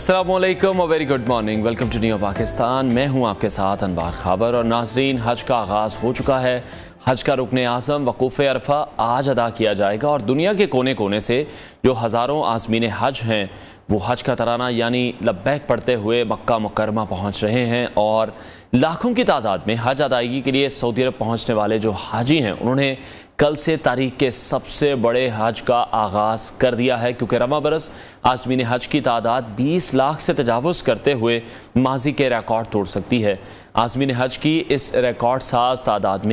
अस्सलामुअलैकुम और very good morning. Welcome to new Pakistan. मैं हूं आपके साथ अनवार खाबर। और नाजरीन, हज का आगाज़ हो चुका है। हज का रुकने आज़म वकूफ़ अरफा आज अदा किया जाएगा और दुनिया के कोने कोने से जो हज़ारों आज़मीन हज हैं वो हज का तराना यानी लब्बैक पढ़ते हुए मक्का मुकरमा पहुँच रहे हैं। और लाखों की तादाद में हज अदायगी के लिए सऊदी अरब पहुँचने वाले जो हाजी हैं उन्होंने कल से तारीख के सबसे बड़े हज का आगाज़ कर दिया है, क्योंकि रमा बरस आज़मीन हज की तादाद 20 लाख से तजावुज़ करते हुए माजी के रिकॉर्ड तोड़ सकती है। आज़मीन हज की इस रिकॉर्ड साज तादाद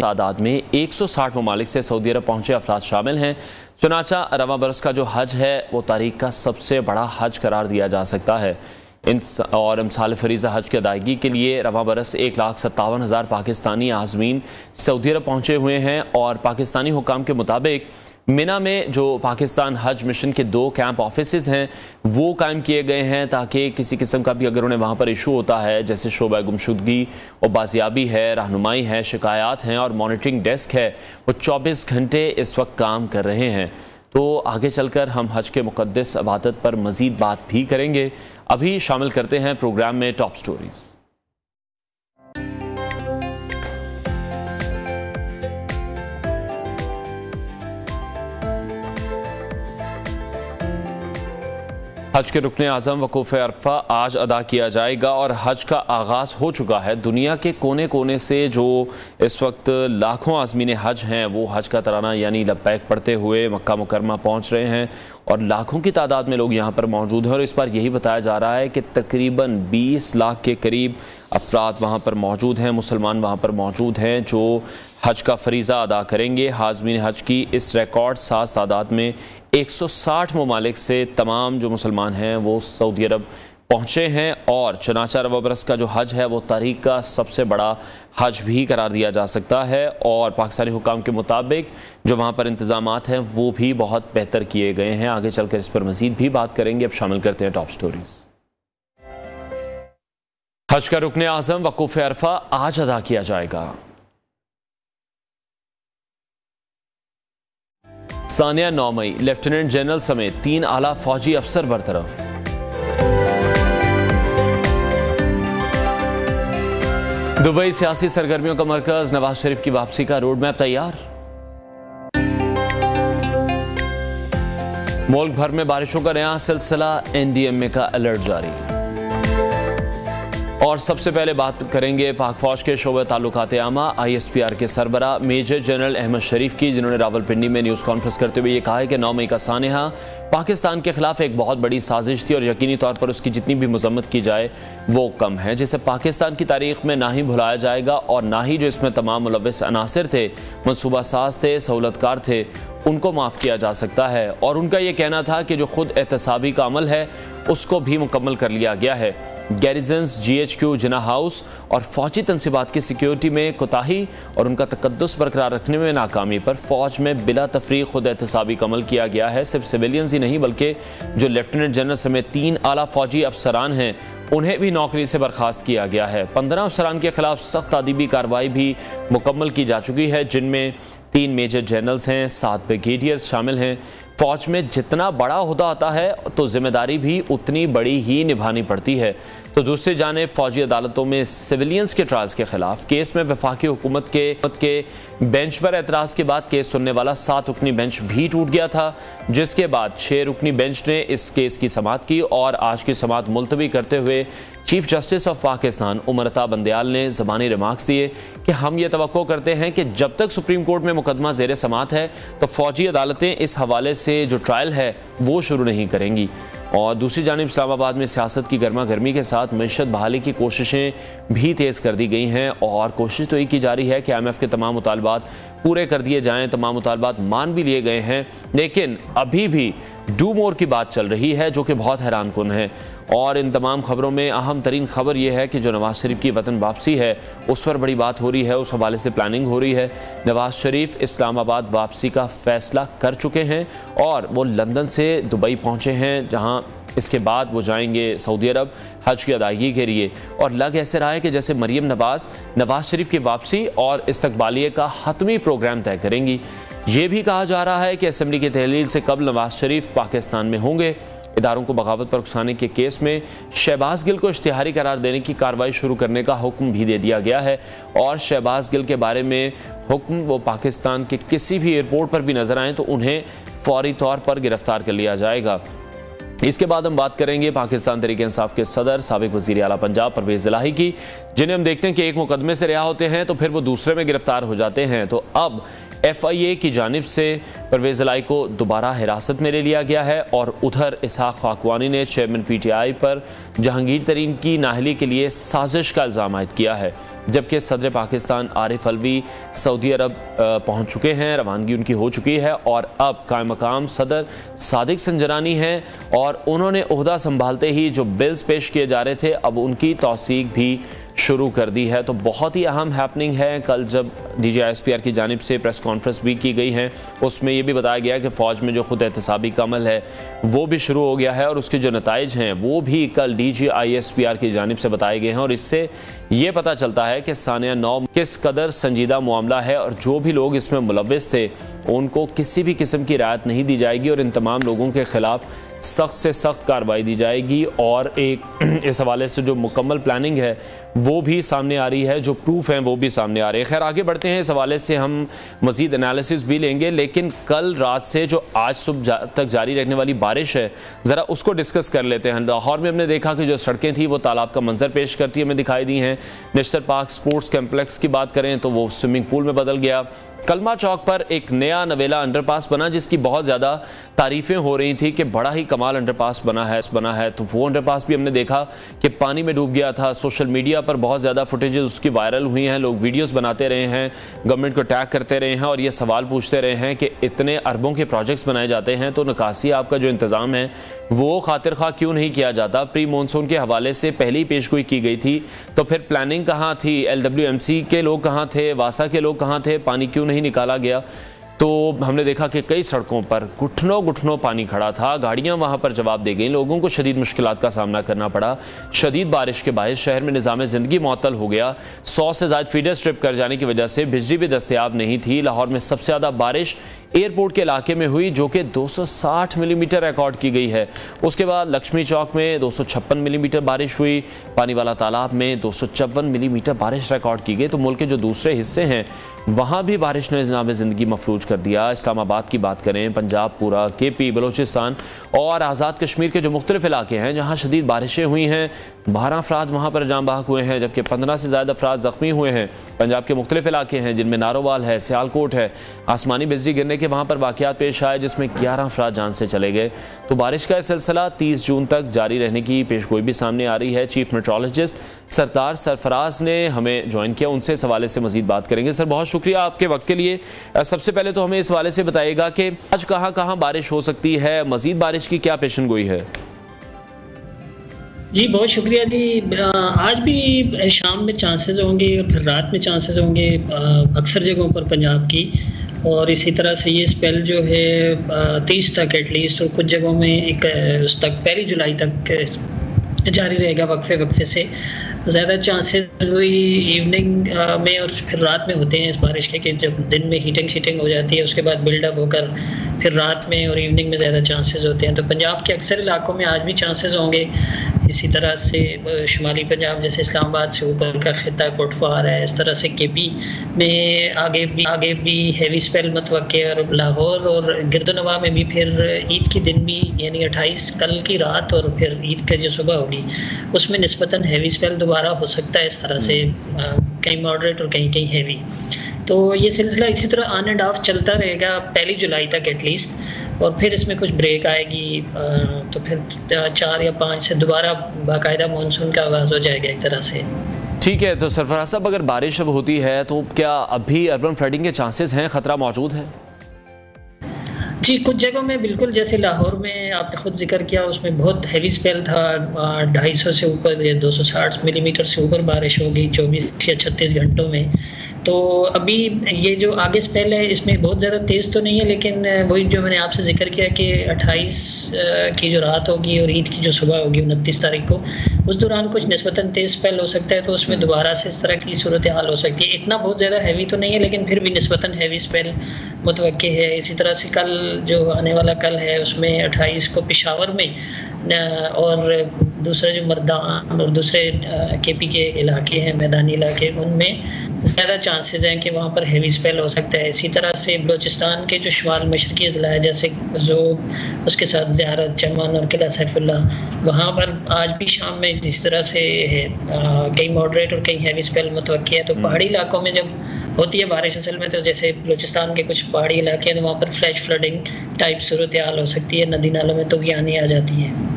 में 160 ममालिक से सऊदी अरब पहुँचे अफराद शामिल हैं। चुनाचा रमा बरस का जो हज है वो तारीख का सबसे बड़ा हज करार दिया जा सकता है। और इमसाल फरीज़ा हज की अदायगी के लिए रमा बरस 1,57,000 पाकिस्तानी आज़मीन सऊदी अरब पहुँचे हुए हैं। और पाकिस्तानी हुकाम के मुताबिक मिना में जो पाकिस्तान हज मिशन के 2 कैंप ऑफिसेज़ हैं वो कायम किए गए हैं, ताकि किसी किस्म का भी अगर उन्हें वहाँ पर इशू होता है, जैसे शोबा गुमशुदगी और बाजियाबी है, रहनुमाई है, शिकायत हैं और मॉनिटरिंग डेस्क है, वो 24 घंटे इस वक्त काम कर रहे हैं। तो आगे चलकर हम हज के मुक़द्दस इबादत पर मज़ीद बात भी करेंगे। अभी शामिल करते हैं प्रोग्राम में टॉप स्टोरीज। हज के रुकने आज़म वकूफ़ अरफा आज अदा किया जाएगा और हज का आगाज़ हो चुका है। दुनिया के कोने कोने से जो इस वक्त लाखों आज़मीन हज हैं वो हज का तराना यानी लब्बैक पढ़ते हुए मक्का मुकरमा पहुँच रहे हैं और लाखों की तादाद में लोग यहाँ पर मौजूद हैं। और इस बार यही बताया जा रहा है कि तकरीबन 20 लाख के करीब अफराद वहाँ पर मौजूद हैं, मुसलमान वहाँ पर मौजूद हैं जो हज का फरीज़ा अदा करेंगे। आज़मीन हज की इस रिकॉर्ड साज तादाद में 160 ममालिक से तमाम जो मुसलमान हैं वो सऊदी अरब पहुँचे हैं। और चनाचा रमा बरस का जो हज है वो तारीख का सबसे बड़ा हज भी करार दिया जा सकता है। और पाकिस्तानी हुकाम के मुताबिक जो वहाँ पर इंतज़ामात हैं वो भी बहुत बेहतर किए गए हैं। आगे चलकर इस पर मज़ीद भी बात करेंगे। अब शामिल करते हैं टॉप स्टोरीज। हज का रुकने आज़म वकूफ़ अरफा आज अदा किया जाएगा। सानिया 9 मई लेफ्टिनेंट जनरल समेत 3 आला फौजी अफसर बरतरफ। दुबई सियासी सरगर्मियों का मरकज, नवाज शरीफ की वापसी का रोड मैप तैयार। मुल्क भर में बारिशों का नया सिलसिला, एनडीएमए का अलर्ट जारी। और सबसे पहले बात करेंगे पाक फौज के शोबे ताल्लुकात आमा ISPR के सरबरा मेजर जनरल अहमद शरीफ की, जिन्होंने रावलपिंडी में न्यूज़ कॉन्फ्रेंस करते हुए ये कहा है कि 9 मई का सानिहा पाकिस्तान के खिलाफ एक बहुत बड़ी साजिश थी और यकीनी तौर पर उसकी जितनी भी मजम्मत की जाए वो कम है, जिसे पाकिस्तान की तारीख में ना ही भुलाया जाएगा और ना ही जो इसमें तमाम मुलव्विस अनासिर थे, मनसूबा साज थे, सहूलतकार थे, उनको माफ़ किया जा सकता है। और उनका ये कहना था कि जो खुद एहतसाबी का अमल है उसको भी मुकम्मल कर लिया गया है। गैरिजन्स, GHQ, जिना हाउस और फौजी तनसीबात की सिक्योरिटी में कोताही और उनका तकद्दुस बरकरार रखने में नाकामी पर फौज में बिला तफरीक खुद एहतसाबी का अमल किया गया है। सिर्फ सिविलियंस ही नहीं बल्कि जो लेफ्टिनेंट जनरल समेत 3 आला फौजी अफसरान हैं उन्हें भी नौकरी से बर्खास्त किया गया है। 15 अफसरान के खिलाफ सख्त अदबी कार्रवाई भी मुकम्मल की जा चुकी है, जिनमें 3 मेजर जनरल्स हैं, 7 ब्रिगेडियर्स शामिल हैं। फौज में जितना बड़ा ओहदा आता है तो जिम्मेदारी भी उतनी बड़ी ही निभानी पड़ती है। तो दूसरी जानिब फौजी अदालतों में सिविलियंस के ट्रायल्स के खिलाफ केस में वफाकी हुकूमत के बेंच पर एतराज़ के बाद केस सुनने वाला 7 रुकनी बेंच भी टूट गया था, जिसके बाद 6 रुकनी बेंच ने इस केस की समाअत की और आज की समाअत मुलतवी करते हुए chief justice of Pakistan Umar Ata Bandial ने ज़बानी रिमार्क्स दिए कि हम ये तवक्को करते हैं कि जब तक सुप्रीम कोर्ट में मुकदमा ज़ेर समाअत है तो फौजी अदालतें इस हवाले से जो ट्रायल है वो शुरू नहीं करेंगी। और दूसरी जानिब इस्लामाबाद में सियासत की गर्मा गर्मी के साथ मईशत बहाली की कोशिशें भी तेज़ कर दी गई हैं और कोशिश तो ये की जा रही है कि IMF के तमाम मुतालबात पूरे कर दिए जाएँ, तमाम मुतालबात मान भी लिए गए हैं, लेकिन अभी भी डू मोर की बात चल रही है जो कि बहुत हैरान कुन है। और इन तमाम खबरों में अहम तरीन खबर यह है कि जो नवाज शरीफ की वतन वापसी है उस पर बड़ी बात हो रही है, उस हवाले से प्लानिंग हो रही है। नवाज शरीफ इस्लामाबाद वापसी का फैसला कर चुके हैं और वो लंदन से दुबई पहुंचे हैं, जहां इसके बाद वो जाएंगे सऊदी अरब हज की अदायगी के लिए। और लग ऐसे रहा है कि जैसे मरियम नवाज शरीफ की वापसी और इस्तकबालिये का हतमी प्रोग्राम तय करेंगी। ये भी कहा जा रहा है कि असम्बली की तहलील से कबल नवाज शरीफ पाकिस्तान में होंगे। इदारों को बगावत पर उकसाने के केस में शहबाज गिल को इश्तिहारी करार देने की कार्रवाई शुरू करने का हुक्म भी दे दिया गया है और शहबाज गिल के बारे में हुक्म वो पाकिस्तान के किसी भी एयरपोर्ट पर भी नजर आए तो उन्हें फौरी तौर पर गिरफ्तार कर लिया जाएगा। इसके बाद हम बात करेंगे पाकिस्तान तहरीक इंसाफ के सदर साबिक वज़ीर आला पंजाब परवेज़ इलाही की, जिन्हें हम देखते हैं कि एक मुकदमे से रिहा होते हैं तो फिर वो दूसरे में गिरफ्तार हो जाते हैं। तो अब FIA की जानिब से परवेज़ इलाही को दोबारा हिरासत में ले लिया गया है और उधर इसहाक खाकवानी ने चेयरमैन PTI पर जहांगीर तरीन की नाअहली के लिए साजिश का इल्ज़ाम आयद किया है, जबकि सदर पाकिस्तान आरिफ अलवी सऊदी अरब पहुंच चुके हैं, रवानगी उनकी हो चुकी है और अब कायम मकाम सदर सादिक संजरानी हैं और उन्होंने ओहदा संभालते ही जो बिल्स पेश किए जा रहे थे अब उनकी तौसीक भी शुरू कर दी है। तो बहुत ही अहम हैपनिंग है। कल जब DG ISPR की जानिब से प्रेस कॉन्फ्रेंस भी की गई है उसमें यह भी बताया गया है कि फ़ौज में जो खुद एहतसाबी का अमल है वो भी शुरू हो गया है और उसके जो नताइज हैं वो भी कल DG ISPR की जानिब से बताए गए हैं और इससे ये पता चलता है कि सानिया 9 किस कदर संजीदा मामला है और जो भी लोग इसमें मुलव्विस थे उनको किसी भी किस्म की राहत नहीं दी जाएगी और इन तमाम लोगों के खिलाफ सख्त से सख्त कार्रवाई दी जाएगी। और एक इस हवाले से जो मुकम्मल प्लानिंग है वो भी सामने आ रही है, जो प्रूफ हैं वो भी सामने आ रहे हैं। खैर आगे बढ़ते हैं, इस हवाले से हम मज़ीद एनालिसिस भी लेंगे, लेकिन कल रात से जो आज सुबह तक जारी रहने वाली बारिश है ज़रा उसको डिस्कस कर लेते हैं। लाहौर में हमने देखा कि जो सड़कें थी वो तालाब का मंजर पेश करती हमें दिखाई दी हैं। नेशनल पार्क स्पोर्ट्स कम्प्लेक्स की बात करें तो वो स्विमिंग पूल में बदल गया। कलमा चौक पर एक नया नवेला अंडरपास बना जिसकी बहुत ज़्यादा तारीफ़ें हो रही थी कि बड़ा ही कमाल अंडरपास बना है। तो वो अंडरपास भी हमने देखा कि पानी में डूब गया था। सोशल मीडिया पर बहुत ज़्यादा फुटेजेस उसकी वायरल हुई हैं, लोग वीडियोस बनाते रहे हैं, गवर्नमेंट को टैग करते रहे हैं और ये सवाल पूछते रहे हैं कि इतने अरबों के प्रोजेक्ट्स बनाए जाते हैं तो निकासी आपका जो इंतज़ाम है वो खातिर खा क्यों नहीं किया जाता। प्री मानसून के हवाले से पहले ही पेशगोई की गई थी तो फिर प्लानिंग कहाँ थी, LWMC के लोग कहाँ थे, वासा के लोग कहाँ थे, पानी क्यों नहीं निकाला गया। तो हमने देखा कि कई सड़कों पर घुटनों घुटनों पानी खड़ा था, गाड़ियां वहां पर जवाब दे गई, लोगों को शदीद मुश्किलात का सामना करना पड़ा। शदीद बारिश के बायस शहर में निज़ाम ज़िंदगी मुअत्तल हो गया। 100 से ज़ायद फीडर स्ट्रिप कर जाने की वजह से बिजली भी दस्तयाब नहीं थी। लाहौर में सबसे ज़्यादा बारिश एयरपोर्ट के इलाके में हुई जो कि 260 मिलीमीटर रिकॉर्ड की गई है। उसके बाद लक्ष्मी चौक में 256 मिलीमीटर बारिश हुई। पानी वाला तालाब में 254 मिलीमीटर बारिश रिकॉर्ड की गई। तो मुल्क के जो दूसरे हिस्से हैं वहाँ भी बारिश ने निज़ाम ज़िंदगी मफलूज कर दिया। इस्लामाबाद की बात करें, पंजाब पूरा, KP, बलोचिस्तान और आज़ाद कश्मीर के जो मुख्तलिफ इलाके हैं जहाँ शदीद बारिशें हुई हैं, 12 अफराद वहाँ पर जाम बहक हुए हैं जबकि 15 से ज़्यादा अफराद ज़ख्मी हुए हैं। पंजाब के मुख्तलिफ इलाके हैं जिनमें नारोवाल है, सियालकोट है, आसमानी बिजली गिरने के वहाँ पर वाक़यात पेश आए जिसमें 11 अफराद जान से चले गए। तो बारिश का सिलसिला 30 जून तक जारी रहने की पेशगोई भी सामने आ रही है। चीफ मेट्रोलॉजिस्ट सरदार सरफराज ने हमें ज्वाइन किया, उनसे इस हवाले से मजीद बात करेंगे। सर बहुत शुक्रिया आपके वक्त के लिए। सबसे पहले तो हमें इस हवाले से बताइएगा कि आज कहाँ कहाँ बारिश हो सकती है, मजीद बारिश की क्या पेशनगोई है। जी बहुत शुक्रिया जी। आज भी शाम में चांसेस होंगे और फिर रात में चांसेस होंगे अक्सर जगहों पर पंजाब की, और इसी तरह से ये स्पेल जो है 30 तक एटलीस्ट, और कुछ जगहों में एक उस तक 1 जुलाई तक जारी रहेगा वक्फे से। ज़्यादा चांसेस हुई इवनिंग में और फिर रात में होते हैं इस बारिश के, कि जब दिन में हीटिंग हो जाती है उसके बाद बिल्डअप होकर फिर रात में और इवनिंग में ज़्यादा चांसेस होते हैं। तो पंजाब के अक्सर इलाकों में आज भी चांसेस होंगे। इसी तरह से शुमाली पंजाब जैसे इस्लामाबाद से ऊपर का खिता कोटफार है, इस तरह से KP में आगे भी हैवी स्पेल मतवक्के, और लाहौर और गिरदनवा में भी फिर ईद के दिन भी यानी 28 कल की रात और फिर ईद का जो सुबह होगी उसमें निस्बतन हैवी स्पेल दोबारा हो सकता है। इस तरह से कहीं मॉडरेट और कहीं हैवी। तो ये सिलसिला इसी तरह ऑन एंड ऑफ चलता रहेगा 1 जुलाई तक एटलीस्ट, और फिर इसमें कुछ ब्रेक आएगी तो फिर 4 या 5 से दोबारा बाकायदा मानसून का आगाज़ हो जाएगा एक तरह से। ठीक है, तो सरफराज साहब अगर बारिश अब होती है तो क्या अभी अर्बन फ्लडिंग के चांसेस हैं, ख़तरा मौजूद है? जी कुछ जगहों में बिल्कुल, जैसे लाहौर में आपने खुद जिक्र किया, उसमें बहुत हैवी स्पेल था। 250 से ऊपर या 260 मिलीमीटर से ऊपर बारिश होगी 24 या 36 घंटों में। तो अभी ये जो आगे स्पेल है इसमें बहुत ज़्यादा तेज़ तो नहीं है, लेकिन वही जो मैंने आपसे जिक्र किया कि 28 की जो रात होगी और ईद की जो सुबह होगी 29 तारीख को, उस दौरान कुछ निस्बतन तेज़ स्पेल हो सकता है, तो उसमें दोबारा से इस तरह की सूरत हाल हो सकती है। इतना बहुत ज़्यादा हैवी तो नहीं है, लेकिन फिर भी निस्बतन हैवी स्पेल मुतवक्के है। इसी तरह से कल जो आने वाला कल है उसमें 28 को पेशावर में और दूसरे जो मर्दान और दूसरे केपी के इलाके हैं, मैदानी इलाके, उनमें ज़्यादा चांसेस हैं कि वहाँ पर हेवी स्पेल हो सकता है। इसी तरह से बलूचिस्तान के जो शुमाल मशरकी अजला है जैसे ज़ोब, उसके साथ ज़ियारत, चमन और किला सैफुल्ला, वहाँ पर आज भी शाम में जिस तरह से है कई मॉडरेट और कई हैवी स्पेल मुतवक्की है। तो पहाड़ी इलाकों में जब होती है बारिश असल में, तो जैसे बलूचिस्तान के कुछ पहाड़ी इलाके हैं तो वहाँ पर फ्लैश फ्लडिंग टाइप सूरत हाल हो सकती है, नदी नालों में तूफ़ानी आ जाती है।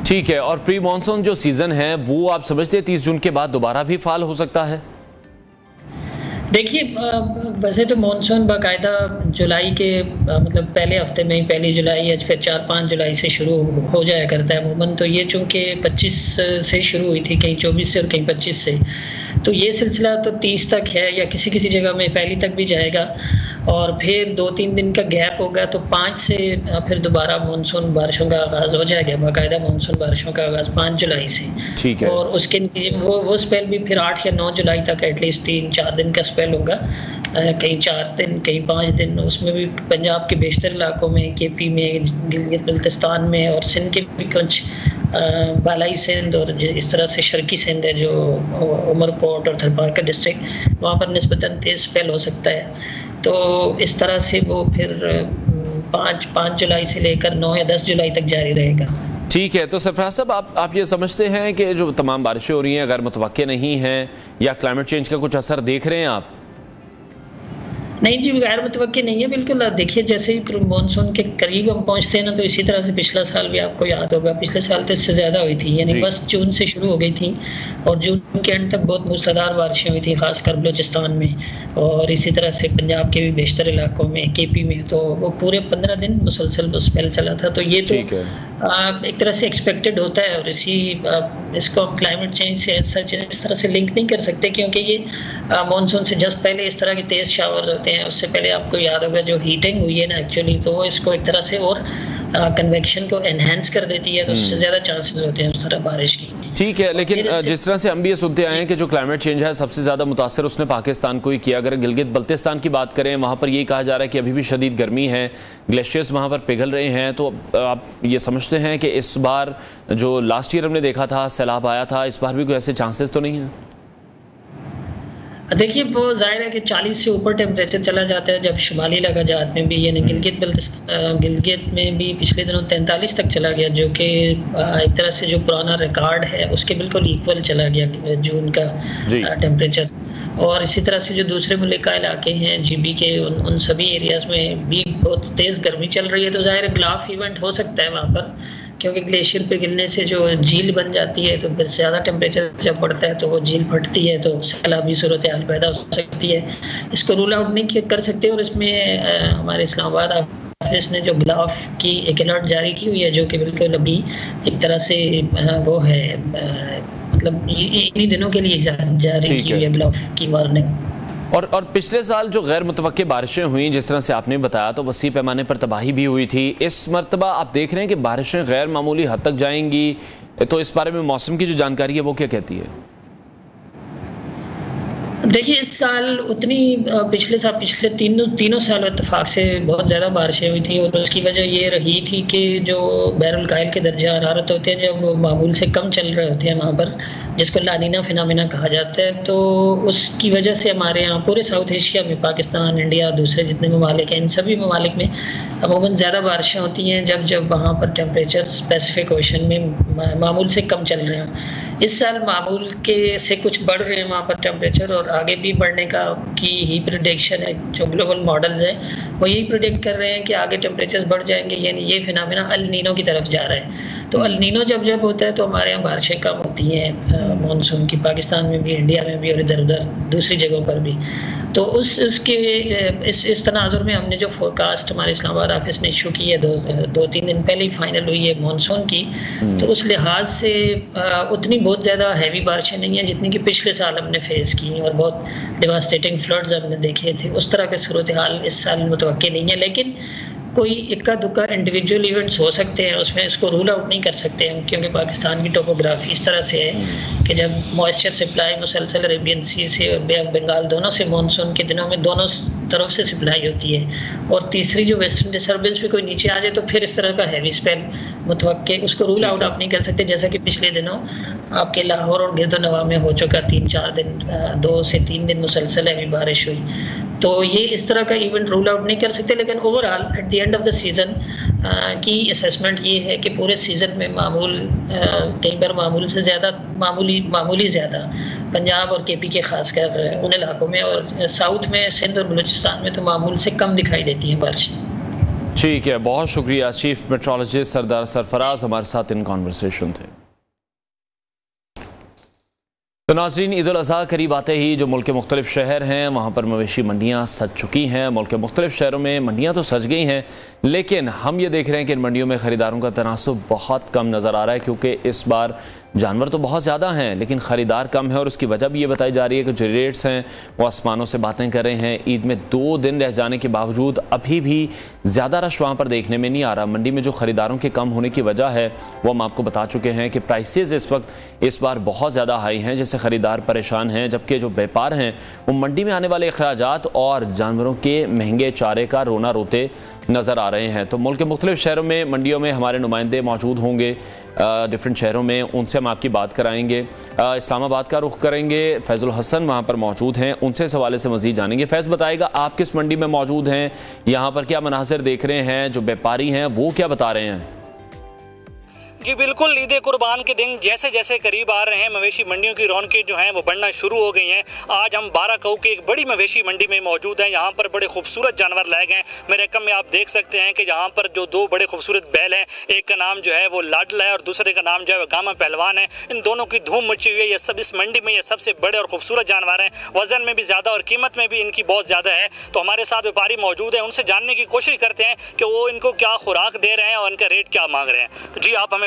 ठीक है, और प्री मानसून जो सीज़न है वो आप समझते हैं 30 जून के बाद दोबारा भी फाल हो सकता है? देखिए, वैसे तो मानसून बाकायदा जुलाई के मतलब पहले हफ्ते में ही, पहली जुलाई या फिर 4-5 जुलाई से शुरू हो जाया करता है अमूमन। तो ये चूँकि 25 से शुरू हुई थी, कहीं 24 से और कहीं 25 से, तो ये सिलसिला तो 30 तक है या किसी किसी जगह में पहली तक भी जाएगा, और फिर 2-3 दिन का गैप होगा, तो 5 से फिर दोबारा मानसून बारिशों का आगाज़ हो जाएगा, बाकायदा मानसून बारिशों का आगाज़ 5 जुलाई से। ठीक है। और उसके नतीजे में वो स्पेल भी फिर 8 या 9 जुलाई तक एटलीस्ट 3-4 दिन का स्पेल होगा, कहीं 4 दिन कहीं 5 दिन। उसमें भी पंजाब के बेशतर इलाकों में, केपी में, गिलगित बल्तिस्तान में और सिंध के भी कुछ बालाई सिंध और इस तरह से शर्की सिंध है जो उमरकोट और थरपारकर डिस्ट्रिक्ट, वहाँ पर निस्बतन तेज़ स्पेल हो सकता है। तो इस तरह से वो फिर 5 जुलाई से लेकर 9 या 10 जुलाई तक जारी रहेगा। ठीक है, तो सरफराज साहब आप ये समझते हैं कि जो तमाम बारिशें हो रही हैं अगर मुतवक्के नहीं हैं या क्लाइमेट चेंज का कुछ असर देख रहे हैं आप? नहीं जी, गैर मुतवक्की नहीं है बिल्कुल। देखिए, जैसे ही मानसून के करीब हम पहुंचते हैं ना, तो इसी तरह से पिछला साल भी आपको याद होगा, पिछले साल तो इससे ज़्यादा हुई थी, यानी बस जून से शुरू हो गई थी और जून के एंड तक बहुत मूसलाधार बारिशें हुई थी, खासकर बलूचिस्तान में और इसी तरह से पंजाब के भी बेशतर इलाकों में, केपी में। तो वो पूरे 15 दिन मुसलसल वो स्पेल चला था। तो ये तो एक तरह से एक्सपेक्टेड होता है, और इसको क्लाइमेट चेंज से इस तरह से लिंक नहीं कर सकते, क्योंकि ये मानसून से जस्ट पहले इस तरह के तेज़ शावर्स होते हैं। उससे पहले आपको याद होगा जो हीटिंग हुई है ना एक्चुअली, तो वो इसको एक तरह से और कन्वेक्शन को एनहांस कर देती है, तो उससे ज़्यादा चांसेस होते हैं उस तरह बारिश की। ठीक है, लेकिन जिस तरह से हम भी ये सुनते आए हैं कि जो क्लाइमेट चेंज है सबसे ज़्यादा मुतासर उसने पाकिस्तान को ही किया। अगर गिलगित बल्तिस्तान की बात करें, वहाँ पर यही कहा जा रहा है कि अभी भी शदीद गर्मी है, ग्लेशियर्स वहाँ पर पिघल रहे हैं। तो आप ये समझते हैं कि इस बार जो लास्ट ईयर हमने देखा था, सैलाब आया था, इस बार भी कोई ऐसे चांसेस तो नहीं है? देखिए, वो जाहिर है कि 40 से ऊपर टेम्परेचर चला जाता है जब शुमाली इलाकाजात में भी, यानी गिलगित में भी पिछले दिनों 43 तक चला गया, जो कि एक तरह से जो पुराना रिकॉर्ड है उसके बिल्कुल इक्वल चला गया जून का टेम्परेचर। और इसी तरह से जो दूसरे मुल्क इलाके हैं GB के, उन सभी एरियाज़ में भी बहुत तेज़ गर्मी चल रही है। तो जाहिर है ग्लाफ इवेंट हो सकता है वहाँ पर, क्योंकि ग्लेशियर पिघलने से जो झील बन जाती है, तो फिर ज़्यादा टेम्परेचर जब बढ़ता है तो वो झील फटती है, तो सैलाबी सूरत हाल पैदा हो सकती है। इसको रूल आउट नहीं कर सकते। और इसमें हमारे इस्लामाबाद ऑफिस ने जो ग्लाफ की एक अलर्ट जारी की हुई है, जो कि बिल्कुल अभी एक तरह से वो है, मतलब इन्हीं दिनों के लिए जारी की हुई है ग्लाफ की वार्निंग। और पिछले साल जो गैर मुतवक्के बारिशें हुई, जिस तरह से आपने बताया, तो वसी पैमाने पर तबाही भी हुई थी। इस मरतबा आप देख रहे हैं कि बारिशें गैर मामूली हद तक जाएंगी, तो इस बारे में मौसम की जो जानकारी है वो क्या कहती है? देखिए, इस साल उतनी पिछले तीनों साल इत्तेफाक से बहुत ज़्यादा बारिशें हुई थी, और उसकी वजह ये रही थी कि जो बैरुल कायल के दर्जा हरारत होते हैं जब वो मामूल से कम चल रहे होते हैं वहाँ पर, जिसको लानीना फिनोमेना कहा जाता है, तो उसकी वजह से हमारे यहाँ पूरे साउथ एशिया में, पाकिस्तान, इंडिया, दूसरे जितने ममालिक हैं, इन सभी ममालिक में अमूमन ज़्यादा बारिशें होती हैं जब वहाँ पर टेम्परेचर स्पेसिफिक ओशन में मामूल से कम चल रहे हैं। इस साल मामूल के से कुछ बढ़ रहे हैं वहाँ पर टेम्परेचर, और आगे भी बढ़ने की ही प्रेडिक्शन है। जो ग्लोबल मॉडल्स हैं वो यही प्रेडिक्ट कर रहे हैं कि आगे टेम्परेचर बढ़ जाएंगे, यानी ये फिनोमेना अल नीनो की तरफ जा रहा है। तो अल नीनो जब होता है तो हमारे यहाँ बारिशें कम होती हैं, मानसून की, पाकिस्तान में भी, इंडिया में भी और इधर उधर दूसरी जगहों पर भी। तो इस तनाजुर में हमने जो फोरकास्ट हमारे इस्लामाबाद ऑफिस ने इशू की है 2-3 दिन पहले ही फाइनल हुई है मानसून की, तो उस लिहाज से उतनी बहुत ज़्यादा हैवी बारिशें नहीं हैं जितनी कि पिछले साल हमने फेस की और बहुत डिवास्टेटिंग फ्लड्स हमने देखे थे। उस तरह के सूरत हाल इस साल मुतवक्किल नहीं है, लेकिन कोई इक्का दुक्का इंडिविजुअल इवेंट्स हो सकते हैं, उसमें इसको रूल आउट नहीं कर सकते हम, क्योंकि पाकिस्तान की टोपोग्राफी इस तरह से है कि जब मॉइस्चर सप्लाई मुसलसल अरेबियन सी से और बे ऑफ बंगाल दोनों से मानसून के दिनों में दोनों तरफ से सप्लाई होती है, और तीसरी जो वेस्टर्न डिस्टर्बेंस पे कोई नीचे आ जाए तो फिर इस तरह का हैवी स्पेल मुतवक्किल, उसको रूल आउट आप नहीं कर सकते, जैसा कि पिछले दिनों आपके लाहौर और गिरदनवा में हो चुका 3-4 दिन, 2 से 3 दिन मुसलसल हैवी बारिश हुई। तो ये इस तरह का इवेंट रूल आउट नहीं कर सकते, लेकिन overall at the end of the season की असेसमेंट ये है कि पूरे सीज़न में मामूल, कई बार मामूल से ज़्यादा, मामूली ज़्यादा पंजाब और KP के खासकर उन इलाकों में, और साउथ में सिंध और बलूचिस्तान में तो मामूल से कम दिखाई देती हैं बारिशें। ठीक है, बहुत शुक्रिया। चीफ मेट्रोलॉजिस्ट सरदार सरफराज हमारे साथ इन कॉन्वर्सेशन थे। तो नाज़रीन, ईद उल अज़हा करीब आते ही जो मुल्क के मुख्तलिफ शहर हैं वहाँ पर मवेशी मंडियाँ सज चुकी हैं। मुल्क के मुख्तलिफ शहरों में मंडियाँ तो सज गई हैं, लेकिन हम ये देख रहे हैं कि इन मंडियों में ख़रीदारों का तनासुब बहुत कम नज़र आ रहा है, क्योंकि इस बार जानवर तो बहुत ज़्यादा हैं लेकिन ख़रीदार कम है। और उसकी वजह भी ये बताई जा रही है कि जो रेट्स हैं वो आसमानों से बातें कर रहे हैं। ईद में 2 दिन रह जाने के बावजूद अभी भी ज़्यादा रश वहाँ पर देखने में नहीं आ रहा। मंडी में जो ख़रीदारों के कम होने की वजह है वो हम आपको बता चुके हैं कि प्राइसेस इस वक्त इस बार बहुत ज़्यादा हाई हैं, जिससे ख़रीदार परेशान हैं, जबकि जो व्यापार हैं वो मंडी में आने वाले अखराजात और जानवरों के महंगे चारे का रोना रोते नज़र आ रहे हैं। तो मुल्क के मुख्तलिफ शहरों में मंडियों में हमारे नुमाइंदे मौजूद होंगे, डिफरेंट शहरों में, उनसे हम आपकी बात कराएंगे। इस्लामाबाद का रुख करेंगे, फैज़ुल हसन वहाँ पर मौजूद हैं, उनसे इस हवाले से मज़ीद जानेंगे। फैज़, बताएगा आप किस मंडी में मौजूद हैं, यहाँ पर क्या मनाज़िर देख रहे हैं, जो व्यापारी हैं वो क्या बता रहे हैं? जी बिल्कुल, ईद कुर्बान के दिन जैसे जैसे करीब आ रहे हैं मवेशी मंडियों की रौनकें जो हैं वो बढ़ना शुरू हो गई हैं। आज हम 12 कऊ की एक बड़ी मवेशी मंडी में मौजूद हैं। यहाँ पर बड़े खूबसूरत जानवर लाए गए। मेरे कम में आप देख सकते हैं कि यहाँ पर जो 2 बड़े खूबसूरत बैल हैं, एक का नाम जो है वो लाडला है और दूसरे का नाम जो है वो गामा पहलवान है। इन दोनों की धूम मची हुई है। ये सब इस मंडी में ये सबसे बड़े और खूबसूरत जानवर हैं। वजन में भी ज़्यादा और कीमत में भी इनकी बहुत ज़्यादा है। तो हमारे साथ व्यापारी मौजूद हैं, उनसे जानने की कोशिश करते हैं कि वो इनको क्या खुराक दे रहे हैं और इनका रेट क्या मांग रहे हैं।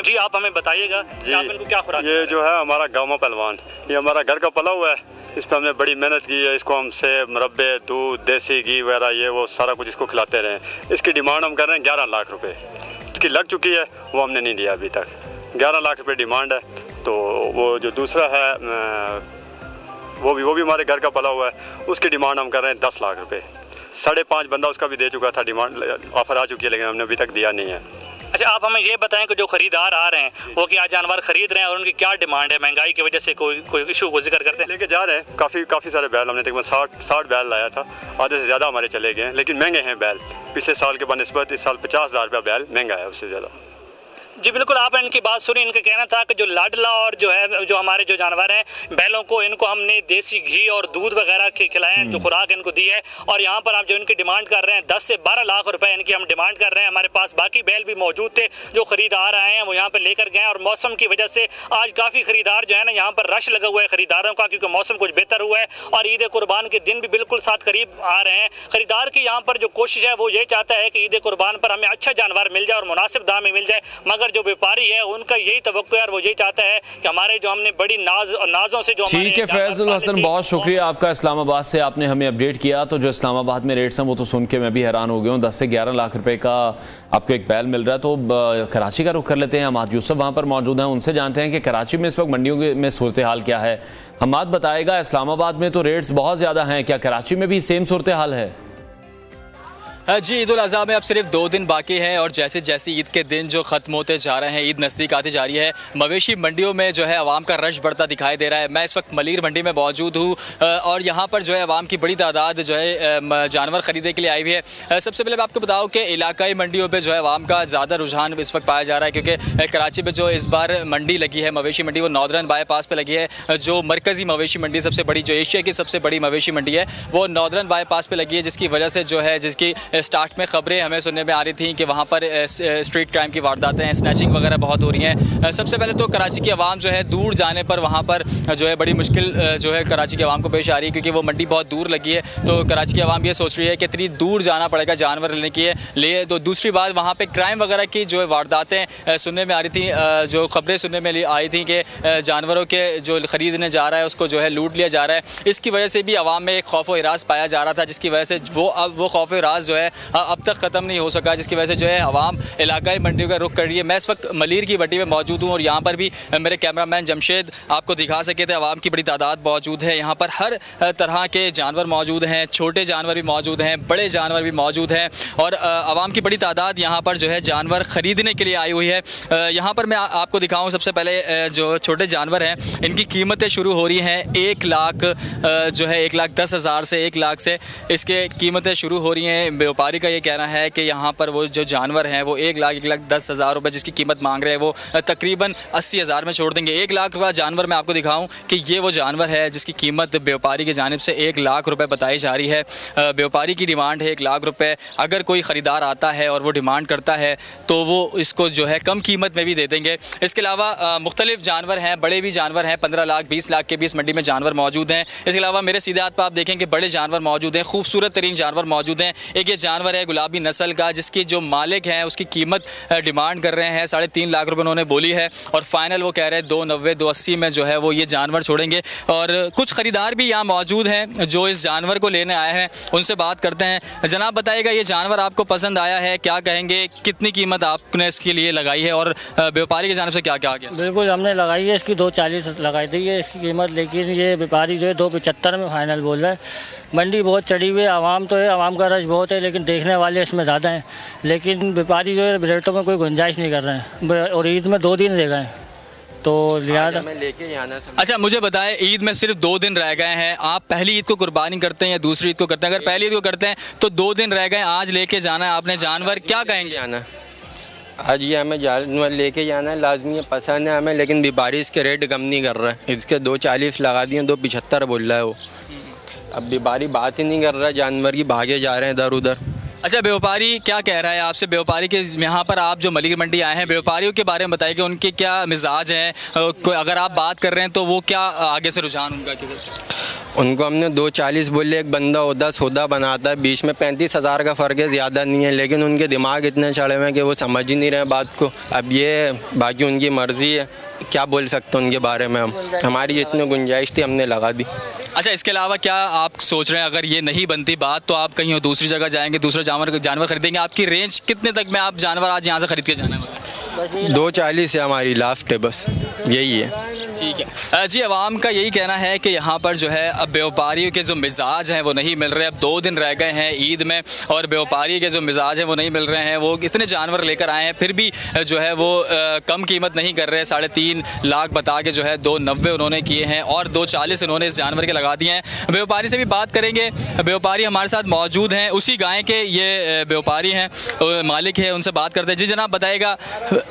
जी आप हमें बताइएगा कि आप इनको क्या खुराक? ये जो है हमारा गामा पहलवान, ये हमारा घर का पला हुआ है। इस पर हमने बड़ी मेहनत की है। इसको हम सेब, मुरब्बे, दूध, देसी घी वगैरह ये वो सारा कुछ इसको खिलाते रहे। इसकी डिमांड हम कर रहे हैं 11 लाख रुपए। इसकी लग चुकी है, वो हमने नहीं दिया अभी तक। 11 लाख रुपए डिमांड है। तो वो जो दूसरा है वो भी हमारे घर का पला हुआ है, उसकी डिमांड हम कर रहे हैं 10 लाख रुपए। 5.5 बंदा उसका भी दे चुका था, डिमांड ऑफर आ चुकी है, लेकिन हमने अभी तक दिया नहीं है। अच्छा, आप हमें ये बताएं कि जो खरीदार आ रहे हैं वो क्या जानवर खरीद रहे हैं और उनकी क्या डिमांड है? महंगाई की वजह से कोई इशू को जिक्र करते हैं? लेके जा रहे हैं काफ़ी सारे बैल। हमने तकरीबन 60 बैल लाया था, आधे से ज़्यादा हमारे चले गए हैं, लेकिन महंगे हैं बैल। पिछले साल के बनस्बत इस साल 50,000 रुपया बैल महंगा है उससे ज़्यादा। जी बिल्कुल, आपने इनकी बात सुनी। इनका कहना था कि जो लाडला और जो है जो हमारे जो जानवर हैं बैलों को, इनको हमने देसी घी और दूध वगैरह के खिलाए हैं, जो खुराक इनको दी है। और यहाँ पर आप जो इनकी डिमांड कर रहे हैं 10 से 12 लाख रुपए इनकी हम डिमांड कर रहे हैं। हमारे पास बाकी बैल भी मौजूद थे, जो खरीदार आए हैं वो यहाँ पर लेकर गए। और मौसम की वजह से आज काफ़ी खरीदार जो है ना, यहाँ पर रश लगा हुआ है खरीदारों का, क्योंकि मौसम कुछ बेहतर हुआ है और ईद कुर्बान के दिन भी बिल्कुल साथ करीब आ रहे हैं। खरीदार की यहाँ पर जो कोशिश है वो ये चाहता है कि ईद कुर्बान पर हमें अच्छा जानवर मिल जाए और मुनासिब दाम में मिल जाए, मगर जो व्यापारी है उनका यही तवक्को है और वो यही चाहता है कि हमारे जो हमने बड़ी नाजों से जो। ठीक है फैज़ुल हसन, बहुत शुक्रिया आपका। इस्लामाबाद से आपने हमें अपडेट किया। तो जो इस्लामाबाद में रेट्स हैं वो तो सुन के मैं भी हैरान हो गया हूँ। 10 से 11 लाख रुपए का आपको एक बैल मिल रहा है। तो कराची का रुख कर लेते हैं। हमाद यूसुफ वहाँ पर मौजूद हैं, उनसे जानते हैं कि कराची में इस वक्त मंडियों में सूरत हाल क्या है। हमाद बताएगा, इस्लामाबाद में तो रेट्स बहुत ज़्यादा हैं, क्या कराची में भी सेम सूरत हाल है? जी, ईद उल अज़हा में अब सिर्फ 2 दिन बाकी हैं और जैसे जैसे ईद के दिन जो ख़त्म होते जा रहे हैं, ईद नज़दीक आती जा रही है, मवेशी मंडियों में जो है आवाम का रश बढ़ता दिखाई दे रहा है। मैं इस वक्त मलीर मंडी में मौजूद हूँ और यहाँ पर जो है आवाम की बड़ी तादाद जो है जानवर ख़रीदने के लिए आई हुई है। सबसे पहले मैं आपको बताऊँ कि इलाकाई मंडियों पर जो है आवाम का ज़्यादा रुझान इस वक्त पाया जा रहा है, क्योंकि कराची में जो इस बार मंडी लगी है मवेशी मंडी, वो नॉर्दर्न बाईपास पर लगी है। जो मरकज़ी मवेशी मंडी सबसे बड़ी, जो एशिया की सबसे बड़ी मवेशी मंडी है, वो नॉर्दर्न बाईपास पर लगी है, जिसकी वजह से जो है जिसकी स्टार्ट में खबरें हमें सुनने में आ रही थी कि वहाँ पर स्ट्रीट क्राइम की वारदातें हैं, स्नैचिंग वगैरह बहुत हो रही हैं। सबसे पहले तो कराची की आवाम जो है दूर जाने पर वहाँ पर जो है बड़ी मुश्किल जो है कराची की आवाम को पेश आ रही है, क्योंकि वो मंडी बहुत दूर लगी है। तो कराची की आवाम ये सोच रही है कि इतनी दूर जाना पड़ेगा जानवर लेने के लिए। तो दूसरी बात, वहाँ पर क्राइम वगैरह की जो वारदातें सुनने में आ रही थी, जो खबरें सुनने में आई थी कि जानवरों के जो ख़रीदने जा रहा है उसको जो है लूट लिया जा रहा है। इसकी वजह से भी आवाम में एक खौफ व हिरास पाया जा रहा था, जिसकी वजह से वो खौफ व हिरास जो है अब तक ख़त्म नहीं हो सका, जिसकी वजह से जो है आवाम इलाकाई मंडियों का रुख कर रही है। मैं इस वक्त मलीर की मंडी में मौजूद हूँ और यहाँ पर भी मेरे कैमरामैन जमशेद आपको दिखा सके थे, आवाम की बड़ी तादाद मौजूद है। यहाँ पर हर तरह के जानवर मौजूद हैं, छोटे जानवर भी मौजूद हैं, बड़े जानवर भी मौजूद हैं और आवाम की बड़ी तादाद यहाँ पर जो है जानवर ख़रीदने के लिए आई हुई है। यहाँ पर मैं आपको दिखाऊँ, सबसे पहले जो छोटे जानवर हैं इनकी कीमतें शुरू हो रही हैं 1 लाख जो है 1,10,000 से 1 लाख से इसके कीमतें शुरू हो रही हैं। व्यापारी का ये कहना है कि यहाँ पर वो जो जानवर हैं वो 1,10,000 रुपये जिसकी कीमत मांग रहे हैं वो तकरीबन 80,000 में छोड़ देंगे। 1 लाख का जानवर मैं आपको दिखाऊं कि ये वो जानवर है जिसकी कीमत व्यापारी की जानिब से 1 लाख रुपये बताई जा रही है। व्यापारी की डिमांड है 1 लाख रुपये। अगर कोई ख़रीदार आता है और वो डिमांड करता है तो वो इसको जो है कम कीमत में भी दे देंगे। इसके अलावा मुख्तलिफ जानवर हैं, बड़े भी जानवर हैं, 15 लाख 20 लाख के भी इस मंडी में जानवर मौजूद हैं। इसके अलावा मेरे सीधे हाथ पर आप देखें कि बड़े जानवर मौजूद हैं, खूबसूरत तरीन जानवर मौजूद हैं। एक ये जानवर है गुलाबी नस्ल का, जिसकी जो मालिक हैं उसकी कीमत डिमांड कर रहे हैं 3.5 लाख रुपये उन्होंने बोली है और फाइनल वो कह रहे हैं 290 280 में जो है वो ये जानवर छोड़ेंगे। और कुछ ख़रीदार भी यहाँ मौजूद हैं जो इस जानवर को लेने आए हैं, उनसे बात करते हैं। जनाब बताइएगा, ये जानवर आपको पसंद आया है, क्या कहेंगे, कितनी कीमत आपने इसके लिए लगाई है और व्यापारी की जानिब से क्या क्या आ गया? बिल्कुल हमने लगाई है, इसकी 240 लगाई दी है इसकी कीमत, लेकिन ये व्यापारी जो है 275 में फाइनल बोल रहा है। मंडी बहुत चढ़ी हुई है, आवाम तो है, आवाम का रश बहुत है, लेकिन देखने वाले इसमें ज़्यादा हैं। लेकिन व्यापारी जो है रेटों में कोई गुंजाइश नहीं कर रहे हैं और ईद में 2 दिन रह गए तो लिहाजा लेके आना। अच्छा मुझे बताएं, ईद में सिर्फ 2 दिन रह गए हैं, आप पहली ईद को कुर्बानी करते हैं या दूसरी ईद को करते हैं? अगर पहली ईद को करते हैं तो 2 दिन रह गए, आज लेके जाना है आपने जानवर, क्या कहेंगे? आना आज ये हमें जानवर लेके जाना है, लाजमी है, पसंद है हमें, लेकिन व्यापारी इसके रेट कम नहीं कर रहा है। इसके 240 लगा दिए, 275 बोल रहा है वो। अब व्यापारी बात ही नहीं कर रहा है, जानवर की भागे जा रहे हैं इधर उधर। अच्छा व्यापारी क्या कह रहा है आपसे? व्यापारी के यहाँ पर आप जो मलिक मंडी आए हैं, व्यापारियों के बारे में बताइए कि उनके क्या मिजाज हैं, अगर आप बात कर रहे हैं तो वो क्या आगे से रुझान उनका किधर? उनको हमने 240 बोले, एक बंदा होता सौदा बनाता है, बीच में 35,000 का फ़र्क है, ज़्यादा नहीं है, लेकिन उनके दिमाग इतने चढ़े हुए हैं कि वो समझ ही नहीं रहे बात को। अब ये बाकी उनकी मर्ज़ी है, क्या बोल सकते हैं उनके बारे में हम, हमारी जितनी गुंजाइश थी हमने लगा दी। अच्छा इसके अलावा क्या आप सोच रहे हैं, अगर ये नहीं बनती बात तो आप कहीं और दूसरी जगह जाएंगे, दूसरा जानवर खरीदेंगे? आपकी रेंज कितने तक में आप जानवर आज यहाँ से खरीद के जाना है? 240 है हमारी लास्ट है, बस यही है। ठीक है जी, आवाम का यही कहना है कि यहाँ पर जो है अब व्यापारियों के जो मिजाज हैं वो नहीं मिल रहे। अब 2 दिन रह गए हैं ईद में और व्यापारी के जो मिजाज हैं वो नहीं मिल रहे हैं। वो इतने जानवर लेकर आए हैं फिर भी जो है वो कम कीमत नहीं कर रहे। 3.5 लाख बता के जो है 290 उन्होंने किए हैं और 240 उन्होंने इस जानवर के लगा दिए हैं। व्यापारी से भी बात करेंगे, व्यापारी हमारे साथ मौजूद हैं, उसी गाय के ये व्यापारी हैं, मालिक है, उनसे बात करते हैं। जी जनाब बताइएगा,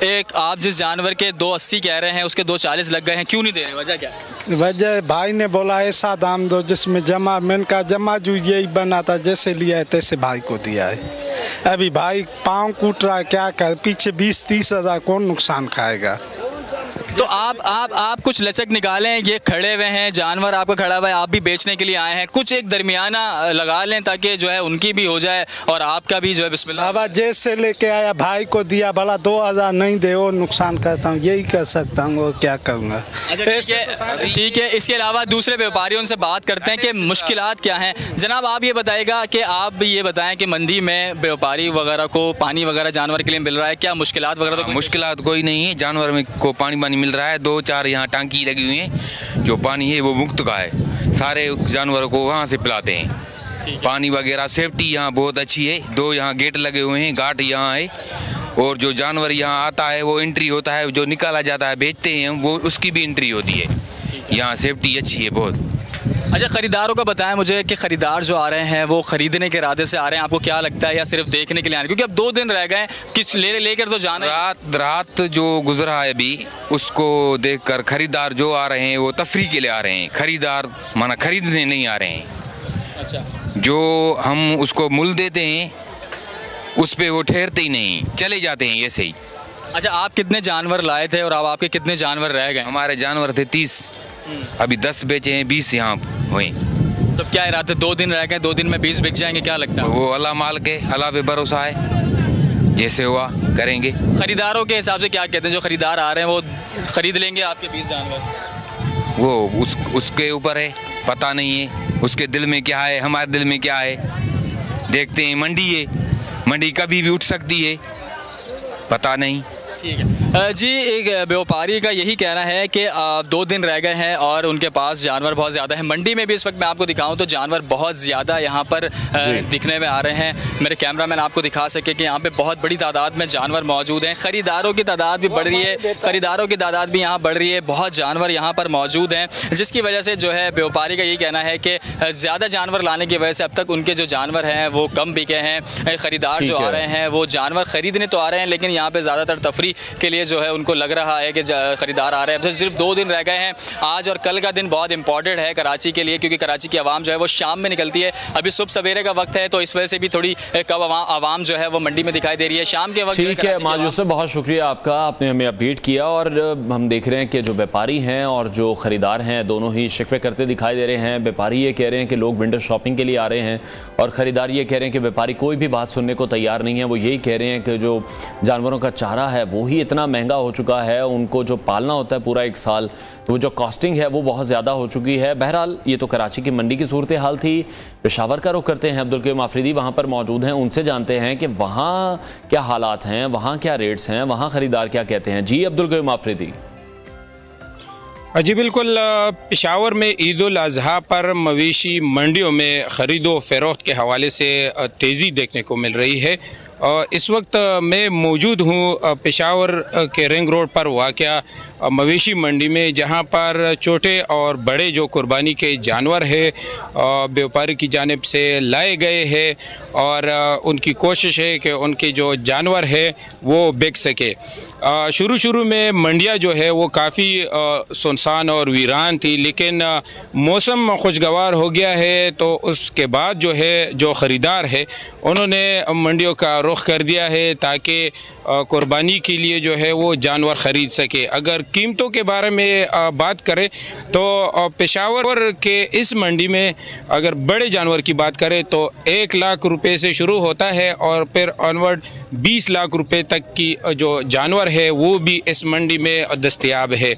एक आप जिस जानवर के 280 कह रहे हैं उसके 240 लग गए हैं, क्यों नहीं दे रहे, वजह क्या? वजह भाई ने बोला ऐसा दाम दो जिसमें जमा, मैंने कहा जमा जो यही बना था, जैसे लिया है तैसे भाई को दिया है। अभी भाई पाँव कूट रहा है, क्या कर, पीछे 20-30 हज़ार कौन नुकसान खाएगा? तो आप कुछ लचक निकालें, ये खड़े हुए हैं जानवर आपका खड़ा हुआ है, आप भी बेचने के लिए आए हैं, कुछ एक दरमियाना लगा लें ताकि जो है उनकी भी हो जाए और आपका भी जो है बिस्मिल्लाह। बाबा जैसे लेके आया भाई को दिया, भला 2000 नहीं दे वो नुकसान करता हूँ, यही कर सकता हूँ, और क्या करूँगा। ठीक है, इसके अलावा दूसरे व्यापारियों से बात करते हैं कि मुश्किलात क्या हैं। जनाब आप ये बताएगा कि आप भी ये बताएं कि मंडी में व्यापारी वगैरह को पानी वगैरह जानवर के लिए मिल रहा है, क्या मुश्किलात वगैरह? तो मुश्किलात कोई नहीं है, जानवर में को पानी मिल रहा है। 2-4 यहाँ टांकी लगी हुई हैं, जो पानी है वो मुफ्त का है, सारे जानवरों को वहाँ से पिलाते हैं। पानी वगैरह सेफ्टी यहाँ बहुत अच्छी है, 2 यहाँ गेट लगे हुए हैं, घाट यहाँ है, और जो जानवर यहाँ आता है वो एंट्री होता है, जो निकाला जाता है बेचते हैं वो उसकी भी एंट्री होती है। यहाँ सेफ्टी अच्छी है बहुत। अच्छा ख़रीदारों का बताएं मुझे कि ख़रीदार जो आ रहे हैं वो ख़रीदने के इरादे से आ रहे हैं, आपको क्या लगता है, या सिर्फ देखने के लिए आ रहे हैं? क्योंकि अब 2 दिन रह गए, किस लेकर तो जाना। रात जो गुजरा है अभी उसको देखकर खरीदार जो आ रहे हैं वो तफरी के लिए आ रहे हैं, खरीदार माना खरीदने नहीं आ रहे हैं। अच्छा, जो हम उसको मूल देते हैं उस पर वो ठहरते ही नहीं, चले जाते हैं ऐसे ही। अच्छा, आप कितने जानवर लाए थे और अब आपके कितने जानवर रह गए? हमारे जानवर थे 30, अभी 10 बेचे हैं, 20 यहाँ हुए। तो क्या इरादे, 2 दिन रह गए, 2 दिन में 20 बिक जाएंगे, क्या लगता है? वो अल्लाह माल के, अल्लाह पे भरोसा है, जैसे हुआ करेंगे। खरीदारों के हिसाब से क्या कहते हैं, जो खरीदार आ रहे हैं वो खरीद लेंगे आपके 20 जानवर? वो उसके ऊपर है, पता नहीं है उसके दिल में क्या है, हमारे दिल में क्या है। देखते हैं, मंडी है, मंडी कभी भी उठ सकती है, पता नहीं। ठीक है जी, एक व्यापारी का यही कहना है कि 2 दिन रह गए हैं और उनके पास जानवर बहुत ज़्यादा है। मंडी में भी इस वक्त मैं आपको दिखाऊं तो जानवर बहुत ज़्यादा यहाँ पर दिखने में आ रहे हैं। मेरे कैमरामैन आपको दिखा सके कि यहाँ पे बहुत बड़ी तादाद में जानवर मौजूद हैं। ख़रीदारों की तादाद भी बढ़ रही है, ख़रीदारों की तादाद भी यहाँ बढ़ रही है, बहुत जानवर यहाँ पर मौजूद हैं, जिसकी वजह से जो है व्यापारी का यही कहना है कि ज़्यादा जानवर लाने की वजह से अब तक उनके जो जानवर हैं वो कम बिके हैं। ख़रीदार जो आ रहे हैं वो जानवर ख़रीदने तो आ रहे हैं, लेकिन यहाँ पर ज़्यादातर तफरी के लिए जो है उनको लग रहा है कि खरीदार आ रहे हैं। तो सिर्फ 2 दिन रह गए हैं, आज और कल का दिन बहुत इंपॉर्टेंट है कराची के लिए, क्योंकि कराची की आवाम जो है वो शाम में निकलती है। अभी सुबह सवेरे का वक्त है, तो इस वजह से भी थोड़ी कब आवाम जो है वो मंडी में दिखाई दे रही है। शाम के वक्त ठीक है माजूद से बहुत शुक्रिया आपका, आपने हमें अपडेट किया। और हम देख रहे हैं कि जो व्यापारी हैं और जो ख़रीदार हैं दोनों ही शिकवे करते दिखाई दे रहे हैं। व्यापारी ये कह रहे हैं कि लोग विंडो शॉपिंग के लिए आ रहे हैं और ख़रीदार ये कह रहे हैं कि व्यापारी कोई भी बात सुनने को तैयार नहीं है। वो यही कह रहे हैं कि जो जानवरों का चारा है वो ही इतना महंगा हो चुका है, उनको जो पालना होता है पूरा 1 साल, तो वो जो कॉस्टिंग है वो बहुत ज़्यादा हो चुकी है। बहरहाल ये तो कराची की मंडी की सूरत हाल थी। पेशावर का रुख करते हैं, अब्दुल कयूम आफरीदी वहाँ पर मौजूद हैं, उनसे जानते हैं कि वहाँ क्या हालात हैं, वहाँ क्या रेट्स हैं, वहाँ ख़रीदार क्या कहते हैं। जी अब्दुल कयूम आफरीदी। जी बिल्कुल, पेशावर में ईद उल अज़हा पर मवेशी मंडियों में ख़रीदो फरोख्त के हवाले से तेज़ी देखने को मिल रही है। इस वक्त मैं मौजूद हूँ पेशावर के रिंग रोड पर वाक़या मवेशी मंडी में, जहाँ पर छोटे और बड़े जो कुर्बानी के जानवर है व्यापारी की जानिब से लाए गए हैं और उनकी कोशिश है कि उनके जो जानवर है वो बिक सके। शुरू में मंडियाँ जो है वो काफ़ी सुनसान और वीरान थी, लेकिन मौसम खुशगवार हो गया है, तो उसके बाद जो है जो ख़रीदार है उन्होंने मंडियों का रुख कर दिया है ताकि कुर्बानी के लिए जो है वो जानवर ख़रीद सके। अगर कीमतों के बारे में बात करें तो पेशावर के इस मंडी में अगर बड़े जानवर की बात करें तो 1 लाख रुपए से शुरू होता है और फिर ऑनवर्ड 20 लाख रुपए तक की जो जानवर है वो भी इस मंडी में दस्तयाब है।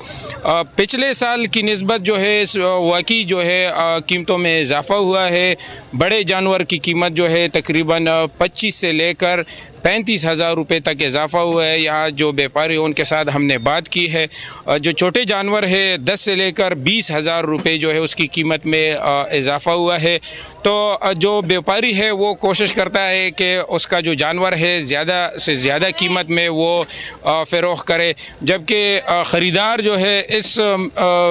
पिछले साल की निस्बत जो है इस वाकई जो है कीमतों में इजाफ़ा हुआ है। बड़े जानवर की कीमत जो है तकरीबन 25 से लेकर 35,000 रुपये तक इजाफ़ा हुआ है। यहाँ जो व्यापारी उनके साथ हमने बात की है, जो छोटे जानवर है 10 से लेकर 20,000 रुपये जो है उसकी कीमत में इजाफ़ा हुआ है। तो जो व्यापारी है वो कोशिश करता है कि उसका जो जानवर है ज़्यादा से ज़्यादा कीमत में वो फ़रोख्त करे, जबकि ख़रीदार जो है इस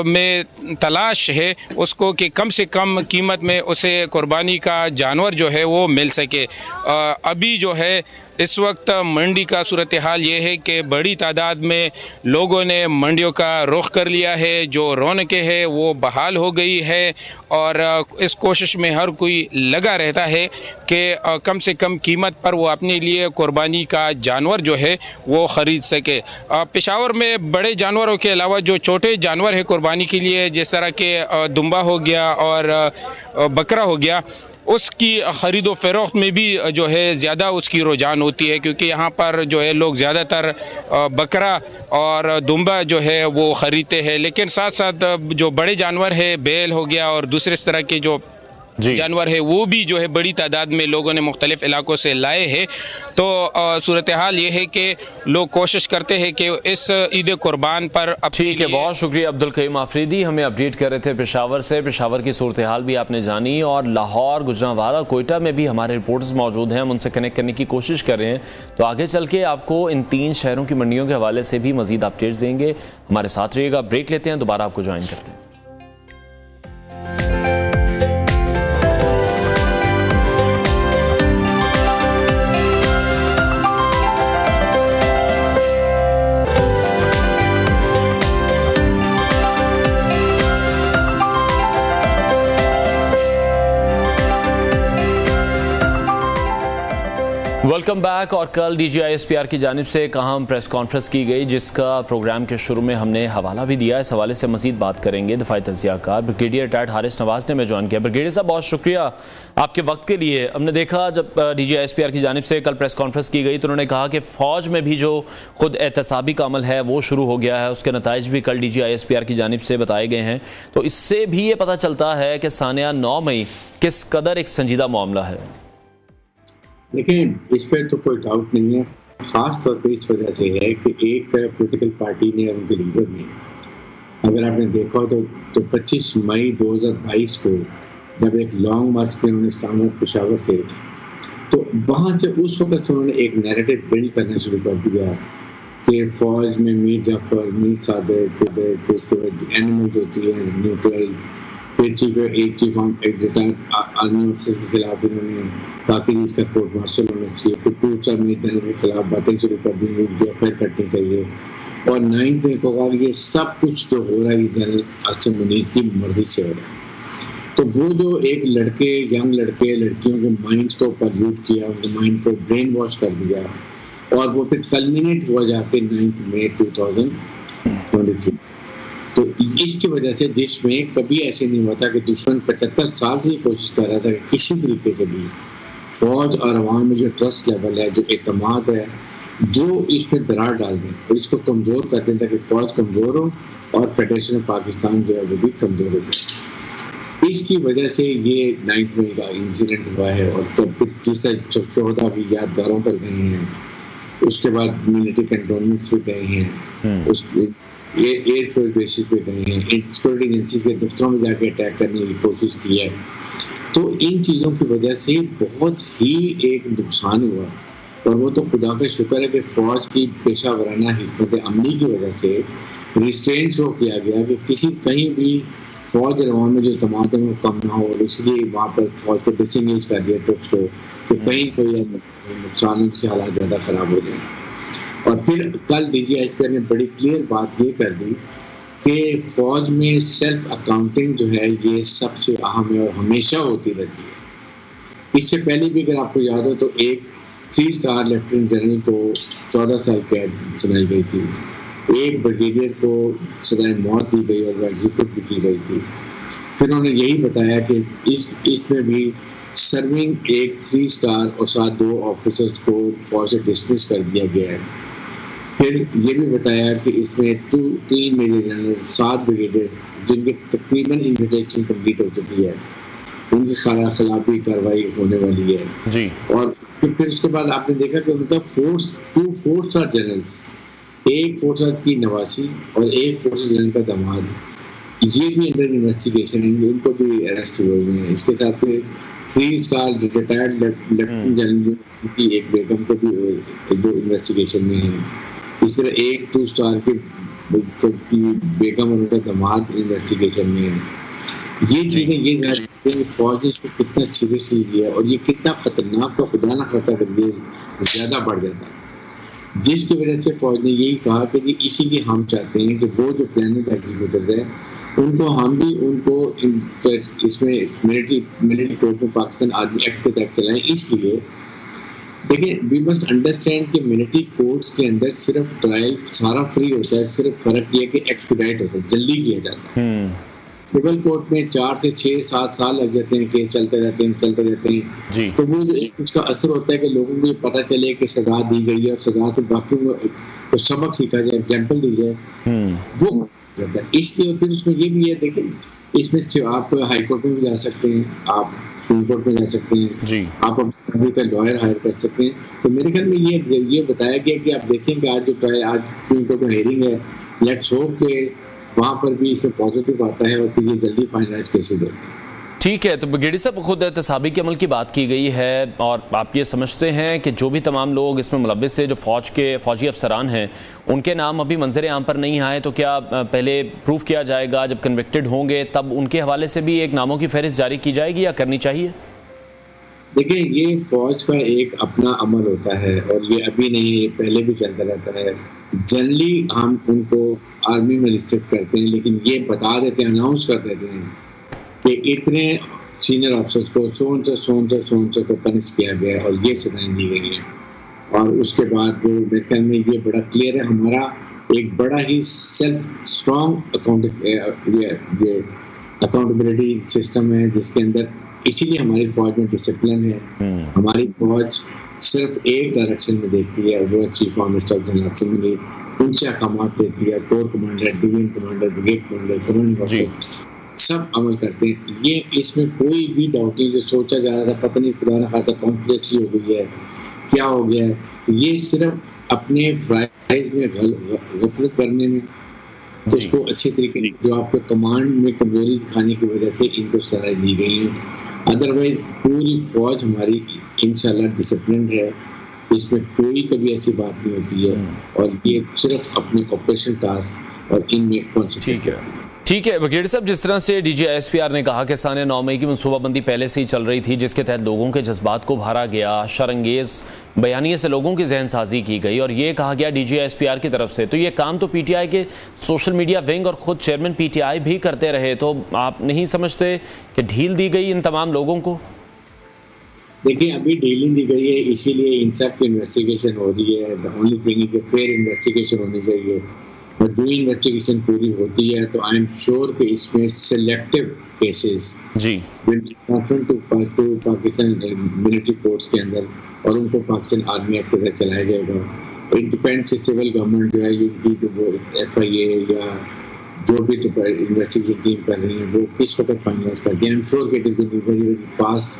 में तलाश है उसको कि कम से कम कीमत में उसे कुर्बानी का जानवर जो है वो मिल सके। अभी जो है इस वक्त मंडी का सूरत हाल ये है कि बड़ी तादाद में लोगों ने मंडियों का रुख कर लिया है, जो रौनकें हैं वो बहाल हो गई है और इस कोशिश में हर कोई लगा रहता है कि कम से कम कीमत पर वो अपने लिए कुर्बानी का जानवर जो है वो ख़रीद सके। पेशावर में बड़े जानवरों के अलावा जो छोटे जानवर है कुर्बानी के लिए, जिस तरह के दुम्बा हो गया और बकरा हो गया, उसकी ख़रीदो फ़रोख्त में भी जो है ज़्यादा उसकी रुझान होती है, क्योंकि यहाँ पर जो है लोग ज़्यादातर बकरा और दुम्बा जो है वो ख़रीदते हैं। लेकिन साथ साथ जो बड़े जानवर है, बैल हो गया और दूसरे तरह के जो जानवर है वो भी जो है बड़ी तादाद में लोगों ने मुख्तलिफ इलाकों से लाए हैं। तो सूरत हाल ये है कि लोग कोशिश करते हैं कि इस ईद कुर्बान पर। ठीक है, बहुत शुक्रिया अब्दुल कयूम आफरीदी, हमें अपडेट कर रहे थे पेशावर से। पेशावर की सूरत हाल भी आपने जानी और लाहौर, गुजरांवाला, कोयटा में भी हमारे रिपोर्टर्स मौजूद हैं, हम उनसे कनेक्ट करने की कोशिश कर रहे हैं। तो आगे चल के आपको इन 3 शहरों की मंडियों के हवाले से भी मजीद अपडेट्स देंगे। हमारे साथ रहिएगा, ब्रेक लेते हैं, दोबारा आपको ज्वाइन करते हैं। Welcome back. और कल DGISPR की जानिब से एक अहम प्रेस कॉन्फ्रेंस की गई, जिसका प्रोग्राम के शुरू में हमने हवाला भी दिया। इस हवाले से मजीद बात करेंगे। दफाई तज्जियाकार ब्रिगेडियर रिटायर्ड हारिस नवाज ने हमें ज्वाइन किया। ब्रिगेडियर साहब, बहुत शुक्रिया आपके वक्त के लिए। हमने देखा जब DGISPR की जानिब से कल प्रेस कॉन्फ्रेंस की गई तो उन्होंने कहा कि फ़ौज में भी जो खुद एहतसाबी का अमल है वो शुरू हो गया है। उसके नताइज भी कल DGISPR की जानिब से बताए गए हैं। तो इससे भी ये पता चलता है कि सानिया 9 मई किस कदर एक संजीदा मामला है। देखिए, इस पर तो कोई डाउट नहीं है। ख़ास तौर पे इस वजह से है कि एक पॉलिटिकल पार्टी ने, उनके लीडर ने, अगर आपने देखा हो तो 25 मई 2022 को जब एक लॉन्ग मार्च किया उन्होंने इस्लामाबाद पेशावर से, तो वहाँ से उस वक्त से उन्होंने एक नैरेटिव बिल्ड करना शुरू कर दिया कि फ़ौज में मीर जाफर, मीर सादिक, एनिमल्स होती है न्यूट्रल, चीफ आर्मी ऑफिसर के खिलाफ इन्होंने ताकि इसका कोर्ट मार्शल होना चाहिए, फिर 2 जनरल के खिलाफ बातें शुरू कर दी, उनकी एफआईआर कटनी चाहिए। और 9 मई को कहा ये सब कुछ जो हो रहा है जनरल आसिम मुनीर की मर्जी से हो रहा है। तो वो जो एक यंग लड़के लड़कियों के माइंड्स को पल्यूट किया, उनके माइंड को ब्रेन वॉश कर दिया, और वो फिर कल्मिनेट हुआ जाके 9 मई 2023। तो इसकी वजह से, जिसमें कभी ऐसे नहीं होता कि दुश्मन 75 साल से कोशिश कर रहा था कि किसी तरीके से भी फौज और अवाम में जो ट्रस्ट लेवल है, जो एतमाद है, जो इसमें दरार डाल दें और इसको कमज़ोर कर दें ताकि फौज कमज़ोर हो और फेडरेशन ऑफ पाकिस्तान जो है वो भी कमज़ोर हो जाए। इसकी वजह से ये 9 मई का इंसिडेंट हुआ है। और तो जिससे शोहदा भी यादगारों पर गए हैं, उसके बाद मिलिट्री कंटोनमेंट्स पे गए हैं, उस एयरफोर्स बेसिस पे गए हैं, सिक्योरिटी एजेंसी के दफ्तरों में जाके अटैक करने की कोशिश की है। तो इन चीज़ों की वजह से बहुत ही एक नुकसान हुआ। और वो तो खुदा का शुक्र है कि फ़ौज की पेशा वराना हिकमत अमली की वजह से रिस्ट्रेन शो किया गया कि कहीं भी फ़ौज रवान में जो तमाम है वो कम ना हो, और इसलिए वहाँ पर फ़ौज को डिसंगेज कर दिया ट्रुप्स को कि कहीं कोई नुकसान से हालात ज़्यादा ख़राब हो जाए। और फिर कल DGISPR ने बड़ी क्लियर बात ये कर दी कि फ़ौज में सेल्फ अकाउंटिंग जो है ये सबसे अहम है और हमेशा होती रहती है। इससे पहले भी अगर आपको याद हो तो एक 3 स्टार लेफ्टिनेंट जनरल को 14 साल कैद सुनाई गई थी, एक ब्रिगेडियर को सजाए मौत दी गई और वो एग्जीक्यूट भी की गई थी। फिर उन्होंने यही बताया कि इसमें भी सर्विंग एक 3 स्टार और साथ 2 ऑफिसर्स को फौज से डिसमिस कर दिया गया है। फिर ये भी बताया कि इसमें 3 मेजर जनरल, 7 ब्रिगेडियर जिनके तकरीबन इन्विटेशन कंप्लीट हो चुकी है, उनके खिलाफ भी कार्रवाई होने वाली है जी। और फिर उसके बाद आपने देखा कि उनका 2 4 स्टार जनरल्स, एक 4 स्टार की नवासी और एक 4 स्टार जनरल का दामाद, ये भी अंडर इन्वेस्टिगेशन है, उनको भी अरेस्ट हुए हुए हैं। इसके साथ 3 स्टार रिटायर्ड लेफ्टिनेंट जनरल की एक बेगम को भी जो इन्वेस्टिगेशन में है। इस तरह एक 2 स्टार की बेगम और उनका दामाद इन्वेस्टिगेशन में है। ये चीज़ें ये जानते हैं कि फौज ने इसको कितना सीरियसली लिया और ये कितना खतरनाक का खुदा ना खतरा करके ज़्यादा बढ़ जाता है, जिसकी वजह से फौज ने यही कहा कि इसीलिए हम चाहते हैं कि वो जो प्लानिंग एग्जीक्यूटिव है उनको हम भी उनको इसमें मिलिट्री कोर्ट में पाकिस्तान आर्मी एक्ट के तहत चलाएं। इसलिए देखिए, वी मस्ट अंडरस्टैंड कि मिलिट्री कोर्ट्स के अंदर सिर्फ ट्रायल सारा फ्री होता है, सिर्फ फर्क ये कि एक्सपीडाइट होता है, जल्दी किया जाता है। सिविल कोर्ट में 4 से 6 7 साल लग जाते हैं, केस चलते रहते हैं। तो वो जो एक उसका असर होता है कि लोगों को ये पता चले कि सजा दी गई है और सजा तो बाकी को सबक सीखा जाए, एग्जाम्पल दी जाए, वो जाता है। इसलिए फिर उसमें ये भी है, देखिए इसमें आप हाई कोर्ट में भी जा सकते हैं, आप सुप्रीम कोर्ट में जा सकते हैं जी। आप अपने का लॉयर हायर कर सकते हैं। तो मेरे ख्याल में ये बताया गया कि आप देखेंगे आज जो ट्रायल, आज सुप्रीम कोर्ट में हेयरिंग है, लेट्स होप के वहाँ पर भी इसमें पॉजिटिव आता है और फिर ये जल्दी फाइनलाइज केसेस देते हैं। ठीक है, तो ब्रिगेडियर साहब खुद एहतसाबी के अमल की बात की गई है और आप ये समझते हैं कि जो भी तमाम लोग इसमें मुलव्विस थे, जो फौजी अफसरान हैं, उनके नाम अभी मंजर आम पर नहीं आए, तो क्या पहले प्रूफ किया जाएगा, जब कन्विक्टेड होंगे तब उनके हवाले से भी एक नामों की फहरिस्त जारी की जाएगी या करनी चाहिए? देखिए, ये फौज का एक अपना अमल होता है और ये अभी नहीं, ये पहले भी चलता रहता है। जनरली हम उनको आर्मी में रिस्ट्रिक्ट करते हैं, लेकिन ये बता देते हैं, अनाउंस कर देते हैं कि इतने सीनियर ऑफिसर्स को सोन को पनिश किया गया और ये सजाएं दी गई हैं। और उसके बाद वो मेरे ख्याल में ये बड़ा क्लियर है, हमारा एक बड़ा ही सेल्फ स्ट्रॉन्ग अकाउंटेबिलिटी सिस्टम है जिसके अंदर, इसीलिए हमारी फौज में डिसिप्लिन है। हमारी फौज सिर्फ एक डायरेक्शन में देखती है, वो chief of staff general assembly, उनसे अहकामात लेती है, core commander, division commander, brigade commander, commanding officer सब अमल करते हैं। ये इसमें कोई भी डाउट नहीं। जो सोचा जा रहा था पता नहीं खुदा ना खाता कॉम्प्लेक्सी हो गई है, क्या हो गया है, ये सिर्फ अपने फ्राइज में गफलत करने में, तो इसको अच्छे तरीके जो आपको कमांड में कमजोरी दिखाने की वजह से इनको सजा दी गई है। अदरवाइज पूरी फौज हमारी इंशाल्लाह डिसिप्लिन है, इसमें कोई कभी ऐसी बात नहीं होती है और ये सिर्फ अपने ऑपरेशन टास्क और इनमें कॉन्सेंट्रेट है। ठीक है ब्रिगेडियर साहब, जिस तरह से डीजी ISPR ने कहा कि साने 9 मई की मनसूबाबंदी पहले से ही चल रही थी जिसके तहत लोगों के जज्बात को भरा गया, शरंगेज बयानिए से लोगों की जहन साजी की गई और ये कहा गया डीजी ISPR की तरफ से, तो ये काम तो PTI के सोशल मीडिया विंग और खुद चेयरमैन PTI भी करते रहे, तो आप नहीं समझते कि ढील दी गई इन तमाम लोगों को? देखिए अभी ढीली दी गई है, इसीलिए इन सब की इन्वेस्टिगेशन हो रही है। द ओनली थिंग कि फेयर इन्वेस्टिगेशन होनी चाहिए और जो इन्वेस्टिगेशन पूरी होती है तो आई एम श्योर कि इसमें सिलेक्टिव केसेस जी टू पाकिस्तान मिलिट्री कोर्ट्स के अंदर और उनको पाकिस्तान आर्मी एक्ट के तहत चलाया जाएगा। इट डिपेंड्स सिविल गवर्नमेंट जो है उनकी वो FIA या जो भी इन्वेस्टिगेशन टीम कर रही है वो किस वक्त फाइनलाइज करती है। आई एम श्योर कि it is going to be very fast,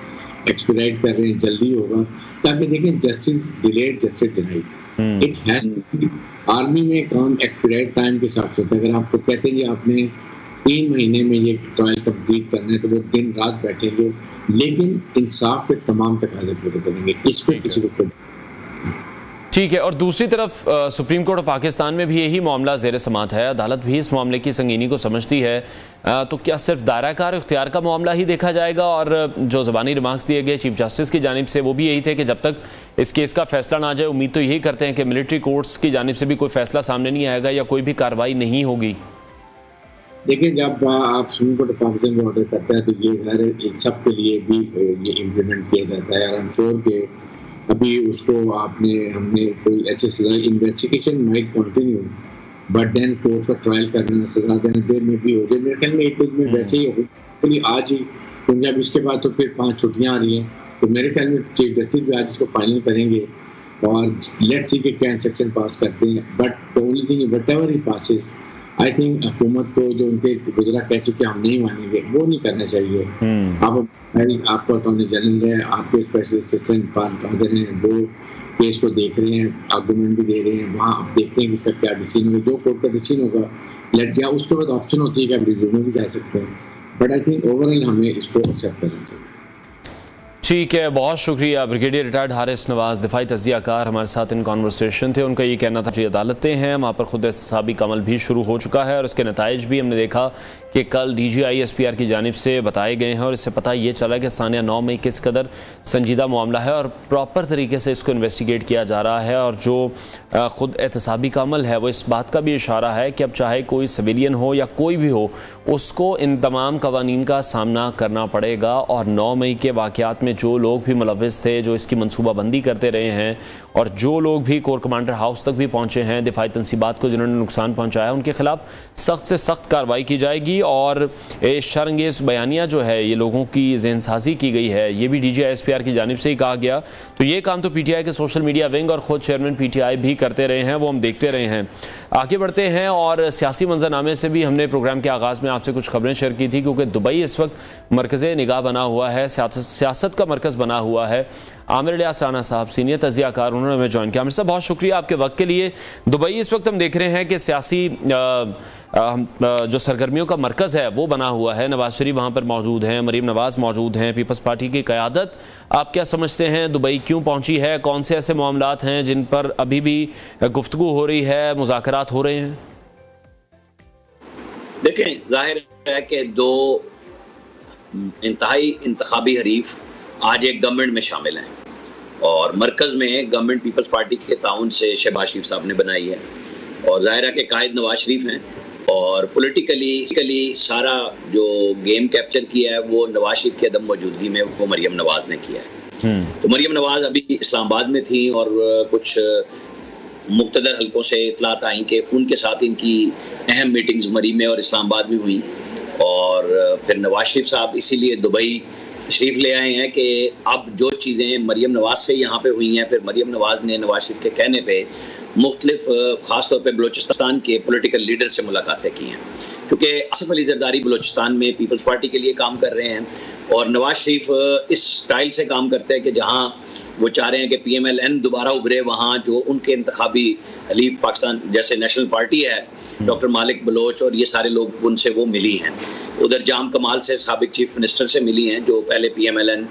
expedite कर रहे हैं, जल्दी होगा, ताकि देखें justice delayed justice denied. It has to be. Army में काम एक्सपीडाइट टाइम के साथ होता है। अगर आपको कहते हैं कि आपने 3 महीने में ये ट्रायल कंप्लीट करना है तो वो दिन रात बैठेंगे, लेकिन इंसाफ के तमाम तकाजे पूरे करेंगे, इस पर किसी को। ठीक है, और दूसरी तरफ सुप्रीम कोर्ट ऑफ पाकिस्तान में भी यही मामला ज़ेर समात है, अदालत भी इस मामले की संगीनी को समझती है, तो क्या सिर्फ दायरा कार इख्तियार का मामला ही देखा जाएगा? और जो ज़बानी रिमार्क्स दिए गए चीफ जस्टिस की जानिब से वो भी यही थे कि जब तक इस केस का फैसला ना जाए, उम्मीद तो यही करते हैं कि मिलिट्री कोर्ट्स की जानिब से भी कोई फैसला सामने नहीं आएगा या कोई भी कार्रवाई नहीं होगी। देखिए जब आप सुप्रीम कोर्ट ऑफ पाकिस्तान को ऑर्डर करता है तो ये हर एक सब के लिए भी ये इम्प्लीमेंट किया जाता है। आई एम श्योर के अभी उसको हमने कोई ऐसे सजा, investigation might continue but then court का ट्रायल करना, सजा देना देर में भी हो जाए। मेरे ख्याल में 1 दिन में वैसे ही होगी आज ही, क्योंकि अब इसके बाद तो फिर 5 छुट्टियां आ रही हैं, तो मेरे ख्याल में चीफ जस्टिस भी आज इसको फाइनल करेंगे और लेट्स सी के क्या इंस्ट्रक्शन पास करते हैं। But the only thing whatever he passes, I think हुकूमत को जो उनके गुजरा कह चुके हम नहीं मानेंगे वो नहीं करना चाहिए। आपका अटॉर्नी जनरल है, आपके स्पेशल असिस्टेंट कादर हैं, वो केस को देख रहे हैं, आर्गूमेंट भी दे रहे हैं, वहाँ आप देखते हैं कि इसका क्या डिसीजन होगा, जो कोर्ट का डिसीजन होगा लेट गया। उसके बाद ऑप्शन होती है कि आप रिज्यूम में भी जा सकते हैं, बट आई थिंक ओवरऑल हमें इसको एक्सेप्ट करना चाहिए। ठीक है, बहुत शुक्रिया। ब्रिगेडियर रिटायर्ड हारिस नवाज दिफाई तजियाकार हमारे साथ इन कॉन्वर्सेशन थे। उनका ये कहना था कि अदालतें हैं वहाँ पर खुद एहतसाबी का अमल भी शुरू हो चुका है और इसके नताइज भी हमने देखा कि कल DG ISPR की जानिब से बताए गए हैं और इससे पता ये चला कि सानिया 9 मई किस कदर संजीदा मामला है और प्रॉपर तरीके से इसको इन्वेस्टिगेट किया जा रहा है। और जो ख़ुद एहतसाबी का अमल है वो इस बात का भी इशारा है कि अब चाहे कोई सिविलियन हो या कोई भी हो, उसको इन तमाम कवानीन का सामना करना पड़ेगा। और 9 मई के वाक़यात में जो लोग भी मुलव्विस थे, जो इसकी मनसूबाबंदी करते रहे हैं और जो लोग भी कोर कमांडर हाउस तक भी पहुँचे हैं दिफाई तनसीबात को जिन्होंने नुकसान पहुँचाया, उनके खिलाफ सख्त से सख्त कार्रवाई की जाएगी। और शर्मंगेज बयानिया जो है ये लोगों की जहनसाजी की गई है, ये भी DG ISPR की जानिब से ही कहा गया। तो ये काम तो PTI के सोशल मीडिया विंग और ख़ुद चेयरमैन PTI भी करते रहे हैं, वो हम देखते रहे हैं। आगे बढ़ते हैं और सियासी मंजरनामे से भी हमने प्रोग्राम के आगाज़ में आपसे कुछ खबरें शेयर की थी, क्योंकि दुबई इस वक्त मरकज़ निगाह बना हुआ है, सियासत का मरकज़ बना हुआ है। आमिर इलियास राना साहब सीनियर तजियाकार, उन्होंने हमें ज्वाइन किया। आमिर साहब बहुत शुक्रिया आपके वक्त के लिए। दुबई इस वक्त हम देख रहे हैं कि सियासी जो सरगर्मियों का मरकज़ है वो बना हुआ है। नवाज शरीफ वहाँ पर मौजूद हैं, मरीम नवाज मौजूद हैं, पीपल्स पार्टी की क़यादत। आप क्या समझते हैं दुबई क्यों पहुँची है? कौन से ऐसे मामलात हैं जिन पर अभी भी गुफ्तगू हो रही है, मुज़ाकरात हो रहे हैं? देखें, जाहिर है कि 2 इंतहाई इंतखाबी हरीफ आज एक गवर्नमेंट में शामिल हैं और मरकज़ में गवर्नमेंट पीपल्स पार्टी के ताउन से शहबाज शरीफ साहब ने बनाई है और जाहिर है कि कायद नवाज शरीफ हैं और और पॉलिटिकली सारा जो गेम कैप्चर किया है वो नवाज शरीफ की अदम मौजूदगी में वो मरियम नवाज ने किया है। तो मरियम नवाज अभी इस्लामाबाद में थी और कुछ मुख्तलिफ हलकों से इतलात आई कि उनके साथ इनकी अहम मीटिंग्स मरी में और इस्लामाबाद में हुई, और फिर नवाज शरीफ साहब इसीलिए दुबई तशरीफ़ ले आए हैं कि अब जो चीज़ें मरियम नवाज से यहाँ पे हुई हैं, फिर मरियम नवाज ने नवाज शरीफ के कहने पे मुख्तलिफ ख़ास तौर पे बलूचिस्तान के पॉलिटिकल लीडर से मुलाकातें की हैं, क्योंकि आसिफ अली जरदारी बलूचिस्तान में पीपल्स पार्टी के लिए काम कर रहे हैं और नवाज शरीफ इस स्टाइल से काम करते हैं कि जहाँ वो चाह रहे हैं कि PMLN दोबारा उभरे, वहाँ जो उनके इंतखाबी हलीफ पाकिस्तान जैसे नेशनल पार्टी है, डॉक्टर मालिक बलोच और ये सारे लोग उनसे वो मिली हैं। उधर जाम कमाल से साबिक चीफ मिनिस्टर से मिली हैं जो पहले PMLN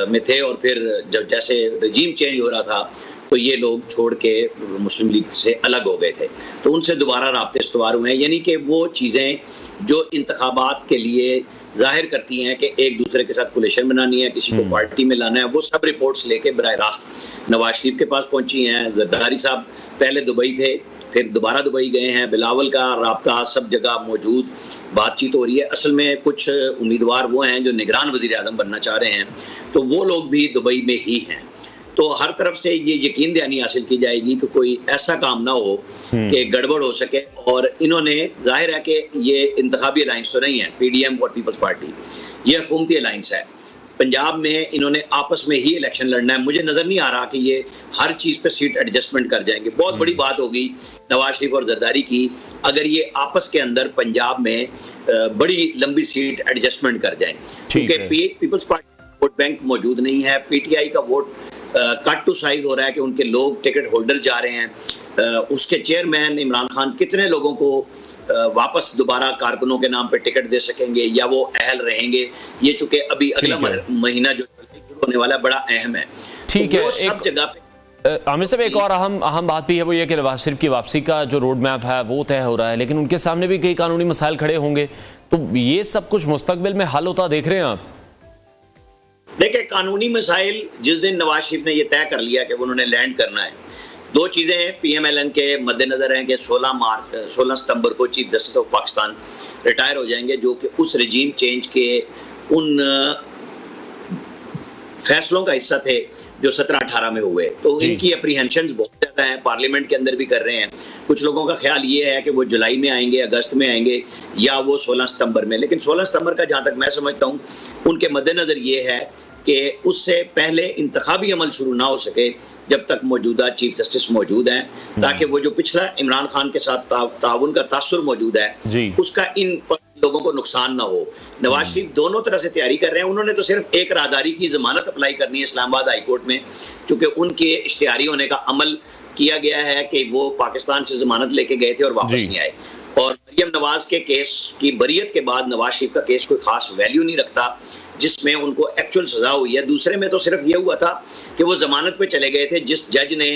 में थे, और फिर जब जैसे रजीम चेंज हो रहा था तो ये लोग छोड़ के मुस्लिम लीग से अलग हो गए थे, तो उनसे दोबारा राब्ते इस्तवार हुए हैं। यानी कि वो चीज़ें जो इंतखाबात के लिए जाहिर करती हैं कि एक दूसरे के साथ कोलिशन बनानी है, किसी को पार्टी में लाना है, वो सब रिपोर्ट्स लेके बराह रास्त नवाज शरीफ के पास पहुंची हैं। जरदारी साहब पहले दुबई थे, फिर दोबारा दुबई गए हैं, बिलावल का राब्ता सब जगह मौजूद, बातचीत हो रही है। असल में कुछ उम्मीदवार वो हैं जो निगरान वज़ीर आज़म बनना चाह रहे हैं, तो वो लोग भी दुबई में ही हैं। तो हर तरफ से ये यकीन दहानी हासिल की जाएगी कि कोई ऐसा काम ना हो कि गड़बड़ हो सके। और इन्होंने जाहिर है कि ये इंतखाबी अलायंस तो नहीं है PDM और पीपल्स पार्टी, ये हुकूमती अलायंस है। पंजाब में इन्होंने आपस में ही इलेक्शन लड़ना है। मुझे नज़र नहीं आ रहा कि ये हर चीज़ पे सीट एडजस्टमेंट कर जाएंगे। बहुत बड़ी बात होगी नवाज शरीफ और जरदारी की अगर ये आपस के अंदर पंजाब में बड़ी लंबी सीट एडजस्टमेंट कर जाएं, क्योंकि पीपल्स पार्टी वोट बैंक मौजूद नहीं है। PTI का वोट कट टू साइज हो रहा है कि उनके लोग टिकट होल्डर जा रहे हैं। उसके चेयरमैन इमरान खान कितने लोगों को वापस दोबारा कारकुनों के नाम पे टिकट दे सकेंगे या वो अहल रहेंगे, ये चूंकि अभी अगला महीना जो शुरू होने वाला है बड़ा अहम है। ठीक तो है, सब जगह पे आमिर साहब एक और अहम बात भी है, वो ये कि नवाज शरीफ की वापसी का जो रोड मैप है वो तय हो रहा है, लेकिन उनके सामने भी कई कानूनी मसाइल खड़े होंगे, तो ये सब कुछ मुस्तकबिल में हल होता देख रहे हैं आप? देखिए, कानूनी मसाइल जिस दिन नवाज शरीफ ने ये तय कर लिया कि उन्होंने लैंड करना है, दो चीज़ें हैं PMLN के मद्देनज़र हैं कि 16 सितंबर को chief justice of Pakistan retire हो जाएंगे, जो कि उस रजीम चेंज के उन फैसलों का हिस्सा थे जो 17-18 में हुए। तो इनकी अप्रीहेंशंस बहुत ज़्यादा हैं, पार्लियामेंट के अंदर भी कर रहे हैं। कुछ लोगों का ख्याल ये है कि वो जुलाई में आएंगे, अगस्त में आएंगे, या वो 16 सितंबर में। लेकिन 16 सितंबर का जहाँ तक मैं समझता हूँ उनके मद्देनज़र ये है कि उससे पहले इंतखाबी अमल शुरू ना हो सके जब तक मौजूदा चीफ जस्टिस मौजूद हैं, ताकि वो जो पिछला इमरान खान के साथ ताउन का तासुर मौजूद है उसका इन लोगों को नुकसान ना हो। नवाज शरीफ दोनों तरह से तैयारी कर रहे हैं। उन्होंने तो सिर्फ एक राहदारी की जमानत अप्लाई करनी है इस्लामाबाद हाई कोर्ट में, क्योंकि उनके इश्तिहारी होने का अमल किया गया है कि वो पाकिस्तान से जमानत लेके गए थे और वापस नहीं आए। और मरियम नवाज के केस की बरियत के बाद नवाज शरीफ का केस कोई खास वैल्यू नहीं रखता जिसमें उनको एक्चुअल सजा हुई है। दूसरे में तो सिर्फ ये हुआ था कि वो जमानत पे चले गए थे। जिस जज ने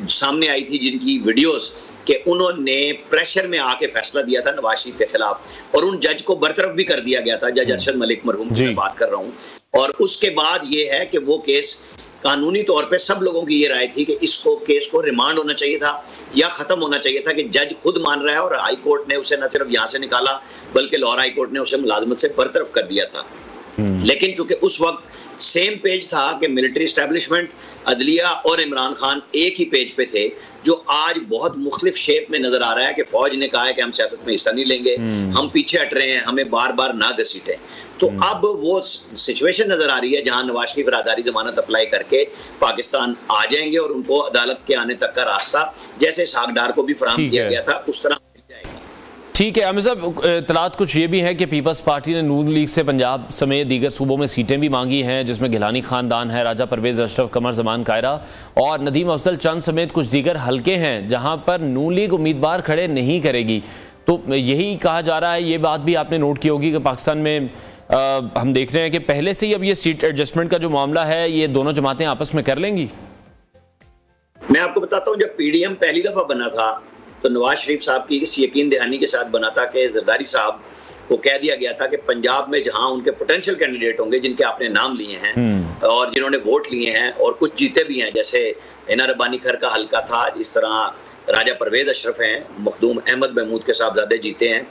सामने आई थी जिनकी वीडियोस कि उन्होंने प्रेशर में आके फैसला दिया था नवाज शरीफ के खिलाफ, और उन जज को बरतरफ भी कर दिया गया था, जज अरशद मलिक मरहूम की मैं बात कर रहा हूँ। और उसके बाद ये है कि वो केस कानूनी तौर पे सब लोगों की ये राय थी कि इसको केस को रिमांड होना चाहिए था या खत्म होना चाहिए था, कि जज खुद मान रहा है और हाई कोर्ट ने उसे न सिर्फ यहाँ से निकाला बल्कि लाहौर हाई कोर्ट ने उसे मुलाजमत से बरतरफ कर दिया था। लेकिन चूंकि उस वक्त सेम पेज था कि मिलिट्री एस्टेब्लिशमेंट, अदलिया और इमरान खान एक ही पेज पे थे, जो आज बहुत मुख्तलिफ शेप में नजर आ रहा है कि फौज ने कहा है कि हम सियासत में हिस्सा नहीं लेंगे, हम पीछे हट रहे हैं, हमें बार बार ना घसीटें। तो अब वो सिचुएशन नजर आ रही है जहां नवाज शरीफ राहदारी जमानत अप्लाई करके पाकिस्तान आ जाएंगे और उनको अदालत के आने तक का रास्ता जैसे सागडार को भी फराहम किया गया था उस तरह। ठीक है आमिर साहब, इतलात कुछ ये भी है कि पीपल्स पार्टी ने नून लीग से पंजाब समेत दीगर सूबों में सीटें भी मांगी हैं, जिसमें गिलानी खानदान है, राजा परवेज अशरफ, कमर जमान कायरा और नदीम अफजल चंद समेत कुछ दीगर हलके हैं जहां पर नून लीग उम्मीदवार खड़े नहीं करेगी। तो यही कहा जा रहा है, ये बात भी आपने नोट की होगी कि पाकिस्तान में हम देख रहे हैं कि पहले से ही अब ये सीट एडजस्टमेंट का जो मामला है ये दोनों जमातें आपस में कर लेंगी। मैं आपको बताता हूँ, जब PDM पहली दफा बना था तो नवाज शरीफ साहब की इस यकीन दहानी के साथ बना था कि जरदारी साहब को कह दिया गया था कि पंजाब में जहां उनके पोटेंशियल कैंडिडेट होंगे जिनके आपने नाम लिए हैं और जिन्होंने वोट लिए हैं और कुछ जीते भी हैं, जैसे इना रब्बानी खर का हल्का था, इस तरह राजा परवेज अशरफ हैं, मखदूम अहमद महमूद के साहबजादे जीते हैं,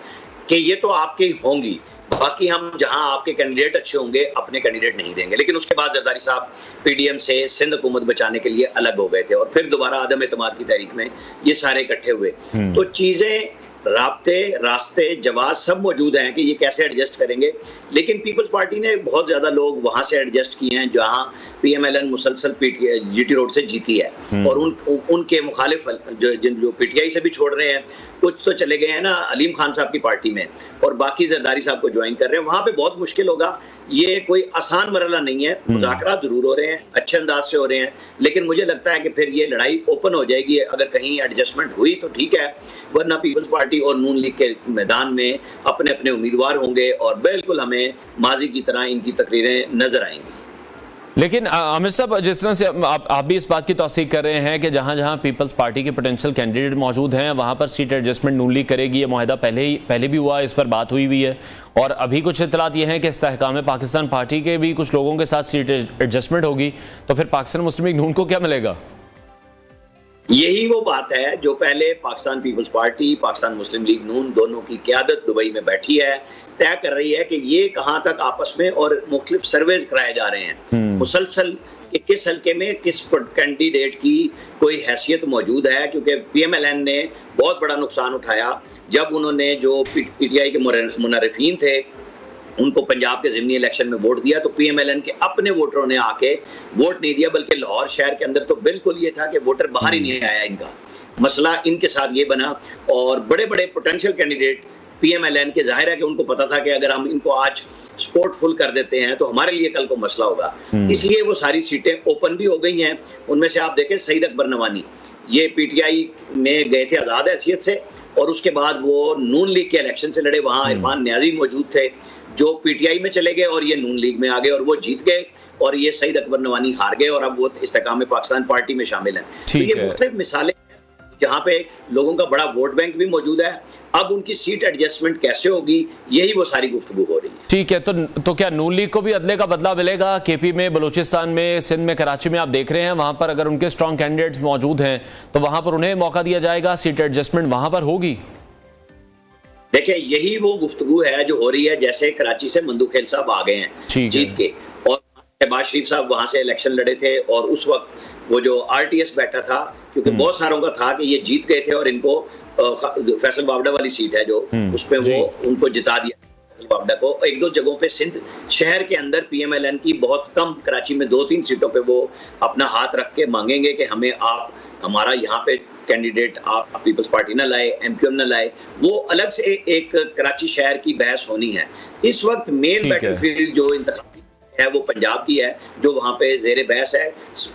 कि ये तो आपके ही होंगी, बाकी हम जहां आपके कैंडिडेट अच्छे होंगे अपने कैंडिडेट नहीं देंगे। लेकिन उसके बाद जरदारी साहब पीडीएम से सिंध हुकूमत बचाने के लिए अलग हो गए थे और फिर दोबारा आदम एतमाद की तहरीक में ये सारे इकट्ठे हुए। तो चीजें, राब्ते, रास्ते, जवाब सब मौजूद हैं कि ये कैसे एडजस्ट करेंगे। लेकिन पीपल्स पार्टी ने बहुत ज्यादा लोग वहां से एडजस्ट किए हैं जहां पीएमएलएन मुसलसल जीटी रोड से जीती है और उनके मुखालिफ जो पीटीआई से भी छोड़ रहे हैं, कुछ तो चले गए हैं ना अलीम खान साहब की पार्टी में और बाकी जरदारी साहब को ज्वाइन कर रहे हैं। वहां पे बहुत मुश्किल होगा, ये कोई आसान मरला नहीं है। मुज़ाकरात जरूर हो रहे हैं, अच्छे अंदाज से हो रहे हैं, लेकिन मुझे लगता है कि फिर ये लड़ाई ओपन हो जाएगी अगर कहीं एडजस्टमेंट हुई तो ठीक है, वरना पीपल्स पार्टी और नून लीग के मैदान में अपने अपने उम्मीदवार होंगे और बिल्कुल हमें माजी की तरह इनकी तकरीरें नजर आएंगी। लेकिन आमिर साहब, जिस तरह से आप भी इस बात की तौसीक कर रहे हैं कि जहां जहां पीपल्स पार्टी के पोटेंशियल कैंडिडेट मौजूद हैं वहां पर सीट एडजस्टमेंट नून लीग करेगी, ये मुआहदा पहले भी हुआ, इस पर बात हुई है और अभी कुछ इत्तलात ये हैं कि इस्तेहकाम पाकिस्तान पार्टी के भी कुछ लोगों के साथ सीट एडजस्टमेंट होगी, तो फिर पाकिस्तान मुस्लिम लीग नून को क्या मिलेगा? यही वो बात है जो पहले पाकिस्तान पीपल्स पार्टी, पाकिस्तान मुस्लिम लीग नून दोनों की क़यादत दुबई में बैठी है, तय कर रही है कि ये कहां तक आपस में और मुख्तलिफ सर्वेज कराए जा रहे हैं मुसलसल कि किस हल्के में किस कैंडिडेट की कोई हैसियत मौजूद है। क्योंकि पीएमएलएन ने बहुत बड़ा नुकसान उठाया जब उन्होंने जो पीटीआई के मुनारिफीन थे उनको पंजाब के ज़िमनी इलेक्शन में वोट दिया, तो पीएमएलएन के अपने वोटरों ने आके वोट नहीं दिया, बल्कि लाहौर शहर के अंदर तो बिल्कुल ये था कि वोटर बाहर ही नहीं आया। इनका मसला इनके साथ ये बना और बड़े बड़े पोटेंशियल कैंडिडेट पीएमएलएन के, जाहिर है कि उनको पता था कि अगर हम इनको आज सपोर्ट फुल कर देते हैं तो हमारे लिए कल को मसला होगा, इसलिए वो सारी सीटें ओपन भी हो गई हैं। उनमें से आप देखें सईद अकबर नवानी ये पीटीआई में गए थे आज़ाद हैसियत से और उसके बाद वो नून लीग के इलेक्शन से लड़े, वहाँ इरफान न्याजी मौजूद थे जो पीटीआई में चले गए और ये नून लीग में आ गए और वो जीत गए और ये सईद अकबर नवानी हार गए और अब वो इस्तेकाम पाकिस्तान पार्टी में शामिल हैं। तो ये मुख्तलिफ मिसालें जहाँ पे लोगों का बड़ा वोट बैंक भी मौजूद है। अब उनकी सीट एडजस्टमेंट कैसे होगी, यही वो सारी गुफ्तगू हो रही है। ठीक है, तो क्या नून लीग को भी अदले का बदला मिलेगा? केपी में, बलूचिस्तान में, सिंध में, कराची में आप देख रहे हैं वहां पर अगर उनके स्ट्रॉन्ग कैंडिडेट्स मौजूद हैं तो वहां पर उन्हें मौका दिया जाएगा, सीट एडजस्टमेंट वहां पर होगी। देखिए यही वो गुफ्तगू है जो हो रही है। जैसे कराची से मंदू खेल साहब आ गए हैं जीत के और शहबाज शरीफ साहब वहां से इलेक्शन लड़े थे और उस वक्त वो जो आरटीएस बैठा था, क्योंकि बहुत सारों का था कि ये जीत गए थे और इनको फैसल बावड़ा वाली सीट है जो उसमें वो उनको जिता दिया फैसल बावड़ा को। एक दो जगहों पे सिंध शहर के अंदर पीएमएलएन की बहुत कम, कराची में 2-3 सीटों पे वो अपना हाथ रख के मांगेंगे कि हमें आप हमारा यहाँ पे कैंडिडेट आप पीपल्स पार्टी न लाए, एमक्यूएम न लाए। वो अलग से एक कराची शहर की बहस होनी है। इस वक्त मेन बैटलफील्ड जो इंतखाब है वो पंजाब की है जो वहाँ पे जेरे बहस है।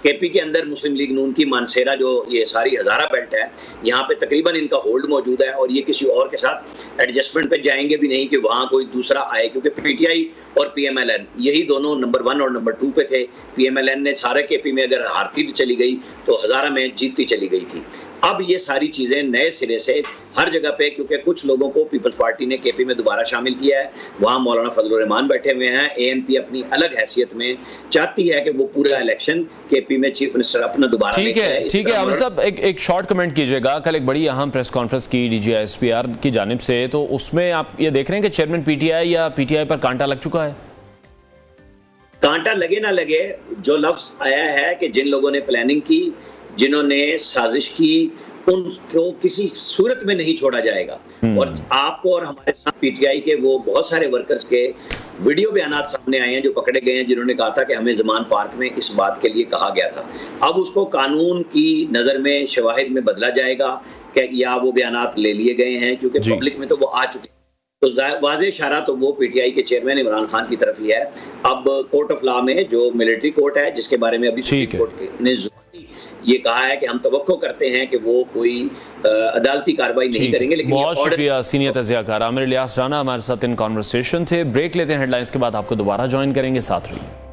केपी के अंदर मुस्लिम लीग नून की मानसेरा जो ये सारी हजारा बेल्ट है, यहाँ पे तकरीबन इनका होल्ड मौजूद है और ये किसी और के साथ एडजस्टमेंट पे जाएंगे भी नहीं कि वहाँ कोई दूसरा आए, क्योंकि पीटीआई और पीएमएलएन यही दोनों नंबर 1 और नंबर 2 पे थे। पीएमएलएन ने सारे केपी में अगर हारती भी चली गई तो हजारा में जीतती चली गई थी। अब ये सारी चीजें नए सिरे से हर जगह पे, क्योंकि कुछ लोगों को पीपल्स पार्टी ने केपी में दोबारा शामिल किया है, वहाँ मौलाना फजलुर रहमान बैठे हुए हैं। एएनपी अपनी अलग हैसियत में चाहती है कि वो पूरा इलेक्शन केपी में चीफ मिनिस्टर अपना दोबारा। ठीक है आमिर साहब, एक शॉर्ट कमेंट कीजिएगा। कल एक बड़ी अहम प्रेस कॉन्फ्रेंस की डीजीआईएसपीआर की जानिब से, तो उसमें आप ये देख रहे हैं कि चेयरमैन पीटीआई या पीटीआई पर कांटा लग चुका है? कांटा लगे ना लगे, जो लफ्ज आया है कि जिन लोगों ने प्लानिंग की, जिन्होंने साजिश की, उनको किसी सूरत में नहीं छोड़ा जाएगा। और आपको और हमारे साथ पीटीआई के वो बहुत सारे वर्कर्स के वीडियो बयानात सामने आए हैं जो पकड़े गए हैं, जिन्होंने कहा था कि हमें ज़मान पार्क में इस बात के लिए कहा गया था। अब उसको कानून की नज़र में, शवाहिद में बदला जाएगा कि या वो बयानात ले लिए गए हैं, क्योंकि पब्लिक में तो वो आ चुके हैं। तो वाज़ेह इशारा तो वो पीटीआई के चेयरमैन इमरान खान की तरफ ही है। अब कोर्ट ऑफ लॉ में जो मिलिट्री कोर्ट है, जिसके बारे में अभी सुप्रीम कोर्ट ने ये कहा है कि हम तवक्को करते हैं कि वो कोई अदालती कार्रवाई नहीं करेंगे। लेकिन बहुत शुक्रिया सीनियर तज़कियाकार आमिर इलियास राना हमारे साथ इन कॉन्वर्सेशन थे। ब्रेक लेते हैं, हेडलाइंस के बाद आपको दोबारा ज्वाइन करेंगे, साथ रहिए।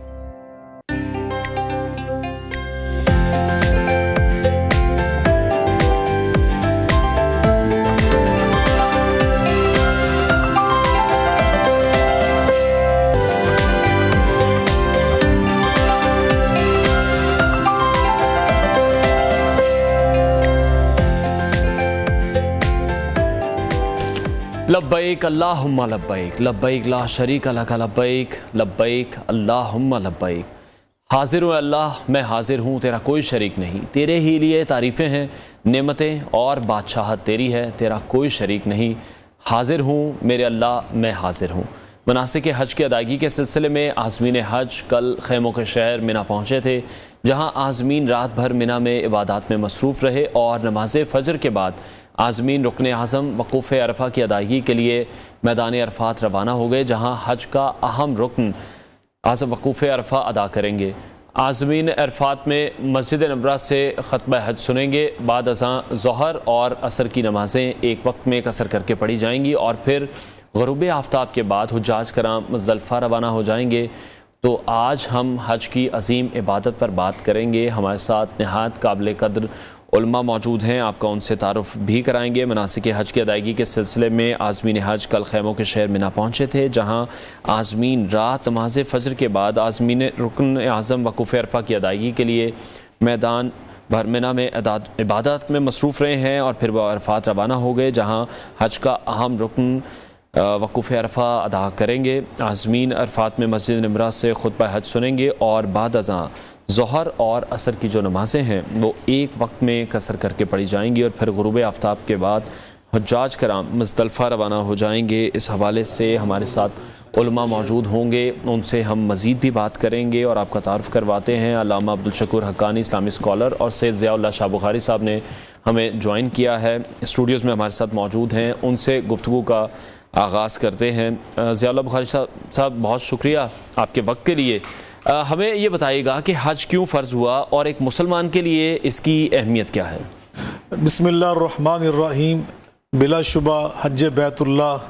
लब्बैक अल्लाहुम्मा लब्बैक, लब्बैक ला शरीका लक लब्बैक, लब्बैक अल्लाहुम्मा लब्बैक। हाजिर हूँ अल्लाह, मैं हाजिर हूँ, तेरा कोई शरीक नहीं। तेरे ही लिए तारीफ़ें हैं, नेमतें और बादशाहत तेरी है, तेरा कोई शरीक नहीं। हाजिर हूँ मेरे अल्लाह, मैं हाजिर हूँ। मनासिक हज की अदायगी के सिलसिले में आज़मीन हज कल खैमों के शहर मिना पहुँचे थे, जहाँ आज़मीन रात भर मिना में इबादत में मसरूफ़ रहे और नमाज फ़जर के बाद आज़मीन रुकन आज़म वक़ूफ़ अरफ़ा की अदायगी के लिए मैदान अरफ़ात रवाना हो गए, जहाँ हज का अहम रुकन आज़म वक़ूफ़ अरफ़ा अदा करेंगे। आज़मीन अरफ़ात में मस्जिद नबरा से ख़ुतबा हज सुनेंगे। बाद अज़ां ज़ोहर और असर की नमाज़ें एक वक्त में कसर करके पढ़ी जाएंगी और फिर ग़ुरूब आफ्ताब के बाद हुज्जाज कराम मुज़दलिफ़ा रवाना हो जाएंगे। तो आज हम हज की अजीम इबादत पर बात करेंगे। हमारे साथ नहायत काबिल कद्र उलमा मौजूद हैं, आपका उनसे तारुफ़ भी कराएंगे। मनासिक हज की अदायगी के सिलसिले में आज़मीन हज कल खैमों के शहर मिना पहुँचे थे, जहाँ आज़मीन रात नमाज फ़जर के बाद आज़मीन रुकन आज़म वक़ूफ़ अरफ़ा की अदायगी के लिए मैदान भर मिना में इबादत में मसरूफ़ रहे हैं और फिर वह अरफ़ात रवाना हो गए, जहाँ हज का अहम रुकन वक़ूफ़ अरफ़ा अदा करेंगे। आज़मीन अरफ़ात में मस्जिद नबरा से खुतबा हज सुनेंगे और बाद अज़ां ज़ोहर और असर की जो नमाज़ें हैं वो एक वक्त में कसर करके पढ़ी जाएंगी और फिर ग़ुरूब आफ्ताब के बाद हुज्जाज कराम मुज़दलिफ़ा रवाना हो जाएंगे। इस हवाले से हमारे साथ उलमा मौजूद होंगे, उनसे हम मज़ीद भी बात करेंगे और आपका तारुफ़ करवाते हैं। अल्लामा अब्दुल शकूर हक्कानी इस्लामी स्कॉलर और सैयद ज़ियाउल्लाह शाह बुखारी साहब ने हमें ज्वाइन किया है, स्टूडियोज़ में हमारे साथ मौजूद हैं। उनसे गुफ्तगू का आगाज़ करते हैं। ज़ियाउल्लाह बुखारी साहब बहुत शुक्रिया आपके वक्त के लिए। हमें ये बताइएगा कि हज क्यों फ़र्ज़ हुआ और एक मुसलमान के लिए इसकी अहमियत क्या है? बिस्मिल्लाहिर्रहमानिर्रहीम। बिलाशुबा हज बैतुल्लाह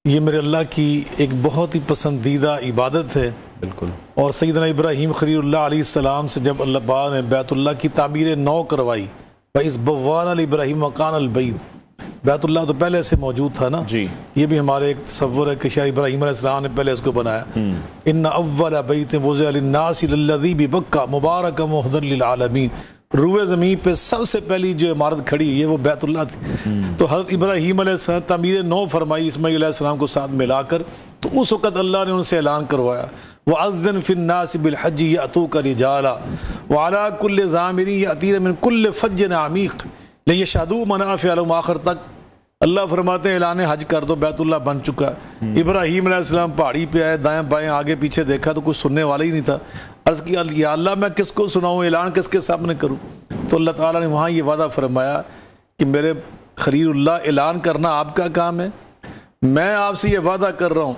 ये मेरे अल्लाह की एक बहुत ही पसंदीदा इबादत है। बिल्कुल। और सैयदना इब्राहीम खलीलुल्लाह अलैहिस्सलाम से जब अल्लाह पाक ने बैतुल्लाह की तामीर नौ करवाई, इस बवान इब्राहीम मकान अलबैत, बैतुल्लाह तो पहले से मौजूद था ना जी। ये भी हमारे एक तसव्वुर है कि शायद इब्राहीम अलैहिस्सलाम ने पहले इसको बनाया। इन्ना अव्वल बैतिन वुज़िअ लिन्नासि लल्लज़ी बिबक्का मुबारकन व हुदन लिल आलमीन। रूए ज़मीन पे सबसे पहली जो इमारत खड़ी ये वो बैतुल्लाह थी। तो हज़रत इब्राहीम अलैहिस्सलाम तामीर नौ फरमाई इस्माईल अलैहिस्सलाम को साथ मिलाकर, तो उस वक़्त अल्लाह ने उनसे ऐलान करवाया वअज़्ज़िन फ़िन्नासि बिलहज्जि यअतूका रिजाला व अला कुल्लि ज़ामिरिन यअतीना मिन कुल्लि फ़ज्जिन अमीक़ लियशहदू मनाफ़िअ लहुम। आखिर तक अल्लाह फरमाते हैं ऐलान हज कर दो, बैतुल्लाह बन चुका है। इब्राहीम अलैहिस्सलाम पहाड़ी पे आए, दाएं बाएं आगे पीछे देखा तो कुछ सुनने वाला ही नहीं था। अर्ज़ किया या अल्लाह मैं किसको सुनाऊँ, ऐलान किसके सामने करूँ? तो अल्लाह ताला ने वहाँ ये वादा फरमाया कि मेरे खलीलुल्लाह ऐलान करना आपका काम है, मैं आपसे ये वादा कर रहा हूँ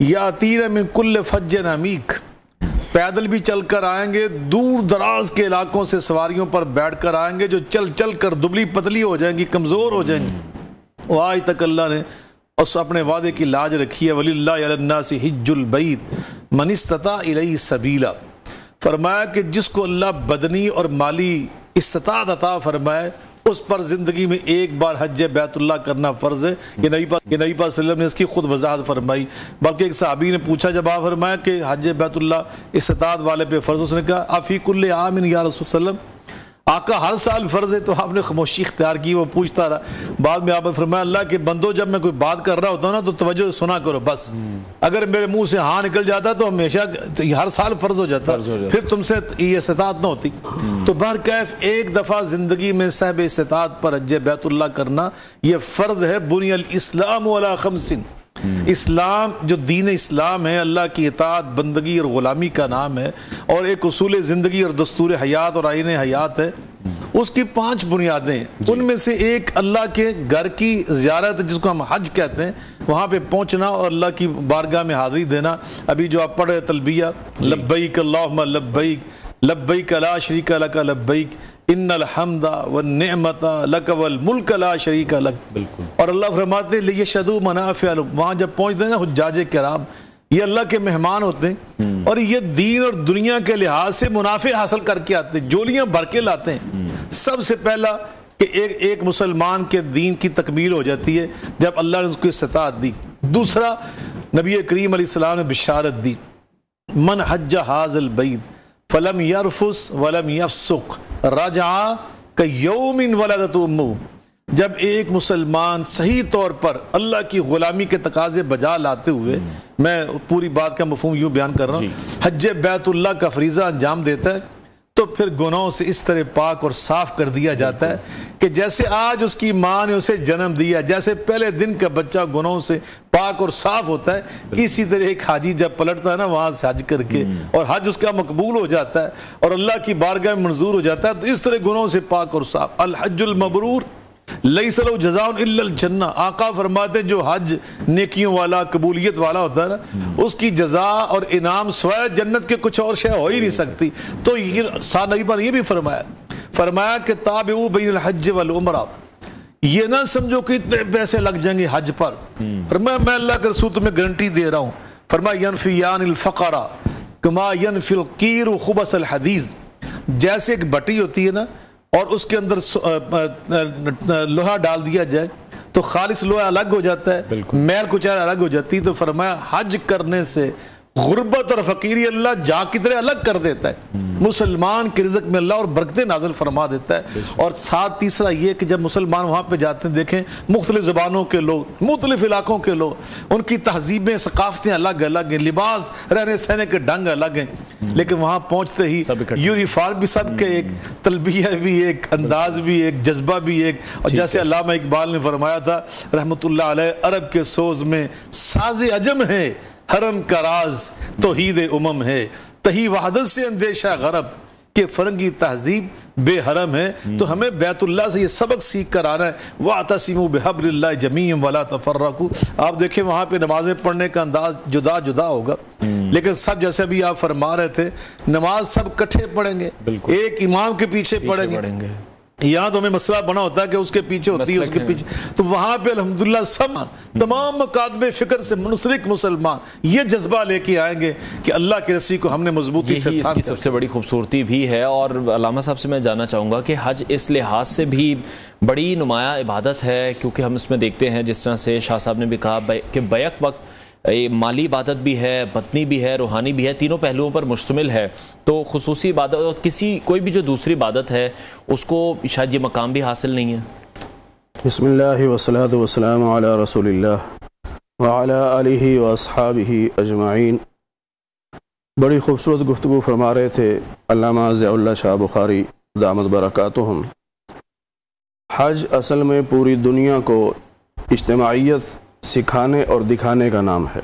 यातीना मिन कुल्लि फ़ज्जिन अमीक़, पैदल भी चल कर आएंगे, दूर दराज के इलाकों से सवारियों पर बैठ कर आएंगे, जो चल चल कर दुबली पतली हो जाएंगी, कमज़ोर हो जाएंगी। और आज तक अल्लाह ने उस अपने वादे की लाज रखी है। वलिल्लाहि अलन्नासि हिज्जुल बैत मन इस्तता इलैहि सबीला। फरमाया कि जिसको अल्लाह बदनी और माली इस्तात अता फरमाए उस पर ज़िंदगी में एक बार हज बैतुल्लाह करना फ़र्ज़ है। ये नबी पाक सल्लल्लाहु ने इसकी खुद वजाहत फरमाई। बल्कि एक सहाबी ने पूछा, जब आप फरमाया कि हज बैतुल्लाह इस्तात वाले पे फ़र्ज़, उसने कहा अफ़ी कुल्लि आमिन या रसूल सल्लम, आका हर साल फ़र्ज़ है। तो आपने खामोशी इख्तियार की, वो पूछता रहा। बाद में आपने फरमाया अल्लाह के बंदो जब मैं कोई बात कर रहा होता हूँ ना तो तवज्जो सुना करो बस। अगर मेरे मुंह से हाँ निकल जाता तो हमेशा हर साल फ़र्ज़ हो जाता, फिर तुमसे ये इस्तात ना होती। तो बहरकैफ एक दफ़ा ज़िंदगी में साहिब इस्तात पर हज बैतुल्लाह करना ये फ़र्ज़ है। बुनियल इस्लाम अला खमसिन, इस्लाम जो दीन इस्लाम है अल्लाह की इताअत बंदगी और ग़ुलामी का नाम है, और एक उसूल ज़िंदगी और दस्तूर हयात और आईन हयात है। उसकी 5 बुनियादें, उनमें से एक अल्लाह के घर की ज़ियारत जिसको हम हज कहते हैं, वहाँ पे पहुँचना और अल्लाह की बारगाह में हाज़िरी देना। अभी जो आप पढ़ रहे तलबिया, लब्बैक अल्लाहुम्मा लब्बैक, लब्बैक ला शरीका लक लब्बैक, इन्नल हम्दा वन निअमता लक वल मुल्क ला शरीका लक। और अल्लाह फरमाते हैं लियशहदू मनाफ़िअ लहुम। वहाँ जब पहुँचते हैं ना हुज्जाज किराम, ये अल्लाह के मेहमान होते हैं और ये दीन और दुनिया के लिहाज से मुनाफे हासिल करके आते हैं, जोलियाँ भर के लाते हैं। सबसे पहला कि एक मुसलमान के दीन की तकमील हो जाती है जब अल्लाह ने उसको इस्तात दी। दूसरा, नबी करीम अलैहिस्सलाम ने बिशारत दी, मन हज्ज हाज़ल बैत फलम यरफुस वलम यफसुक रजा कयौमिन वलदत उम्मुहु। जब एक मुसलमान सही तौर पर अल्लाह की गुलामी के तकाजे बजा लाते हुए, मैं पूरी बात का मफहूम यूँ बयान कर रहा हूँ, हज बैतुल्लाह का फरीज़ा अंजाम देता है तो फिर गुनाहों से इस तरह पाक और साफ कर दिया जाता है कि जैसे आज उसकी माँ ने उसे जन्म दिया, जैसे पहले दिन का बच्चा गुनाहों से पाक और साफ होता है, इसी तरह एक हाजी जब पलटता है ना वहाँ से हज करके और हज उसका मकबूल हो जाता है और अल्लाह की बारगाह में मंजूर हो जाता है, तो इस तरह गुनाहों से पाक और साफ। अल हज्जुल मबरूर लैसा लहू जज़ाउन इल्लल जन्नह, आका फरमाते जो हज नेकियों वाला कबूलियत वाला होता है ना, उसकी जजा और इनाम स्वयं जन्नत के कुछ और शय हो ही नहीं सकती। तो ये नबी पर ये भी फरमाया कि ताबिऊ बैनल हज वल उमरा, ये ना समझो कि इतने पैसे लग जाएंगे हज पर। फरमाया मैं अल्लाह के रसूल तुम्हें गारंटी दे रहा हूँ, फरमाया यनफियानिल फ़क़रा कमा यनफिल कीर खुबसल हदीस, जैसे एक भट्टी होती है ना और उसके अंदर लोहा डाल दिया जाए तो खालिस लोहा अलग हो जाता है, मैल कुचैल अलग हो जाती है। तो फरमाया हज करने से गुर्बत और फकीरी अल्लाह जा की तरह अलग कर देता है, मुसलमान के रिज़्क़ में अल्लाह और बरकतें नाज़िल फरमा देता है। और साथ तीसरा ये कि जब मुसलमान वहाँ पे जाते हैं, देखें मुख्तलिफ ज़बानों के लोग, मुख्तलिफ इलाकों के लोग, उनकी तहजीबें सकाफ़तें अलग अलग हैं, लिबास रहने सहने के ढंग अलग हैं, लेकिन वहाँ पहुँचते ही यूनिफॉर्म भी सबके एक, तलबिया भी एक, अंदाज भी एक, जज्बा भी एक। और जैसे अल्लामा इकबाल ने फरमाया था रहमतुल्लाह अलैह, अरब के सोज़ में साज़े अजम है, हरम का राज तौहीद उमम है, तही वहदत से अंदेशा गरब के फरंगी तहजीब बेहरम है। तो हमें बैतुल्लाह से ये सबक सीख कर आना है, वातसिमू बिहब्लिल्लाहि जमीअन वला तफर्रकू। आप देखें वहाँ पे नमाजें पढ़ने का अंदाज जुदा जुदा होगा, लेकिन सब जैसे अभी आप फरमा रहे थे, नमाज सब इकट्ठे पढ़ेंगे, एक इमाम के पीछे पढ़ेंगे। यहाँ तो हमें मसला बना होता है कि उसके पीछे होती है, उसके पीछे, तो वहाँ पे अल्हम्दुलिल्लाह सब तमाम मकातबे फिक्र से मुनसलिक मुसलमान ये जज्बा लेके आएंगे कि अल्लाह की रस्सी को हमने मजबूती से। इसकी सबसे बड़ी खूबसूरती भी है। और अल्लामा साहब से मैं जानना चाहूँगा कि हज इस लिहाज से भी बड़ी नुमाया इबादत है, क्योंकि हम इसमें देखते हैं जिस तरह से शाह साहब ने भी कहा कि बैक वक्त माली इबादत भी है, बतनी भी है, रूहानी भी है, तीनों पहलुओं पर मुश्तमिल है। तो खुसूसी इबादत और कोई भी जो दूसरी इबादत है उसको शायद ये मकाम भी हासिल नहीं है। बिस्मिल्लाहि वस्सलातु वस्सलामु अला रसूलिल्लाह व अला आलिहि व अस्हाबिहि अजमाइन। बड़ी खूबसूरत गुफ्तगू फरमा रहे थे अल्लामा ज़ियाउल्लाह शाह बुखारी दामत बरकातुहुम। हज असल में पूरी दुनिया को इज्तिमाइयत सिखाने और दिखाने का नाम है।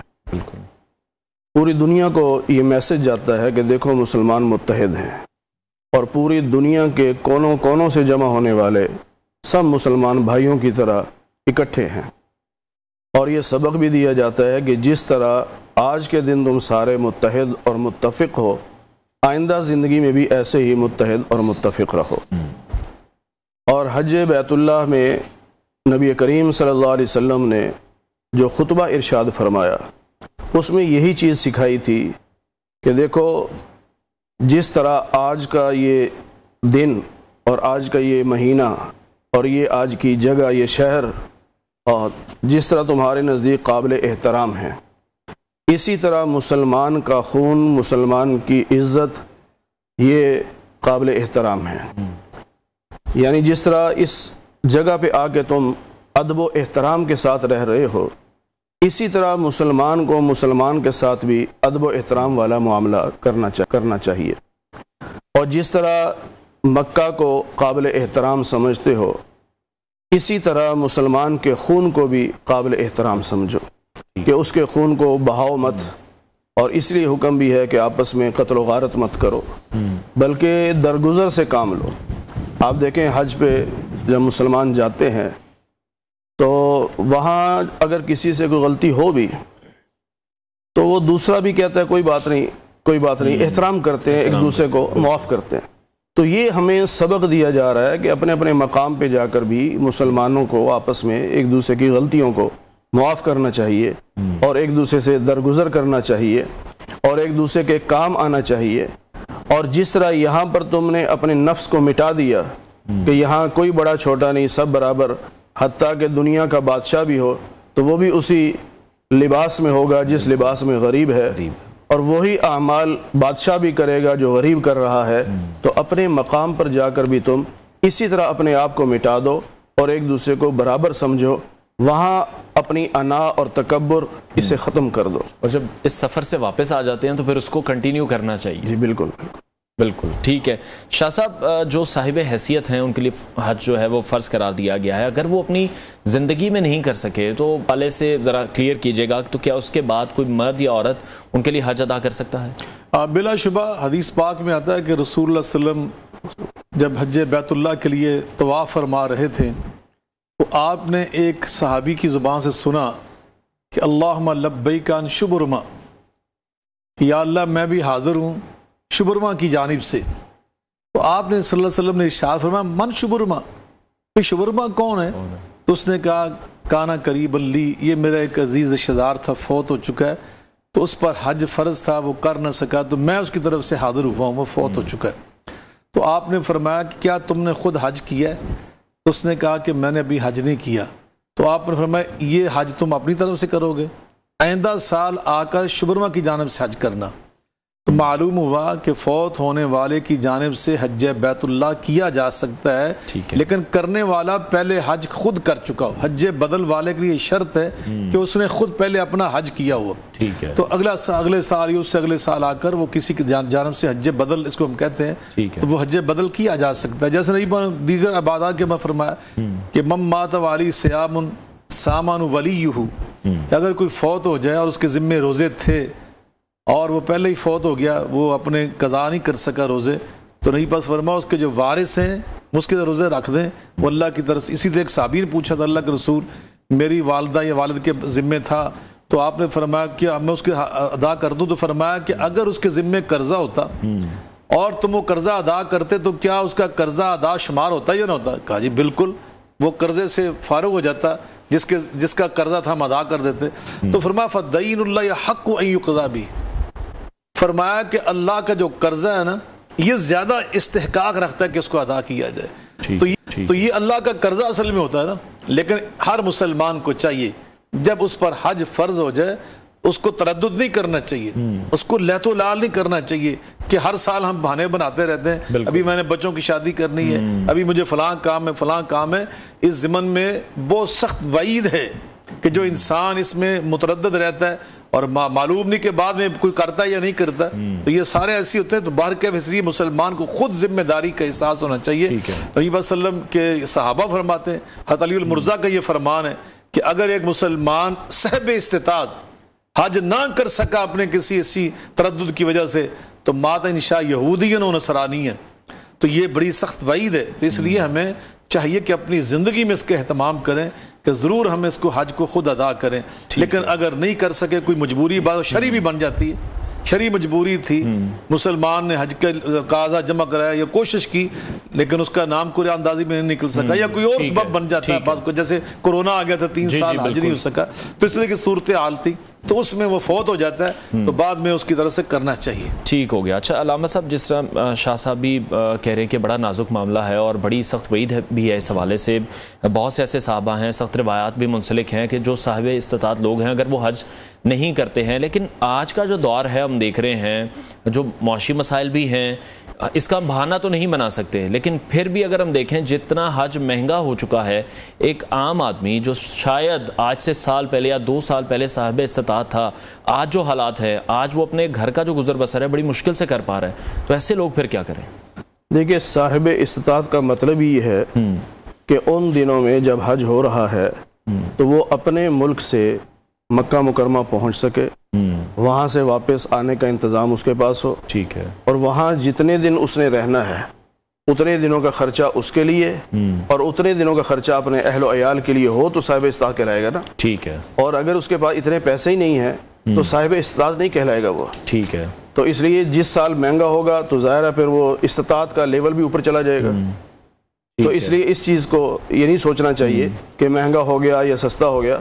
पूरी दुनिया को ये मैसेज जाता है कि देखो मुसलमान मुत्तहिद हैं और पूरी दुनिया के कोनों कोनों से जमा होने वाले सब मुसलमान भाइयों की तरह इकट्ठे हैं। और ये सबक भी दिया जाता है कि जिस तरह आज के दिन तुम सारे मुत्तहिद और मुत्तफ़िक़ हो, आइंदा ज़िंदगी में भी ऐसे ही मुत्तहिद और मुत्तफ़िक़ रहो। और हज बैतुल्लाह में नबी करीम सल्लल्लाहु अलैहि वसल्लम ने जो खुतबा इरशाद फरमाया उसमें यही चीज़ सिखाई थी कि देखो जिस तरह आज का ये दिन और आज का ये महीना और ये आज की जगह, ये शहर, और जिस तरह तुम्हारे नज़दीक काबिल एहतराम है, इसी तरह मुसलमान का खून, मुसलमान की इज़्ज़त ये काबिल एहतराम है। यानी जिस तरह इस जगह पे आके तुम अदब व एहतराम के साथ रह रहे हो, इसी तरह मुसलमान को मुसलमान के साथ भी अदब व एहतराम वाला मामला करना चाहिए। और जिस तरह मक्का को काबिल एहतराम समझते हो, इसी तरह मुसलमान के खून को भी काबिल एहतराम समझो कि उसके खून को बहाओ मत। और इसलिए हुक्म भी है कि आपस में कत्ल व गारत मत करो, बल्कि दरगुजर से काम लो। आप देखें हज पे जब मुसलमान जाते हैं तो वहाँ अगर किसी से कोई गलती हो भी तो वो दूसरा भी कहता है कोई बात नहीं, कोई बात नहीं, एहतराम करते हैं, एक दूसरे को माफ़ करते हैं। तो ये हमें सबक दिया जा रहा है कि अपने अपने मकाम पे जाकर भी मुसलमानों को आपस में एक दूसरे की गलतियों को माफ़ करना चाहिए और एक दूसरे से दरगुजर करना चाहिए और एक दूसरे के काम आना चाहिए। और जिस तरह यहाँ पर तुमने अपने नफ्स को मिटा दिया कि यहाँ कोई बड़ा छोटा नहीं, सब बराबर, हत्ता कि दुनिया का बादशाह भी हो तो वो भी उसी लिबास में होगा जिस लिबास में गरीब है, और वही आमाल बादशाह भी करेगा जो गरीब कर रहा है। तो अपने मकाम पर जाकर भी तुम इसी तरह अपने आप को मिटा दो और एक दूसरे को बराबर समझो, वहाँ अपनी अना और तकब्बुर इसे ख़त्म कर दो। और जब इस सफ़र से वापस आ जाते हैं तो फिर उसको कंटिन्यू करना चाहिए। जी बिल्कुल बिल्कुल ठीक है। शाह साहब, जो साहिब हैसियत हैं उनके लिए हज जो है वो फ़र्ज़ करार दिया गया है, अगर वो अपनी ज़िंदगी में नहीं कर सके तो पहले से ज़रा क्लियर कीजिएगा, तो क्या उसके बाद कोई मर्द या औरत उनके लिए हज अदा कर सकता है? बिलाशुबा हदीस पाक में आता है कि रसूलुल्लाह सल्लल्लाहु अलैहि वसल्लम जब हज बैतुल्लाह के लिए तवाफ़ फरमा रहे थे तो आपने एक सहाबी की ज़ुबान से सुना कि अल्लाहुम्मा लब्बैक अन शुबरमा, कि या अल्लाह मैं भी हाज़िर हूँ शुबरमा की जानिब से। तो आपने सल्लल्लाहु अलैहि वसल्लम ने इरशाद फरमाया मन शुबरमा, तो शुबरमा कौन है? तो उसने कहा काना करीब अली, ये मेरा एक अजीज़ रिश्तेदार था, फौत हो चुका है, तो उस पर हज फ़र्ज़ था, वो कर न सका, तो मैं उसकी तरफ से हाज़िर हुआ हूँ, वो फौत हो चुका है। तो आपने फरमाया कि क्या तुमने खुद हज किया है? तो उसने कहा कि मैंने अभी हज नहीं किया। तो आपने फरमाया ये हज तुम अपनी तरफ से करोगे, आइंदा साल आकर शुबरमा की जानिब से हज करना। तो मालूम हुआ कि फौत होने वाले की जानिब से हज बैतुल्लाह किया जा सकता है, लेकिन करने वाला पहले हज खुद कर चुका हो। हज बदल वाले के लिए शर्त है कि उसने खुद पहले अपना हज किया हुआ, ठीक है, तो अगले साल या उससे अगले साल आकर वो किसी की जानिब से हज बदल, इसको हम कहते हैं, तो वो हज बदल किया जा सकता है। जैसे नहीं दीगर इबादत के मैं फरमाया कि मम मात वाली सयामुन सामान वलीयुहु, अगर कोई फौत हो जाए और उसके ज़िम्मे रोज़े थे और वो पहले ही फौत हो गया, वो अपने कज़ा नहीं कर सका रोज़े, तो नहीं बस फरमा उसके जो वारिस हैं उसके रोज़े रख दें, वो अल्लाह की तरफ। इसी तरह एक साहबी ने पूछा था अल्लाह के रसूल, मेरी वालदा या वालिद के ज़िम्मे था, तो आपने फरमाया कि मैं उसके अदा कर दूँ? तो फरमाया कि अगर उसके ज़िम्मे कर्ज़ा होता और तुम वो कर्ज़ा अदा करते तो क्या उसका कर्ज़ा अदा शुमार होता या ना होता? कहा जी बिल्कुल, वो कर्ज़े से फारुग हो जाता, जिसका कर्ज़ा था हम अदा कर देते। तो फरमाया फ़दईनुल्लाह हक़्क़ु अन युक़ज़ा बिही, फरमाया कि अल्लाह का जो कर्जा है ना ये ज्यादा इस्तेहकाक रखता है कि उसको अदा किया जाए। तो ये अल्लाह का कर्जा असल में होता है ना, लेकिन हर मुसलमान को चाहिए जब उस पर हज फर्ज हो जाए उसको तरद्दुद नहीं करना चाहिए, उसको लहतो लाल नहीं करना चाहिए कि हर साल हम बहाने बनाते रहते हैं, अभी मैंने बच्चों की शादी करनी है, अभी मुझे फलां काम है फलां काम है। इस ज़िमन में बहुत सख्त वईद है कि जो इंसान इसमें मुतरद्दिद रहता है और मालूम नहीं के बाद में कोई करता है या नहीं करता, तो ये सारे ऐसे होते हैं। तो बाहर के इसलिए मुसलमान को खुद जिम्मेदारी का एहसास होना चाहिए। नबी वसल्लम के सहाबा फरमाते हैं, हज़रत अली मुर्ज़ा का ये फरमान है कि अगर एक मुसलमान सहब इस्तिताअत हज ना कर सका अपने किसी ऐसी तरद्दुद की वजह से, तो माता इंशा यहूदियन व नसरानियन, तो ये बड़ी सख्त वईद है। तो इसलिए हमें चाहिए कि अपनी ज़िंदगी में इसके एहतमाम करें कि ज़रूर हम इसको हज को खुद अदा करें। लेकिन अगर नहीं कर सके, कोई मजबूरी बात शरी भी बन जाती है, शरी मजबूरी थी, मुसलमान ने हज के काज़ा जमा कराया या कोशिश की लेकिन उसका नाम कुरान अंदाजी में नहीं निकल सका, या कोई और सबब बन जाता है, पास को जैसे कोरोना आ गया था 3 साल हज नहीं हो सका, तो इस तरह की सूरत हाल थी, तो उसमें वो फौत हो जाता है, तो बाद में उसकी तरफ से करना चाहिए। ठीक हो गया। अच्छा अलामा साहब, जिस तरह शाह साहब भी कह रहे हैं कि बड़ा नाजुक मामला है और बड़ी सख्त वईद भी है इस हवाले से, बहुत से ऐसे साहबा हैं, सख्त रिवायात भी मुंसलिक हैं कि जो साहिब इस्तिताअत लोग हैं अगर वो हज नहीं करते हैं, लेकिन आज का जो दौर है हम देख रहे हैं जो मौशी मसाइल भी हैं, इसका बहाना तो नहीं बना सकते, लेकिन फिर भी अगर हम देखें जितना हज महंगा हो चुका है, एक आम आदमी जो शायद आज से साल पहले या 2 साल पहले साहिब इस्तिताअत था, आज जो हालात है, आज वो अपने घर का जो गुजर बसर है बड़ी मुश्किल से कर पा रहा है, तो ऐसे लोग फिर क्या करें? देखिए, साहिब इस्तिताअत का मतलब ये है कि उन दिनों में जब हज हो रहा है तो वो अपने मुल्क से मक्का मुकरमा पहुंच सके, वहां से वापस आने का इंतज़ाम उसके पास हो, ठीक है, और वहां जितने दिन उसने रहना है उतने दिनों का खर्चा उसके लिए और उतने दिनों का खर्चा अपने अहल व अयाल के लिए हो तो साहिब इस्तिताअत कहलाएगा ना, ठीक है। और अगर उसके पास इतने पैसे ही नहीं है तो साहिब इस्तिताअत नहीं कहलाएगा वो, ठीक है। तो इसलिए जिस साल महंगा होगा तो ज़ाहिर है फिर वो इस्तिताअत का लेवल भी ऊपर चला जाएगा। तो इसलिए इस चीज़ को ये नहीं सोचना चाहिए कि महंगा हो गया या सस्ता हो गया,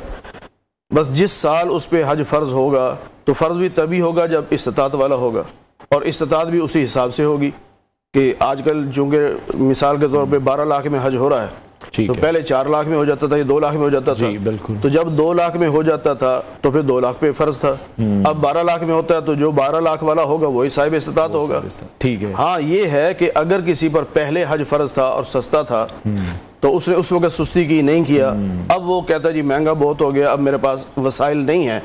बस जिस साल उस पर हज फ़र्ज़ होगा तो फ़र्ज़ भी तभी होगा जब इस्तिताअत वाला होगा, और इस्तिताअत भी उसी हिसाब से होगी कि आजकल चूँकि मिसाल के तौर पे 12 लाख में हज हो रहा है, तो पहले 4 लाख में हो जाता था, ये 2 लाख में हो जाता था, बिल्कुल। तो जब 2 लाख में हो जाता था तो फिर 2 लाख पे फ़र्ज था, अब 12 लाख में होता है तो जो 12 लाख वाला होगा वही साहिब इस्तिताअत होगा, ठीक है। हाँ, ये है कि अगर किसी पर पहले हज फ़र्ज था और सस्ता था तो उसने उस वक्त सुस्ती की, नहीं किया। अब वो कहता जी महंगा बहुत हो गया, अब मेरे पास वसाइल नहीं है,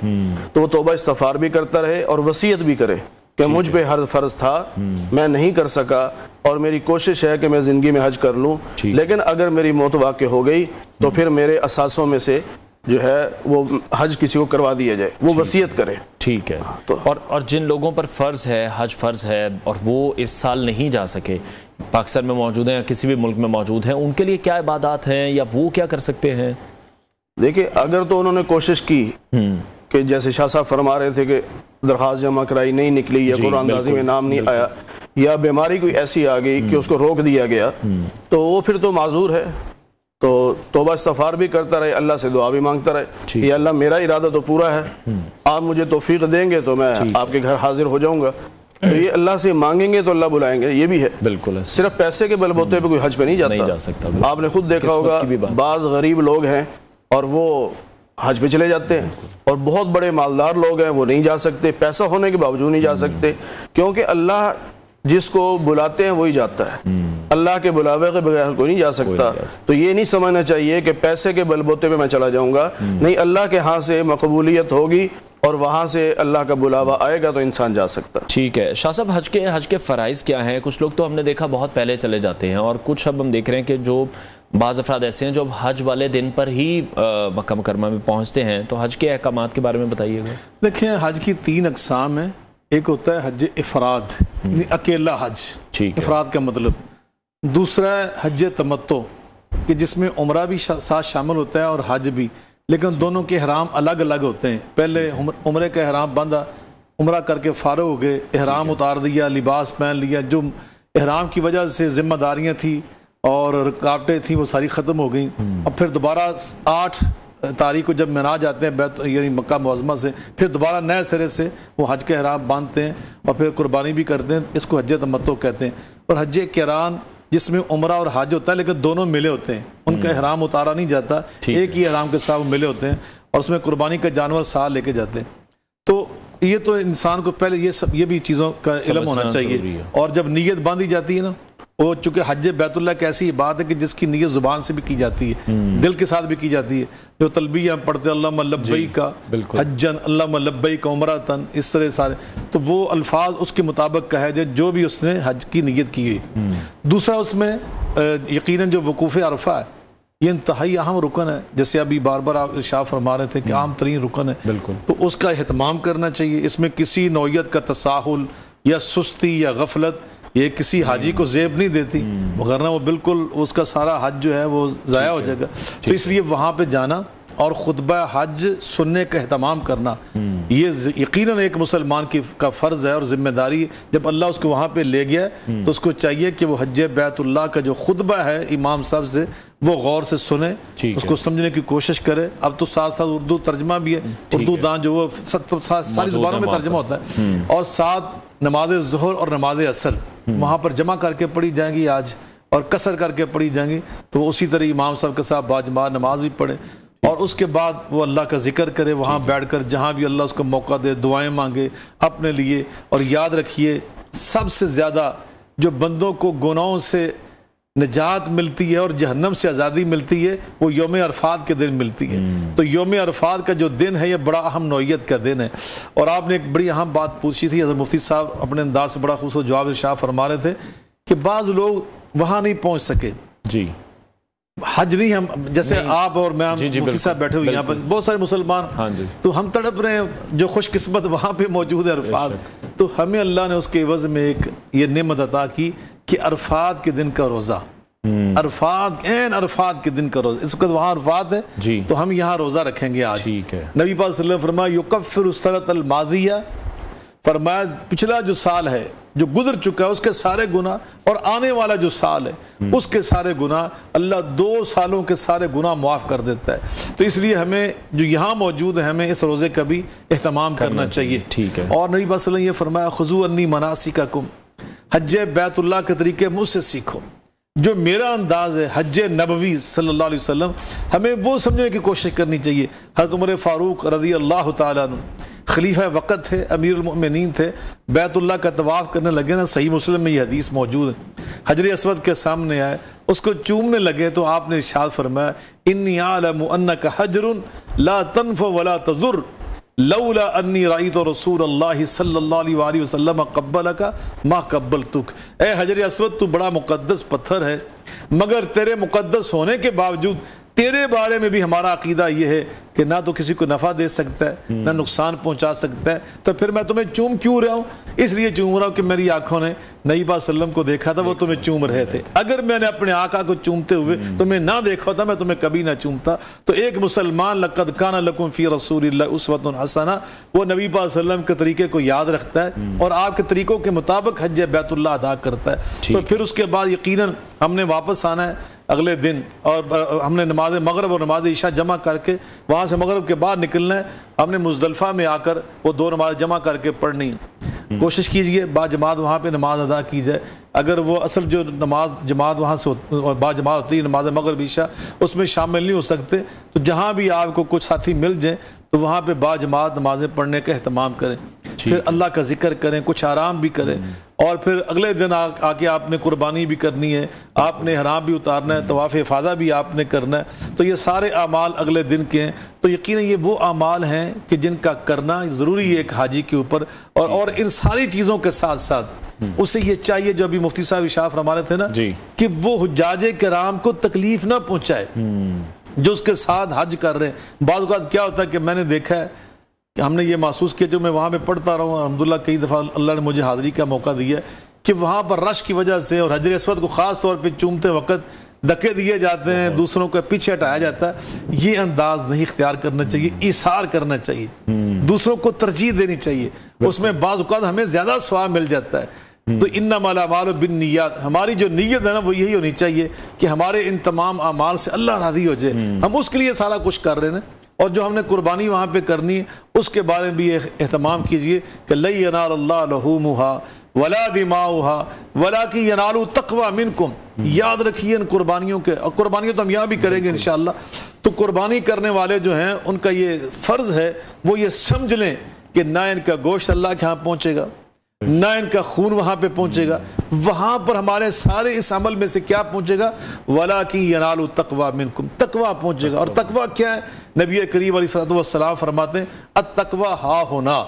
तो वो तौबा इस्तग़फ़ार भी करता रहे और वसीयत भी करे कि मुझ पे हर फर्ज था, मैं नहीं कर सका और मेरी कोशिश है कि मैं ज़िंदगी में हज कर लूँ, लेकिन अगर मेरी मौत वाक़ई हो गई तो फिर मेरे असासों में से जो है वो हज किसी को करवा दिया जाए, वो वसीयत करे। ठीक है। तो और जिन लोगों पर फ़र्ज़ है, हज फ़र्ज़ है और वो इस साल नहीं जा सके, पाकिस्तान में मौजूद हैं या किसी भी मुल्क में मौजूद हैं, उनके लिए क्या इबादत हैं या वो क्या कर सकते हैं? देखिए, अगर तो उन्होंने कोशिश की कि जैसे शाह साहब फरमा रहे थे कि दरख्वास्त जमा कराई नहीं निकली या कुरानदाजी में नाम नहीं आया या बीमारी कोई ऐसी आ गई कि उसको रोक दिया गया, तो वो फिर तो माजूर है। तो तौबा इस्तग़फ़ार भी करता रहे, अल्लाह से दुआ भी मांगता रहे, ये अल्लाह मेरा इरादा तो पूरा है, आप मुझे तौफीक देंगे तो मैं आपके घर हाजिर हो जाऊंगा। तो ये अल्लाह से मांगेंगे तो अल्लाह बुलाएंगे, ये भी है। बिल्कुल है। सिर्फ पैसे के बलबूते पे कोई हज पे नहीं जा सकता। आपने खुद देखा होगा, बाज़ गरीब लोग हैं और वो हज पे चले जाते हैं, और बहुत बड़े मालदार लोग हैं वो नहीं जा सकते, पैसा होने के बावजूद नहीं जा सकते, क्योंकि अल्लाह जिसको बुलाते हैं वही जाता है, अल्लाह के बुलावे के बगैर कोई नहीं जा सकता। तो ये नहीं समझना चाहिए कि पैसे के बलबूते पे मैं चला जाऊंगा, नहीं, अल्लाह के हाथ से मकबूलियत होगी और वहाँ से अल्लाह का बुलावा आएगा तो इंसान जा सकता। ठीक है। शाह साहब, हज के फ़राइज़ क्या हैं? कुछ लोग तो हमने देखा बहुत पहले चले जाते हैं, और कुछ अब हम देख रहे हैं कि जो बाज़ अफराद ऐसे हैं जो हज वाले दिन पर ही मक्का मुकर्रमा में पहुँचते हैं, तो हज के अहकामात के बारे में बताइएगा। देखिए, हज की 3 अक़साम है। एक होता है हज इफ़राद, अकेला हज, इफ़राद का मतलब। दूसरा है हज तमत्तो, कि जिसमें उम्रा भी साथ शामिल होता है और हज भी, लेकिन दोनों के ihram अलग अलग होते हैं। पहले उम्रे का ihram बांधा, उम्रा करके फारग हो गए, ihram उतार दिया, लिबास पहन लिया, जो ihram की वजह से जिम्मेदारियाँ थी और रुकावटें थी वो सारी ख़त्म हो गई। अब फिर दोबारा 8 तारीख को जब मिना जाते हैं बैत यानी मक्का मुअज़्ज़मा से, फिर दोबारा नए सिरे से वो हज के ihram बांधते हैं और फिर कुर्बानी भी करते हैं। इसको हज तमत्तो कहते हैं। और हज क़िरान, जिसमें उम्रा और हज होता है लेकिन दोनों मिले होते हैं, उनका ihram उतारा नहीं जाता, एक ही ihram के साथ मिले होते हैं, और उसमें कुर्बानी का जानवर साथ लेके जाते हैं। तो ये तो इंसान को पहले ये भी चीज़ों का इल्म होना चाहिए। और जब नीयत बांधी जाती है ना, वो चूँकि हज बैतुल्लाह की ऐसी बात है कि जिसकी नीयत ज़ुबान से भी की जाती है, दिल के साथ भी की जाती है। जो तलबिया पढ़ते अल्लाहुम्मा लब्बैका हज्जन, अल्लाहुम्मा लब्बैका उम्रतन, इस तरह सारे, तो वो अल्फाज उसके मुताबिक कहे जाए जो भी उसने हज की नीयत की है। दूसरा, उसमें यकीनन जो वकूफ़ अरफा है, ये इंतहाई अहम रुकन है। जैसे अभी बार बार आप इरशाद फरमा रहे थे कि आम तरीन रुकन है, बिल्कुल, तो उसका एहतमाम करना चाहिए। इसमें किसी नौयत का तसाहुल या सुस्ती या गफलत ये किसी हाजी को जेब नहीं देती, वरना वो बिल्कुल उसका सारा हज जो है वो ज़ाया हो जाएगा। तो इसलिए वहाँ पे जाना और खुतबा हज सुनने का एहतमाम करना, ये यकीनन एक मुसलमान का फ़र्ज़ है और ज़िम्मेदारी। जब अल्लाह उसको वहाँ पे ले गया तो उसको चाहिए कि वो हज बैतुल्लाह का जो खुतबा है इमाम साहब से, वो गौर से सुने, उसको समझने की कोशिश करे। अब तो साथ साथ उर्दू तर्जमा भी है, उर्दू दान जो वो सारी ज़ुबानों में तर्जमा होता है, और साथ नमाज ज़ुहर और नमाज असर वहाँ पर जमा करके पढ़ी जाएंगी आज, और कसर करके पढ़ी जाएंगी। तो वो उसी तरह इमाम साहब के साथ बाजमात नमाज भी पढ़े, और उसके बाद वो अल्लाह का जिक्र करे वहाँ बैठकर, जहाँ भी अल्लाह उसको मौका दे, दुआएं मांगे अपने लिए। और याद रखिए, सबसे ज़्यादा जो बंदों को गुनाहों से निजात मिलती है और जहन्नम से आज़ादी मिलती है, वो यौम अरफात के दिन मिलती है। तो यौम अरफात का जो दिन है, ये बड़ा अहम नौइयत का दिन है। और आपने एक बड़ी अहम बात पूछी थी, हज़रत मुफ्ती साहब अपने अंदाज से बड़ा खूबसूरत जवाब इरशाद फरमा रहे थे कि बाज़ लोग वहाँ नहीं पहुँच सके। जी, हज नहीं, हम जैसे आप और मैं, मुफ्ती साहब बैठे हुए यहाँ पर, बहुत सारे मुसलमान, हाँ जी, तो हम तड़प रहे हैं जो खुशकिस्मत वहाँ पे मौजूद है अरफात। तो हमें अल्लाह ने उसके एवज़ में एक ये नेमत अता की कि अरफात के दिन का रोज़ा, अरफात अरफात के दिन का रोज़ा, इस वक्त वहाँ अरफात है जी, तो हम यहाँ रोज़ा रखेंगे आज। ठीक है। नबी पाक सल्लल्लाहु अलैहि वसल्लम फरमाया युकफ्फिरु सनत अल मादिया, फरमाया पिछला जो साल है जो गुजर चुका है उसके सारे गुनाह, और आने वाला जो साल है उसके सारे गुनाह, अल्लाह 2 सालों के सारे गुनाह माफ़ कर देता है। तो इसलिए हमें जो यहाँ मौजूद है, हमें इस रोज़े का भी एहतमाम करना चाहिए। ठीक है। और नबी वसल्लम ये फरमाया खुज़ू अन्नी मनासिकाकुम, हज बैतुल्लाह के तरीके मुझसे सीखो। जो मेरा अंदाज़ है हज नबवी सल्लल्लाहु अलैहि वसल्लम, हमें वो समझने की कोशिश करनी चाहिए। हज़रत उमर फ़ारूक रज़ी अल्लाह तआला अन्हु खलीफा वक़्त थे, अमीरुल मोमिनीन थे, बैतुल्लाह का तवाफ करने लगे ना, सही मुस्लिम में ये हदीस मौजूद है, हजर अस्वद के सामने आए, उसको चूमने लगे तो आपने इरशाद फरमाया इन्नी आलमु अन्नका हजरुन ला तनफ़ु वला तज़ुर लौला अन्नी राइतु रसूलुल्लाह सल्लल्लाहु अलैहि वसल्लम क़ब्बलका मा क़ब्बलतुक। ए हजर अस्वद, तू बड़ा मुक़द्दस पत्थर है, मगर तेरे मुक़द्दस होने के बावजूद तेरे बारे में भी हमारा अकीदा यह है कि ना तो किसी को नफ़ा दे सकता है ना नुकसान पहुंचा सकता है, तो फिर मैं तुम्हें चूम क्यों रहा हूँ? इसलिए चूम रहा हूँ कि मेरी आंखों ने नबी पाक सल्लम को देखा था, वो तुम्हें चूम रहे थे। अगर मैंने अपने आका को चूमते हुए तुम्हें ना देखा था, मैं तुम्हें कभी ना चूमता। तो एक मुसलमान लक़द काना लकुम फ़ी रसूलिल्लाह उस्वतुन हसना, वो नबी पाक सल्लम के तरीके को याद रखता है और आपके तरीकों के मुताबिक हज बैतुल्लाह अदा करता है। तो फिर उसके बाद यकीनन हमने वापस आना है अगले दिन, और हमने नमाज मगरब और नमाज इशा जमा करके वहाँ से मगरब के बाद निकलना है। हमने मुज़दलिफ़ा में आकर वो दो नमाज जमा करके पढ़नी है। कोशिश कीजिए बाजमात वहाँ पे नमाज अदा की जाए। अगर वो असल जो नमाज जमात वहाँ से बाजमात होती है नमाज मगरब इशा, उसमें शामिल नहीं हो सकते, तो जहाँ भी आपको कुछ साथी मिल जाए तो वहाँ पे बाजमात नमाजें पढ़ने का एहतमाम करें, फिर अल्लाह का जिक्र करें, कुछ आराम भी करें, और फिर अगले दिन आके आपने कुर्बानी भी करनी है, आपने हराम भी उतारना है, तवाफ़ इफ़ादा भी आपने करना है। तो ये सारे आमाल अगले दिन के हैं। तो यकीनन ये वो आमाल हैं कि जिनका करना ज़रूरी है एक हाजी के ऊपर। और इन सारी चीज़ों के साथ साथ उसे ये चाहिए, जो अभी मुफ्ती साहब इरशाद फरमा रहे थे ना, कि वो हुज्जाज किराम को तकलीफ ना पहुँचाए जो उसके साथ हज कर रहे हैं। बाज़ औक़ात क्या होता है कि मैंने देखा है कि हमने ये महसूस किया, जो मैं वहाँ पे पढ़ता रहा हूँ, अल्हम्दुलिल्लाह कई दफ़ा अल्लाह ने मुझे हाज़िरी का मौका दिया कि वहाँ पर रश की वजह से और हजर अस्वद को ख़ास तौर पे चूमते वक्त धक्के दिए जाते हैं, दूसरों को पीछे हटाया जाता है। ये अंदाज नहीं इख्तियार करना चाहिए, इसार करना चाहिए, दूसरों को तरजीह देनी चाहिए। उसमें बाज़ औक़ात हमें ज़्यादा सवाब मिल जाता है। तो इन्नमल अमालु बिन्नियात, हमारी जो नीयत है ना वो यही होनी चाहिए कि हमारे इन तमाम अमाल से अल्लाह राज़ी हो जाए। हम उसके लिए सारा कुछ कर रहे हैं। और जो हमने कुर्बानी वहाँ पे करनी है उसके बारे में भी एहतमाम कीजिए कि लै यनालल्लाहु लहूमुहा वला दिमाउहा वलाकिन यनालु तक़वा मिनकुम। याद रखिए इन कुर्बानियों के, और कुर्बानियाँ तो हम यहाँ भी करेंगे इंशाअल्लाह। तो कुर्बानी करने वाले जो हैं उनका ये फ़र्ज़ है वो ये समझ लें कि ना इनका गोश्त अल्लाह के यहाँ पहुँचेगा, ना इनका खून वहाँ पे पहुँचेगा, वहाँ पर हमारे सारे इस अमल में से क्या पहुँचेगा? वलाकिन यनालु तक़वा मिनकुम, तक़वा पहुँचेगा। और तक़वा क्या है? नबी करीम अलैहिस्सलातु वस्सलाम फरमाते हैं अत-तक़वा हा होना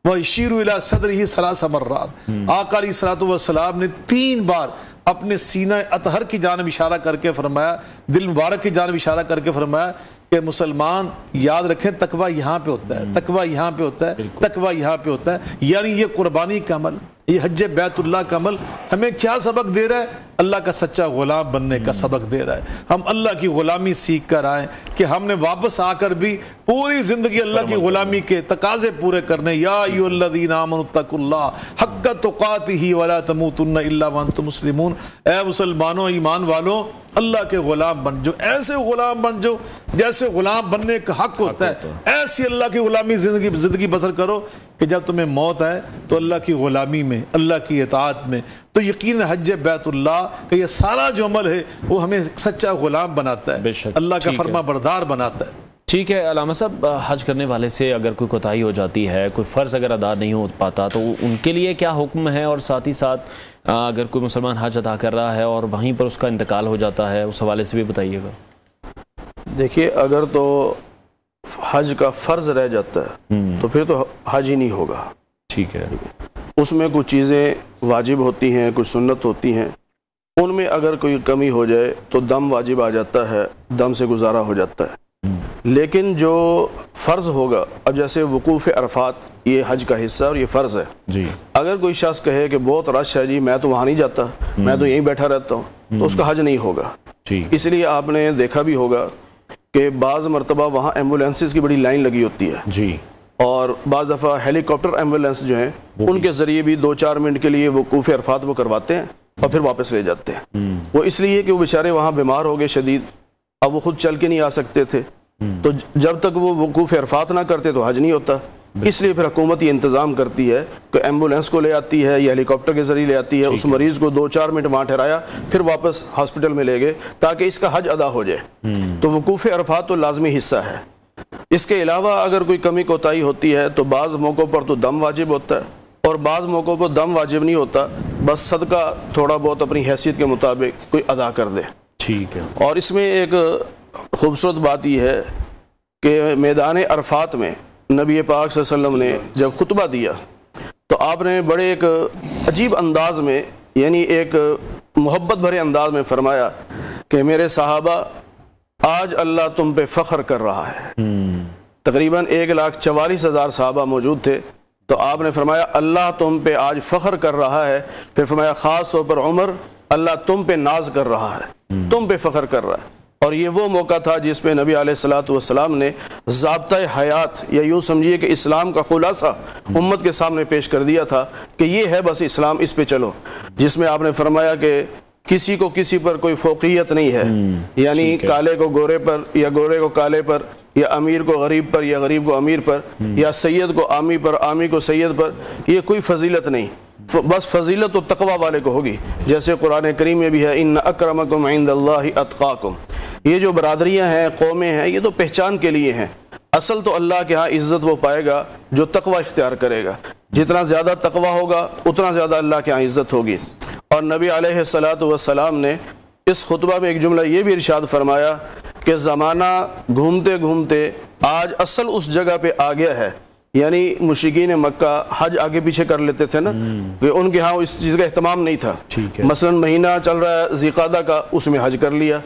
व यशीरु इला सदरिही सलासा मर्रात। आका अलैहिस्सलातु वस्सलाम ने 3 बार अपने सीना अतहर की जानिब इशारा करके फरमाया, दिल मुबारक की जानिब इशारा करके फरमाया कि मुसलमान याद रखें तकवा यहाँ पे होता है, तकवा यहाँ पे होता है, तकवा यहाँ पे होता है। यानी ये कुर्बानी का अमल, ये हज बैतुल्लाह का अमल हमें क्या सबक दे रहा है? अल्लाह का सच्चा गुलाम बनने का सबक दे रहा है। हम अल्लाह की गुलामी सीख कर आए कि हमने वापस आकर भी पूरी जिंदगी अल्लाह की गुलामी के तकाजे पूरे करने। या अय्युहल्लज़ीना आमनुत्तकुल्लाह हक्का तुक़ातिही वला तमूतुन्ना इल्ला व अंतुम मुस्लिमून। ऐ मुसलमानों, ईमान वालों, अल्लाह के गुलाम बन जो, ऐसे गुलाम बन जो जैसे गुलाम बनने का हक होता है। ऐसी अल्लाह की गुलामी जिंदगी बसर करो कि जब तुम्हें मौत आए तो अल्लाह की गुलामी में, अल्लाह की इताअत में। तो यकीन हज बैतुल्लाह का ये सारा जो अमल है वो हमें सच्चा गुलाम बनाता है, अल्लाह का फरमा बरदार बनाता है। ठीक है अलामा साहब, हज करने वाले से अगर कोई कोताही हो जाती है, कोई फ़र्ज़ अगर अदा नहीं हो पाता तो उनके लिए क्या हुक्म है? और साथ ही साथ अगर कोई मुसलमान हज अदा कर रहा है और वहीं पर उसका इंतकाल हो जाता है, उस हवाले से भी बताइएगा। देखिए, अगर तो हज का फ़र्ज़ रह जाता है तो फिर तो हज ही नहीं होगा। ठीक है, उसमें कुछ चीज़ें वाजिब होती हैं, कुछ सुन्नत होती हैं, उनमें अगर कोई कमी हो जाए तो दम वाजिब आ जाता है, दम से गुजारा हो जाता है। लेकिन जो फ़र्ज़ होगा, अब जैसे वकूफ़ अरफात ये हज का हिस्सा और ये फ़र्ज़ है जी। अगर कोई शख्स कहे कि बहुत रश है जी, मैं तो वहाँ नहीं जाता, मैं तो यहीं बैठा रहता हूँ, तो उसका हज नहीं होगा। इसलिए आपने देखा भी होगा कि बाज़ मरतबा वहाँ एम्बुलेंसेस की बड़ी लाइन लगी होती है जी, और बाज़ दफ़ा हेलीकॉप्टर एम्बुलेंस जो हैं उनके ज़रिए भी 2-4 मिनट के लिए वकूफ़ अरफात वो करवाते हैं और फिर वापस ले जाते हैं। वो इसलिए कि वो बेचारे वहाँ बीमार हो गए शदीद, अब वो खुद चल के नहीं आ सकते थे, तो जब तक वो वकूफ़ अरफात ना करते तो हज नहीं होता। इसलिए फिर हुकूमत ये इंतज़ाम करती है कि एम्बुलेंस को ले आती है या हेलीकॉप्टर के ज़रिए ले आती है, उस मरीज़ को 2-4 मिनट वहाँ ठहराया, फिर वापस हॉस्पिटल में ले गए ताकि इसका हज अदा हो जाए। तो वकूफ़ अरफात तो लाजमी हिस्सा है। इसके अलावा अगर कोई कमी कोताही होती है तो बाज़ मौक़ों पर तो दम वाजिब होता है, और बाज़ मौक़ों पर दम वाजिब नहीं होता, बस सदका थोड़ा बहुत अपनी हैसियत के मुताबिक कोई अदा कर दे। ठीक है। और इसमें एक खूबसूरत बात यह है कि मैदान अरफात में नबी पाक सल्लल्लाहु अलैहि वसल्लम ने जब खुतबा दिया तो आपने बड़े एक अजीब अंदाज में, यानी एक मोहब्बत भरे अंदाज में फरमाया कि मेरे सहाबा, आज अल्लाह तुम पे फ़ख्र कर रहा है। तकरीबन 1,44,000 सहाबा मौजूद थे, तो आपने फरमाया अल्लाह तुम पे आज फ़ख्र कर रहा है। फिर फरमाया ख़ास तौर पर उमर, अल्लाह तुम पे नाज कर रहा है, तुम पे फ़ख्र कर रहा है। और ये वो मौका था जिस पे नबी अलैहिस्सलातु वस्सलाम ने ज़ाब्ता हयात, या यूँ समझिए कि इस्लाम का खुलासा उम्मत के सामने पेश कर दिया था कि ये है बस इस्लाम, इस पे चलो। जिसमें आपने फरमाया कि किसी को किसी पर कोई फ़ौक़ियत नहीं है, यानी काले को गोरे पर या गोरे को काले पर, या अमीर को गरीब पर या गरीब को अमीर पर, या सैयद को आमी पर, आमी को सैयद पर, ये कोई फजीलत नहीं, बस फजीलत तो तकवा वाले को होगी। जैसे कुरान करीम में भी है, इन्न अक्रमकुम इंदल्लाहि अत्काकुम। ये जो बरादरियाँ हैं, कौमें हैं, ये तो पहचान के लिए हैं। असल तो अल्लाह के यहाँ इज़्ज़त वो पाएगा जो तकवा इख्तियार करेगा। जितना ज़्यादा तकवा होगा उतना ज़्यादा अल्लाह के यहाँ इज़्ज़त होगी। और नबी अलैहिस्सलातु वस्सलाम ने इस खुतबा में एक जुमला ये भी इरशाद फरमाया कि ज़माना घूमते घूमते आज असल उस जगह पे आ गया है, यानी मुशरिकीन मक्का हज आगे पीछे कर लेते थे ना, कि उनके यहाँ इस चीज़ का एहतमाम नहीं था। मसलन महीना चल रहा है ज़िक़ादा का, उसमें हज कर लिया,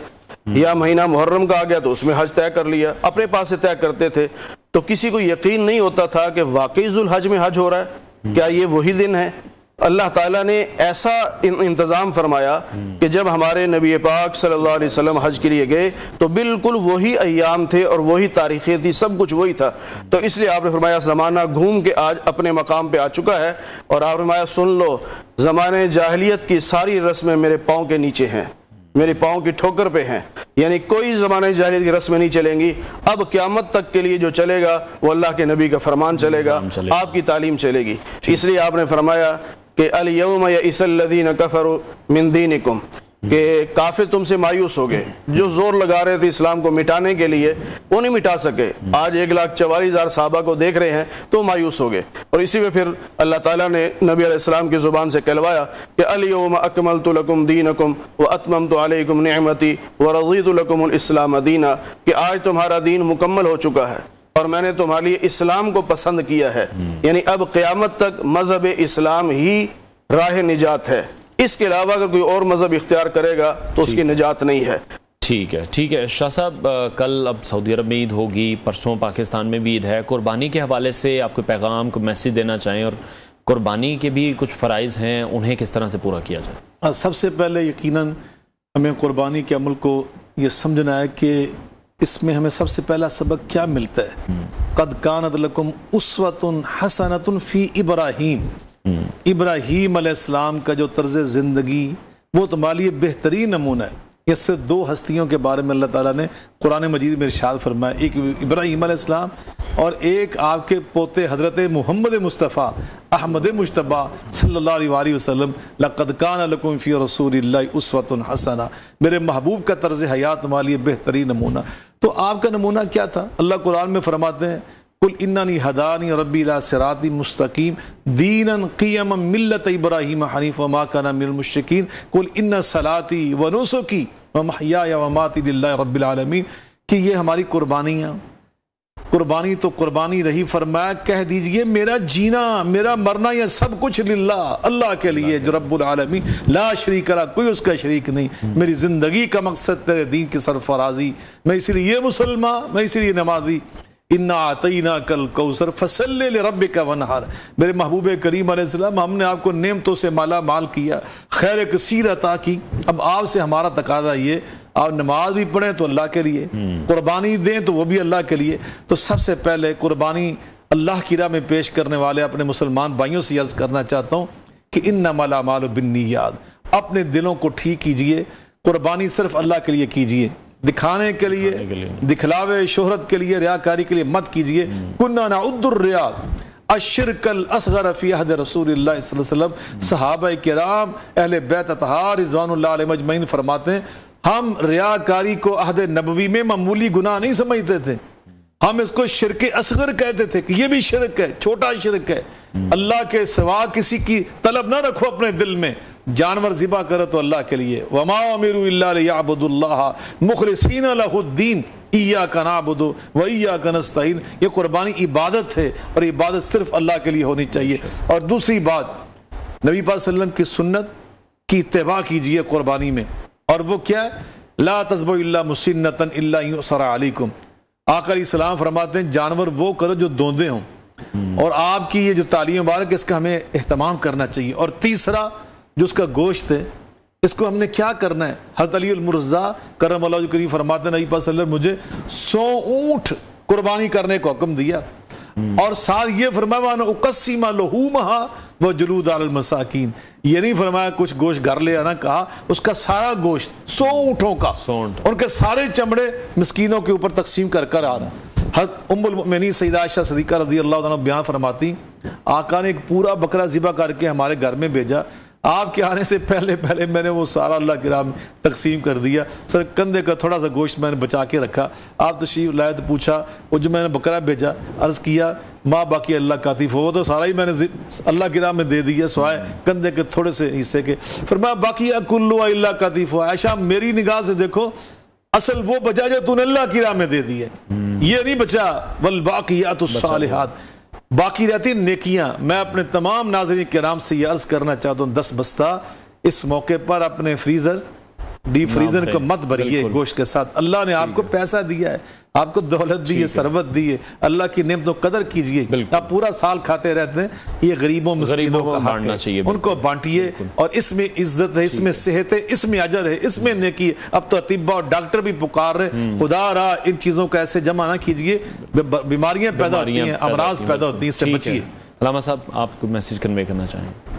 या महीना मुहर्रम का आ गया तो उसमें हज तय कर लिया, अपने पास से तय करते थे। तो किसी को यकीन नहीं होता था कि वाकई ज़ुल हज में हज हो रहा है, क्या ये वही दिन है। अल्लाह ताला ने ऐसा इंतज़ाम फरमाया कि जब हमारे नबी पाक सल्लल्लाहु अलैहि वसल्लम हज के लिए गए तो बिल्कुल वही अय्याम थे और वही तारीखें थी, सब कुछ वही था। तो इसलिए आपने फरमाया ज़माना घूम के आज अपने मकाम पे आ चुका है। और आपने फरमाया सुन लो, ज़माने जाहिलियत की सारी रस्में मेरे पाँव के नीचे हैं, मेरे पाँव की ठोकर पे हैं, यानी कोई ज़माने जाहिलियत की रस्में नहीं चलेंगी। अब क़यामत तक के लिए जो चलेगा वो अल्लाह के नबी का फरमान चलेगा, आपकी तालीम चलेगी। इसलिए आपने फरमाया कि अल यौम यइसल्लज़ीना कफ़रू मिन दीनिकुम, कि काफिर तुमसे मायूस हो गए, जो जोर लगा रहे थे इस्लाम को मिटाने के लिए वो नहीं मिटा सके। आज 1,44,000 सहाबा को देख रहे हैं तो मायूस हो गए। और इसी में फिर अल्लाह ताला ने नबी अलैहिस्सलाम की ज़ुबान से कहलवाया कि अल यौम अकमलतु लकुम दीनकुम व अतममतु अलैकुम निअमती व रज़ीतु लकुमुल इस्लाम दीना, कि आज तुम्हारा दीन मुकम्मल हो चुका है और मैंने तुम्हारे लिए इस्लाम को पसंद किया है। यानी अब क़यामत तक मज़हब इस्लाम ही राह निजात है, इसके अलावा अगर कोई और मज़हब इख्तियार करेगा तो उसकी निजात नहीं है। ठीक है, ठीक है। शाह साहब, कल अब सऊदी अरब में ईद होगी, परसों पाकिस्तान में भी ईद है। कुर्बानी के हवाले से आपको पैगाम को मैसेज देना चाहें, और कुर्बानी के भी कुछ फ़राइज़ हैं, उन्हें किस तरह से पूरा किया जाए? सबसे पहले यकीनन हमें कुर्बानी के अमल को ये समझना है कि इसमें हमें सबसे पहला सबक क्या मिलता है। क़द कानत लकुम उस्वतुन हसनतुन फ़ी इब्राहीम, इब्राहीम अलैहिस्सलाम का जो तर्ज ज़िंदगी वो तुम्हारे लिए बेहतरीन नमूना है। ये सिर्फ दो हस्तियों के बारे में अल्लाह ताला ने कुरान मजीद में इरशाद फरमाया, एक इब्राहीम अलैहिस्सलाम और एक आपके पोते हज़रत मोहम्मद मुस्तफ़ा अहमद मुश्तबा सल्लल्लाहु अलैहि वसल्लम, लक़द कान लकुम फ़ी रसूलिल्लाहि उस्वतुन हसना, मेरे महबूब का तर्ज हयात तुम्हारे लिए बेहतरीन नमूना। तो आपका नमूना क्या था? अल्लाह कुरान में फरमाते हैं, कुल इन्ननी हदानी रब्बी इला सिराती मुस्तकीम दीनन क़ियमन मिल्लत इब्राहीम हनीफ़ व मा काना मिनल मुश्रिकीन कुल इन्ना सलाती व नुसुकी व महयाया व ममाती लिल्लाहि रब्बिल आलमीन, कि ये हमारी कुर्बानियाँ, कुर्बानी तो कुर्बानी रही, फरमाया कह दीजिए मेरा जीना मेरा मरना यह सब कुछ लिल्लाह, अल्लाह के लिए जो रब्बुल आलमीन ला शरीक ला, कोई उसका शरीक नहीं। मेरी ज़िंदगी का मकसद तेरे दीन की सरफराजी, मैं इसलिए मुसलमान, मैं इसलिए नमाजी। इन्ना आतईना कल कौसर फसल्ले लिरब्बिका वनहर, मेरे महबूब करीम अलैहिस्सलाम हमने आपको नेमतों से माला माल किया, खैर कसीर अता की। अब आपसे हमारा तकाजा ये, आप नमाज भी पढ़ें तो अल्लाह के लिए, कुर्बानी दें तो वो भी अल्लाह के लिए। तो सबसे पहले कुर्बानी अल्लाह की राह में पेश करने वाले अपने मुसलमान भाइयों से अर्ज़ करना चाहता हूँ कि इन्नमल अमालु बिन्नियात, अपने दिलों को ठीक कीजिए। कुर्बानी सिर्फ अल्लाह के लिए कीजिए, दिखाने के लिए, दिखलावे शोहरत के लिए, रियाकारी के लिए मत कीजिए। कुन्ना नउद्दुर रिया अश्शिरकल असग़र फ़ी अहद रसूलिल्लाह सल्लल्लाहु अलैहि वसल्लम, सहाबा किराम अहले बैत अतहार रिज़वानुल्लाह अलैहिम अजमईन फरमाते हैं, हम रियाकारी को अहद नबवी में मामूली गुनाह नहीं समझते थे। हम इसको शिरक असगर कहते थे कि ये भी शिरक है, छोटा शिरक है। अल्लाह के सिवा किसी की तलब ना रखो अपने दिल में। जानवर ज़िबा करो तो अल्लाह के लिए। वमा उमिरू इल्ला लियअबुदुल्लाह मुखलिसीना लहुद्दीन इय्याका नअबुदु व इय्याका नस्तईन। ये कुर्बानी इबादत है और इबादत सिर्फ अल्लाह के लिए होनी चाहिए। और दूसरी बात, नबी पाक सल्लल्लाहु अलैहि वसल्लम की सुन्नत की इत्तिबा कीजिए कुर्बानी में। और वो क्या है? ला तज़बु इल्ला मुसिन्नतन इल्ला युसरा अलैकुम। आका अलैहिस्सलाम फरमाते हैं जानवर वो करो जो दोंदे हों। और आपकी ये जो तालीम मुबारक, इसका हमें एहतमाम करना चाहिए। और तीसरा जो उसका गोश्त है, इसको हमने क्या करना है? हज़रत अली अल-मुर्ज़ा करमल्लाहु वजहहु करीम फरमाते हैं नबी पाक सल्लल्लाहु अलैहि वसल्लम मुझे 100 ऊँट कुर्बानी करने को हुक्म दिया। और साथ ये फरमाया उक़स्सिमा लहूमहा व जुलूद अल मसाकीन। ये नहीं फरमाया कुछ गोश्त घर ले आना, कहा उसका सारा गोश्त 100 ऊँटों का, उनके सारे चमड़े मिस्कीनों के ऊपर तकसीम कर कर आ रहा। हज़रत उम्मुल मोमिनीन सैयदा आयशा सिद्दीक़ा रज़ियल्लाहु अन्हा बयान फरमाती, आका ने एक पूरा बकरा ज़िबा करके हमारे घर में भेजा। आपके आने से पहले पहले मैंने वो सारा अल्लाह के राह में तकसीम कर दिया। सर कंधे का थोड़ा सा गोश्त मैंने बचा के रखा। आप तशरीफ लाए तो पूछा वो जो मैंने बकरा भेजा, अर्ज़ किया माँ बाकी अल्लाह कातिफ हो, वो तो सारा ही मैंने अल्लाह की राह में दे दिया सिवाए कंधे के थोड़े से हिस्से के। फिर मैं बाकी कुल्लु अल्लाह कातिफ हो। आयशा मेरी निगाह से देखो, असल वो बचा जो तूने अल्लाह की राह में दे दी है, ये नहीं बचा। वल बाक़ियातुस सालिहात, बाकी रहती नेकियां। मैं अपने तमाम नाज़रीन किराम से ये अर्ज़ करना चाहता हूँ, 10 बस्ता इस मौके पर अपने फ्रीज़र डीप फ्रीजर को मत भरिए गोश्त के साथ। अल्लाह ने आपको पैसा दिया है, आपको दौलत दी है, सरवत दी है, अल्लाह की नेमतों कदर कीजिए। आप पूरा साल खाते रहते हैं, ये गरीबों मिस्कीनों को बांटना चाहिए, उनको बांटिए। और इसमें इज्जत है, इसमें सेहत है, इसमें अजर है, इसमें नेकी है। अब तो अतिब्बा और डॉक्टर भी पुकार रहे, खुदा रहा इन चीज़ों का ऐसे जमा ना कीजिए, बीमारियां पैदा होती हैं, अमराज पैदा होती हैं, इससे बचिए। अल्लामा साहब आपको मैसेज कन्वे करना चाहेंगे?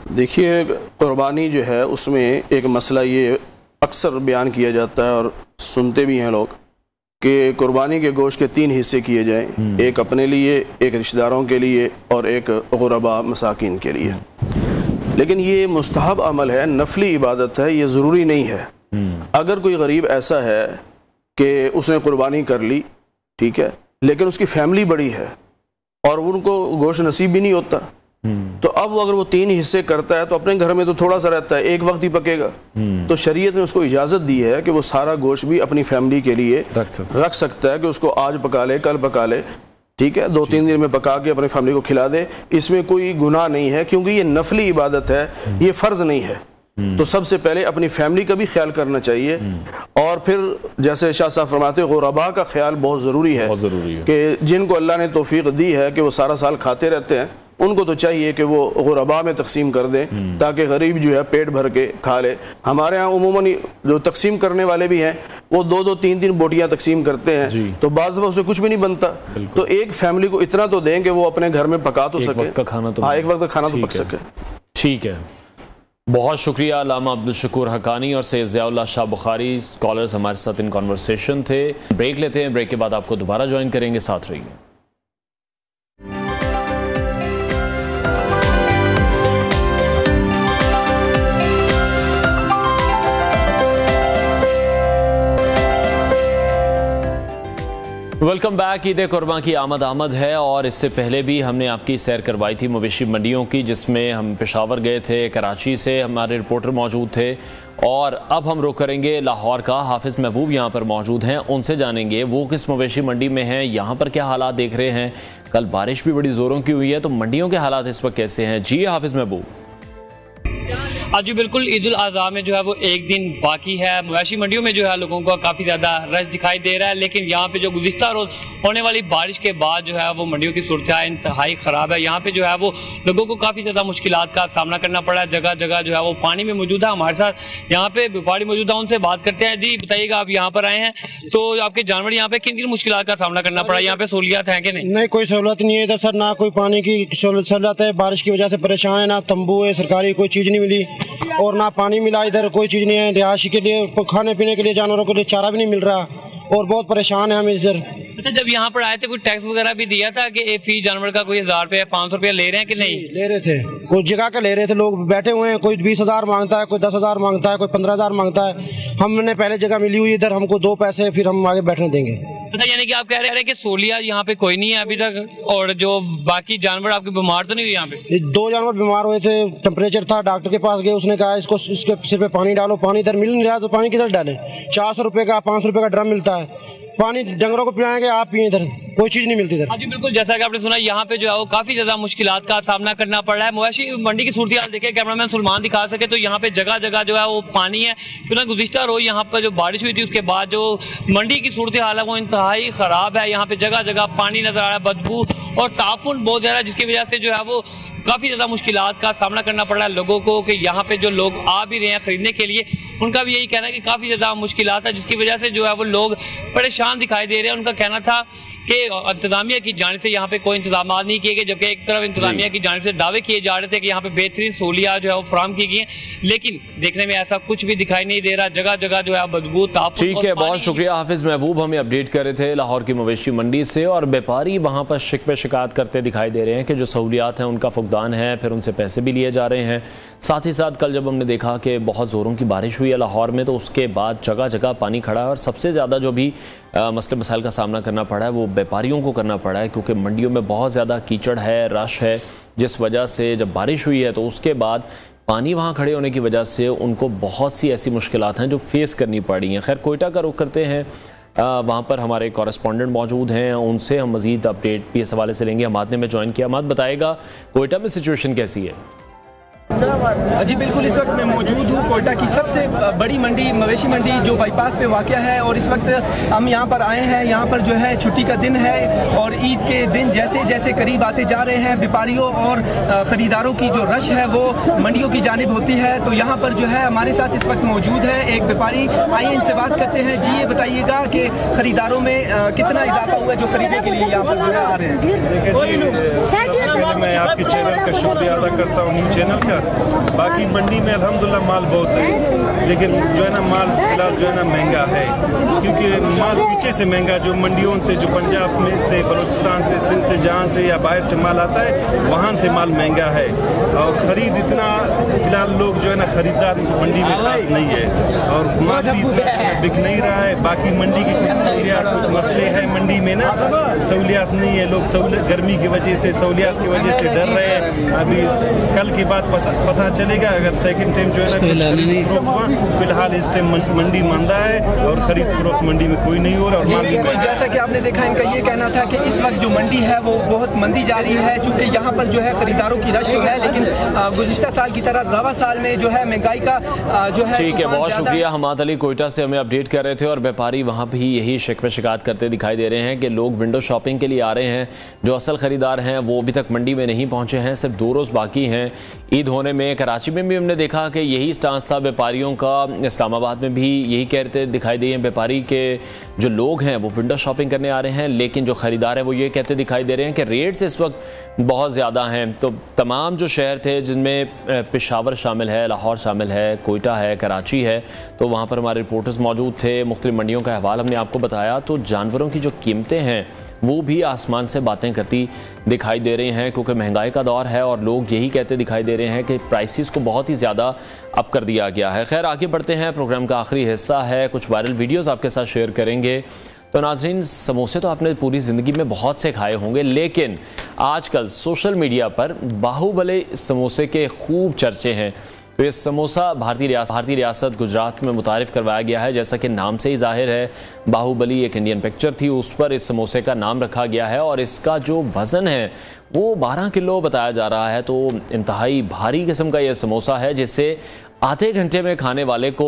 देखिए, कुर्बानी जो है उसमें एक मसला ये अक्सर बयान किया जाता है और सुनते भी हैं लोग कि कुर्बानी के गोश्त के 3 हिस्से किए जाएं, एक अपने लिए, एक रिश्तेदारों के लिए और एक गुरबा मसाकिन के लिए। लेकिन ये मुस्तहब अमल है, नफली इबादत है, ये ज़रूरी नहीं है। अगर कोई गरीब ऐसा है कि उसने कुर्बानी कर ली, ठीक है, लेकिन उसकी फैमिली बड़ी है और उनको गोश्त नसीब भी नहीं होता, तो अब अगर वो 3 हिस्से करता है तो अपने घर में तो थोड़ा सा रहता है, एक वक्त ही पकेगा। तो शरीयत ने उसको इजाज़त दी है कि वो सारा गोश्त भी अपनी फैमिली के लिए रख सकता है, कि उसको आज पका ले, कल पका ले, ठीक है, 2-3 दिन में पका के अपनी फैमिली को खिला दे। इसमें कोई गुनाह नहीं है, क्योंकि ये नफली इबादत है, ये फ़र्ज नहीं है। तो सबसे पहले अपनी फैमिली का भी ख्याल करना चाहिए, और फिर जैसे शाह साहब फरमाते हैं गुरबा का ख्याल बहुत ज़रूरी है, कि जिनको अल्लाह ने तौफीक दी है कि वो सारा साल खाते रहते हैं, उनको तो चाहिए कि वो गुरबा में तकसीम कर दें, ताकि गरीब जो है पेट भर के खा ले। हमारे यहाँ उमूमन जो तकसीम करने वाले भी हैं वो 2-2, 3-3 बोटियाँ तकसीम करते हैं, तो बाज़ उससे कुछ भी नहीं बनता। तो एक फैमिली को इतना तो दें कि वो अपने घर में पका तो सके, हाँ, एक वक्त का खाना तो पक सके। ठीक है, बहुत शुक्रिया अल्लामा अब्दुल शकूर हकानी और सैयद ज़ियाउल्लाह शाह बुखारी स्कॉलर्स हमारे साथ इन कॉन्वर्सेशन थे। ब्रेक लेते हैं, ब्रेक के बाद आपको दोबारा ज्वाइन करेंगे, साथ रहिए। Welcome back. ईद कुर्बान की आमद है, और इससे पहले भी हमने आपकी सैर करवाई थी मवेशी मंडियों की, जिसमें हम पेशावर गए थे, कराची से हमारे रिपोर्टर मौजूद थे, और अब हम रुख करेंगे लाहौर का। हाफिज़ महबूब यहाँ पर मौजूद हैं, उनसे जानेंगे वो किस मवेशी मंडी में हैं, यहाँ पर क्या हालात देख रहे हैं। कल बारिश भी बड़ी ज़ोरों की हुई है, तो मंडियों के हालात इस वक्त कैसे हैं? जी हाफिज़ महबूब। जी बिल्कुल, ईद उल अज़हा में जो है वो एक दिन बाकी है। मवेशी मंडियों में जो है लोगों को काफ़ी ज़्यादा रश दिखाई दे रहा है, लेकिन यहाँ पे जो गुज़िश्ता रोज़ होने वाली बारिश के बाद जो है वो मंडियों की सूरत इंतहाई ख़राब है। यहाँ पे जो है वो लोगों को काफ़ी ज़्यादा मुश्किलात का सामना करना पड़ा है। जगह जगह जो है वो पानी में मौजूद है। हमारे साथ यहाँ पे व्यापारी मौजूद है, उनसे बात करते हैं। जी बताइएगा, आप यहाँ पर आए हैं तो आपके जानवर यहाँ पे किन किन मुश्किलात का सामना करना पड़ा? यहाँ पे सहूलियात है कि नहीं? नहीं, कोई सहूलत नहीं है इधर सर, ना कोई पानी की सहूलत है। बारिश की वजह से परेशान है, ना तंबू है, सरकारी कोई चीज़ नहीं मिली, और ना पानी मिला, इधर कोई चीज़ नहीं है। रिहायशी के लिए, खाने पीने के लिए, जानवरों के लिए चारा भी नहीं मिल रहा, और बहुत परेशान है हम इधर। अच्छा, जब यहाँ पर आए थे कोई टैक्स वगैरह भी दिया था कि फी जानवर का कोई 1000 रुपया 500 रुपया ले रहे हैं कि नहीं? ले रहे थे, कोई जगह का ले रहे थे, लोग बैठे हुए हैं, कोई 20,000 मांगता है, कोई 10,000 मांगता है, कोई 15,000 मांगता है। हमने पहले जगह मिली हुई इधर, हमको 2 पैसे, फिर हम आगे बैठने देंगे। अच्छा, यानी कि आप कह रहे हैं कि सोलिया यहाँ पे कोई नहीं है अभी तक, और जो बाकी जानवर आपके बीमार तो नहीं हुए? यहाँ पे 2 जानवर बीमार हुए थे, टेम्परेचर था, डॉक्टर के पास गए, उसने कहा इसको इसके सिर पे पानी डालो। पानी इधर मिल नहीं रहा तो पानी किधर डाले? 400 रुपये का 500 रुपये का ड्रम मिलता है, पानी डंगरों को पिलाएंगे, आप पिए, इधर कोई चीज नहीं मिलती इधर। हाँ जी बिल्कुल, जैसा कि आपने सुना यहाँ पे जो है वो काफी ज्यादा मुश्किलात का सामना करना पड़ रहा है। मवेशी मंडी की सूरत हाल देखिए, कैमरामैन सुलेमान दिखा सके तो यहाँ पे जगह जगह जो है वो पानी है, क्योंकि गुज़िश्ता रोज यहाँ पर जो बारिश हुई थी उसके बाद जो मंडी की सूरत हाल है वो इंतहाई खराब है। यहाँ पे जगह जगह पानी नजर आ रहा है, बदबू और ताफुन बहुत ज्यादा, जिसकी वजह से जो है वो काफ़ी ज़्यादा मुश्किलात का सामना करना पड़ रहा है लोगों को। कि यहाँ पे जो लोग आ भी रहे हैं खरीदने के लिए, उनका भी यही कहना है कि काफ़ी ज़्यादा मुश्किलात है, जिसकी वजह से जो है वो लोग परेशान दिखाई दे रहे हैं। उनका कहना था कि इंतजामिया की जानिब से यहाँ पे कोई इंतजाम नहीं किए गए, जबकि एक तरफ इंतजामिया की जानिब से दावे किए जा रहे थे कि यहाँ पे बेहतरीन सहूलियात जो है वो फराहम की गई हैं, लेकिन देखने में ऐसा कुछ भी दिखाई नहीं दे रहा। जगह जगह जो है बदबू, ताप। ठीक है, बहुत शुक्रिया हाफिज महबूब, हमें अपडेट कर रहे थे लाहौर की मवेशी मंडी से। और व्यापारी वहाँ पर शिकवे शिकायत करते दिखाई दे रहे हैं कि जो सहूलियात हैं उनका फुकदान है, फिर उनसे पैसे भी लिए जा रहे हैं। साथ ही साथ कल जब हमने देखा कि बहुत ज़ोरों की बारिश हुई है लाहौर में, तो उसके बाद जगह जगह पानी खड़ा है और सबसे ज़्यादा जो भी मसले मसाइल का सामना करना पड़ा है वो व्यापारियों को करना पड़ा है, क्योंकि मंडियों में बहुत ज़्यादा कीचड़ है, रश है, जिस वजह से जब बारिश हुई है तो उसके बाद पानी वहाँ खड़े होने की वजह से उनको बहुत सी ऐसी मुश्किलात हैं जो फेस करनी पड़ी हैं। खैर, कोयटा का रुख करते हैं, वहाँ पर हमारे कॉरेस्पॉन्डेंट मौजूद हैं, उनसे हम मज़ीद अपडेट भी इस हवाले से लेंगे। हमाद ने ज्वाइन किया, हमाद बताएगा कोयटा में सिचुएशन कैसी है? जी बिल्कुल, इस वक्त मैं मौजूद हूँ कोयटा की सबसे बड़ी मंडी, मवेशी मंडी, जो बाईपास पे वाक़या है। और इस वक्त हम यहाँ पर आए हैं, यहाँ पर जो है छुट्टी का दिन है और ईद के दिन जैसे जैसे करीब आते जा रहे हैं, व्यापारियों और ख़रीदारों की जो रश है वो मंडियों की जानिब होती है। तो यहाँ पर जो है हमारे साथ इस वक्त मौजूद है एक व्यापारी, आइए इनसे बात करते हैं। जी, ये बताइएगा कि ख़रीदारों में कितना इजाफा हुआ जो खरीदने के लिए यहाँ पर जो है आ रहे हैं? मैं आपके चैनल का शुक्रिया अदा करता हूँ, न्यूज़ चैनल का। बाकी मंडी में अल्हम्दुलिल्लाह माल बहुत है, लेकिन जो है ना माल फिलहाल जो है ना महंगा है, क्योंकि माल पीछे से महंगा, जो मंडियों से, जो पंजाब में से, बलूचिस्तान से, सिंध से, जहाँ से या बाहर से माल आता है वहाँ से माल महंगा है। और ख़रीद इतना फिलहाल लोग जो है ना ख़रीदार मंडी में खास नहीं है और माल भी इतना बिक नहीं रहा है। बाकी मंडी की कुछ सहूलियात, कुछ मसले हैं मंडी में ना, सहूलियात नहीं है, लोग गर्मी की वजह से, सहूलियात की वजह से डर रहे हैं। अभी कल की बात पता चलेगा अगर सेकंड टाइम जो है ना खरीद फरोख्त हुआ। फिलहाल इस टाइम मंडी मंदा है और खरीद फरोख्त मंडी में कोई नहीं हो रहा। और बिल्कुल, जैसा कि आपने देखा, इनका ये कहना था कि इस वक्त जो मंडी है वो बहुत मंदी जा रही है, चूँकि यहाँ पर जो है खरीदारों की रश तो है, लेकिन गुज़िश्ता साल की तरह रवा साल में जो है महंगाई का जो है। ठीक है, बहुत शुक्रिया। हमाद अली कोयटा से हमें अपडेट कर रहे थे। और व्यापारी वहाँ भी यही शिकवे शिकायत करते दिखाई दे रहे हैं कि लोग विंडो शॉपिंग के लिए आ रहे हैं, जो असल खरीदार हैं वो अभी तक मंडी में नहीं पहुँचे हैं, सिर्फ 2 रोज़ बाकी हैं ईद होने में। कराची में भी हमने देखा कि यही स्टांस था व्यापारियों का, इस्लामाबाद में भी यही कहते दिखाई दिए व्यापारी के जो लोग हैं वो विंडो शॉपिंग करने आ रहे हैं, लेकिन जो ख़रीदार हैं वो ये कहते दिखाई दे रहे हैं कि रेट्स इस वक्त बहुत ज़्यादा हैं। तो तमाम जो शहर थे, जिनमें पेशावर शामिल है, लाहौर शामिल है, कोयटा है, कराची है, तो वहाँ पर हमारे रिपोर्टर्स मौजूद थे, मुख्तलिफ मंडियों का अहवाल हमने आपको बताया। तो जानवरों की जो कीमतें हैं वो भी आसमान से बातें करती दिखाई दे रही हैं, क्योंकि महंगाई का दौर है और लोग यही कहते दिखाई दे रहे हैं कि प्राइसेस को बहुत ही ज़्यादा अप कर दिया गया है। खैर, आगे बढ़ते हैं, प्रोग्राम का आखिरी हिस्सा है, कुछ वायरल वीडियोस आपके साथ शेयर करेंगे। तो नाज़रीन, समोसे तो आपने पूरी ज़िंदगी में बहुत से खाए होंगे, लेकिन आजकल सोशल मीडिया पर बाहुबली समोसे के खूब चर्चे हैं। तो ये समोसा भारतीय रियासत गुजरात में मुतारिफ़ करवाया गया है। जैसा कि नाम से ही जाहिर है, बाहुबली एक इंडियन पिक्चर थी, उस पर इस समोसे का नाम रखा गया है। और इसका जो वज़न है वो 12 किलो बताया जा रहा है। तो इंतहाई भारी किस्म का यह समोसा है, जिसे आधे घंटे में खाने वाले को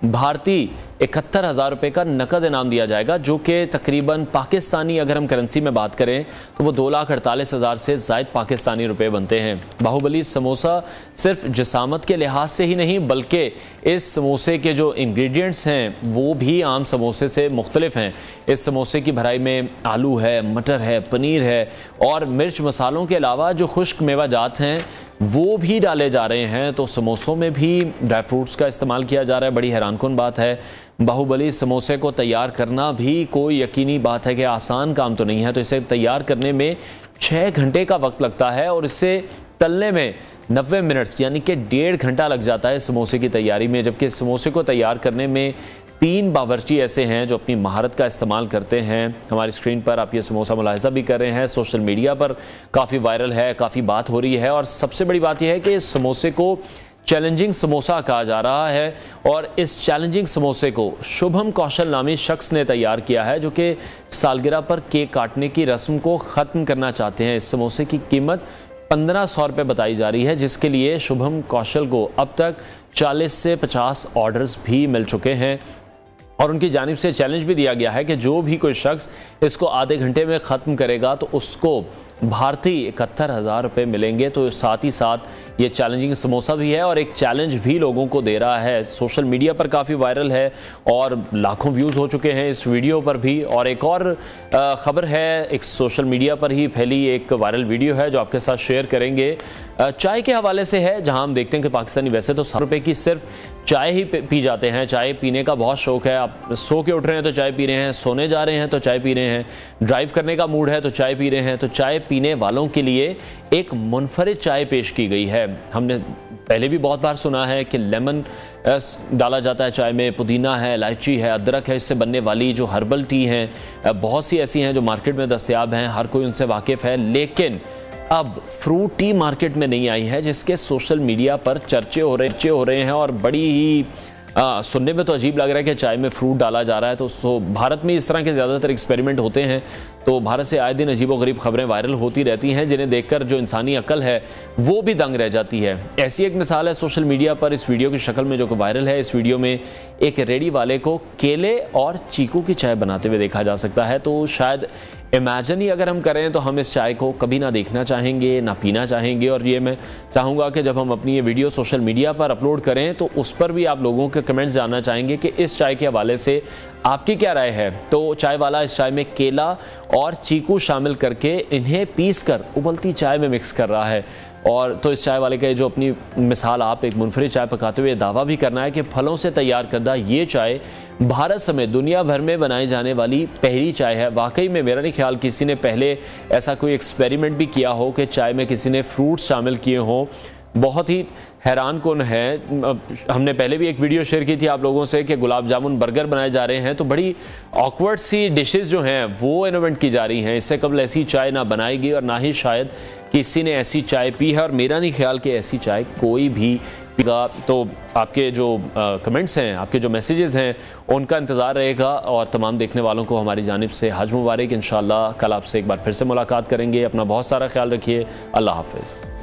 भारतीय 71,000 रुपये का नकद इनाम दिया जाएगा, जो कि तकरीबन पाकिस्तानी, अगर हम करेंसी में बात करें तो वो 2,48,000 से ज़ायद पाकिस्तानी रुपए बनते हैं। बाहुबली समोसा सिर्फ जिसामत के लिहाज से ही नहीं, बल्कि इस समोसे के जो इंग्रेडिएंट्स हैं वो भी आम समोसे से मुख्तलिफ हैं। इस समोसे की भराई में आलू है, मटर है, पनीर है और मिर्च मसालों के अलावा जो खुश्क मेवा जात हैं वो भी डाले जा रहे हैं। तो समोसों में भी ड्राई फ्रूट्स का इस्तेमाल किया जा रहा है। बड़ी हैरानकुन बात है, बाहुबली समोसे को तैयार करना भी कोई यकीनी बात है कि आसान काम तो नहीं है। तो इसे तैयार करने में 6 घंटे का वक्त लगता है और इसे तलने में 90 मिनट्स यानी कि 1.5 घंटा लग जाता है समोसे की तैयारी में। जबकि समोसे को तैयार करने में 3 बावर्ची ऐसे हैं जो अपनी महारत का इस्तेमाल करते हैं। हमारी स्क्रीन पर आप ये समोसा मुलाहिजा भी कर रहे हैं, सोशल मीडिया पर काफ़ी वायरल है, काफ़ी बात हो रही है। और सबसे बड़ी बात यह है कि इस समोसे को चैलेंजिंग समोसा कहा जा रहा है और इस चैलेंजिंग समोसे को शुभम कौशल नामी शख्स ने तैयार किया है, जो कि सालगिरह पर केक काटने की रस्म को ख़त्म करना चाहते हैं। इस समोसे की कीमत 1500 रुपये बताई जा रही है, जिसके लिए शुभम कौशल को अब तक 40 से 50 ऑर्डर्स भी मिल चुके हैं और उनकी जानिब से चैलेंज भी दिया गया है कि जो भी कोई शख्स इसको आधे घंटे में ख़त्म करेगा तो उसको भारतीय 71,000 रुपये मिलेंगे। तो साथ ही साथ ये चैलेंजिंग समोसा भी है और एक चैलेंज भी लोगों को दे रहा है। सोशल मीडिया पर काफ़ी वायरल है और लाखों व्यूज़ हो चुके हैं इस वीडियो पर भी। और एक और ख़बर है, एक सोशल मीडिया पर ही फैली एक वायरल वीडियो है जो आपके साथ शेयर करेंगे। चाय के हवाले से है, जहां हम देखते हैं कि पाकिस्तानी वैसे तो 100 रुपये की सिर्फ चाय ही पी जाते हैं। चाय पीने का बहुत शौक़ है। आप सो के उठ रहे हैं तो चाय पी रहे हैं, सोने जा रहे हैं तो चाय पी रहे हैं, ड्राइव करने का मूड है तो चाय पी रहे हैं। तो चाय पीने वालों के लिए एक मुनफरिद चाय पेश की गई है। हमने पहले भी बहुत बार सुना है कि लेमन डाला जाता है चाय में, पुदीना है, इलायची है, अदरक है, इससे बनने वाली जो हर्बल टी हैं बहुत सी ऐसी हैं जो मार्केट में दस्तयाब हैं, हर कोई उनसे वाकिफ़ है। लेकिन अब फ्रूट टी मार्केट में नहीं आई है, जिसके सोशल मीडिया पर चर्चे हो रहे हैं और बड़ी ही सुनने में तो अजीब लग रहा है कि चाय में फ्रूट डाला जा रहा है। तो भारत में इस तरह के ज़्यादातर एक्सपेरिमेंट होते हैं। तो भारत से आए दिन अजीबोगरीब खबरें वायरल होती रहती हैं, जिन्हें देखकर जो इंसानी अक्ल है वो भी दंग रह जाती है। ऐसी एक मिसाल है सोशल मीडिया पर इस वीडियो की शक्ल में जो कि वायरल है। इस वीडियो में एक रेडी वाले को केले और चीकू की चाय बनाते हुए देखा जा सकता है। तो शायद इमेजिन ही अगर हम करें तो हम इस चाय को कभी ना देखना चाहेंगे, ना पीना चाहेंगे। और ये मैं चाहूँगा कि जब हम अपनी ये वीडियो सोशल मीडिया पर अपलोड करें तो उस पर भी आप लोगों के कमेंट्स जानना चाहेंगे कि इस चाय के हवाले से आपकी क्या राय है। तो चाय वाला इस चाय में केला और चीकू शामिल करके इन्हें पीस कर उबलती चाय में मिक्स कर रहा है। और तो इस चाय वाले का जो अपनी मिसाल आप एक मुनफरिद चाय पकाते हुए दावा भी करना है कि फलों से तैयार करदा ये चाय भारत समेत दुनिया भर में बनाई जाने वाली पहली चाय है। वाकई में मेरा नहीं ख्याल किसी ने पहले ऐसा कोई एक्सपेरिमेंट भी किया हो कि चाय में किसी ने फ्रूट शामिल किए हों। बहुत ही हैरान कुन है। हमने पहले भी एक वीडियो शेयर की थी आप लोगों से कि गुलाब जामुन बर्गर बनाए जा रहे हैं, तो बड़ी ऑकवर्ड सी डिशेस जो हैं वो इन्वेंट की जा रही हैं। इससे कबल ऐसी चाय ना बनाई गई और ना ही शायद किसी ने ऐसी चाय पी है और मेरा नहीं ख्याल कि ऐसी चाय कोई भी पीगा। तो आपके जो कमेंट्स हैं, आपके जो मैसेजेस हैं, उनका इंतज़ार रहेगा। और तमाम देखने वालों को हमारी जानिब से हज मुबारक। इंशाअल्लाह कल आपसे एक बार फिर से मुलाकात करेंगे। अपना बहुत सारा ख्याल रखिए। अल्लाह हाफ़िज़।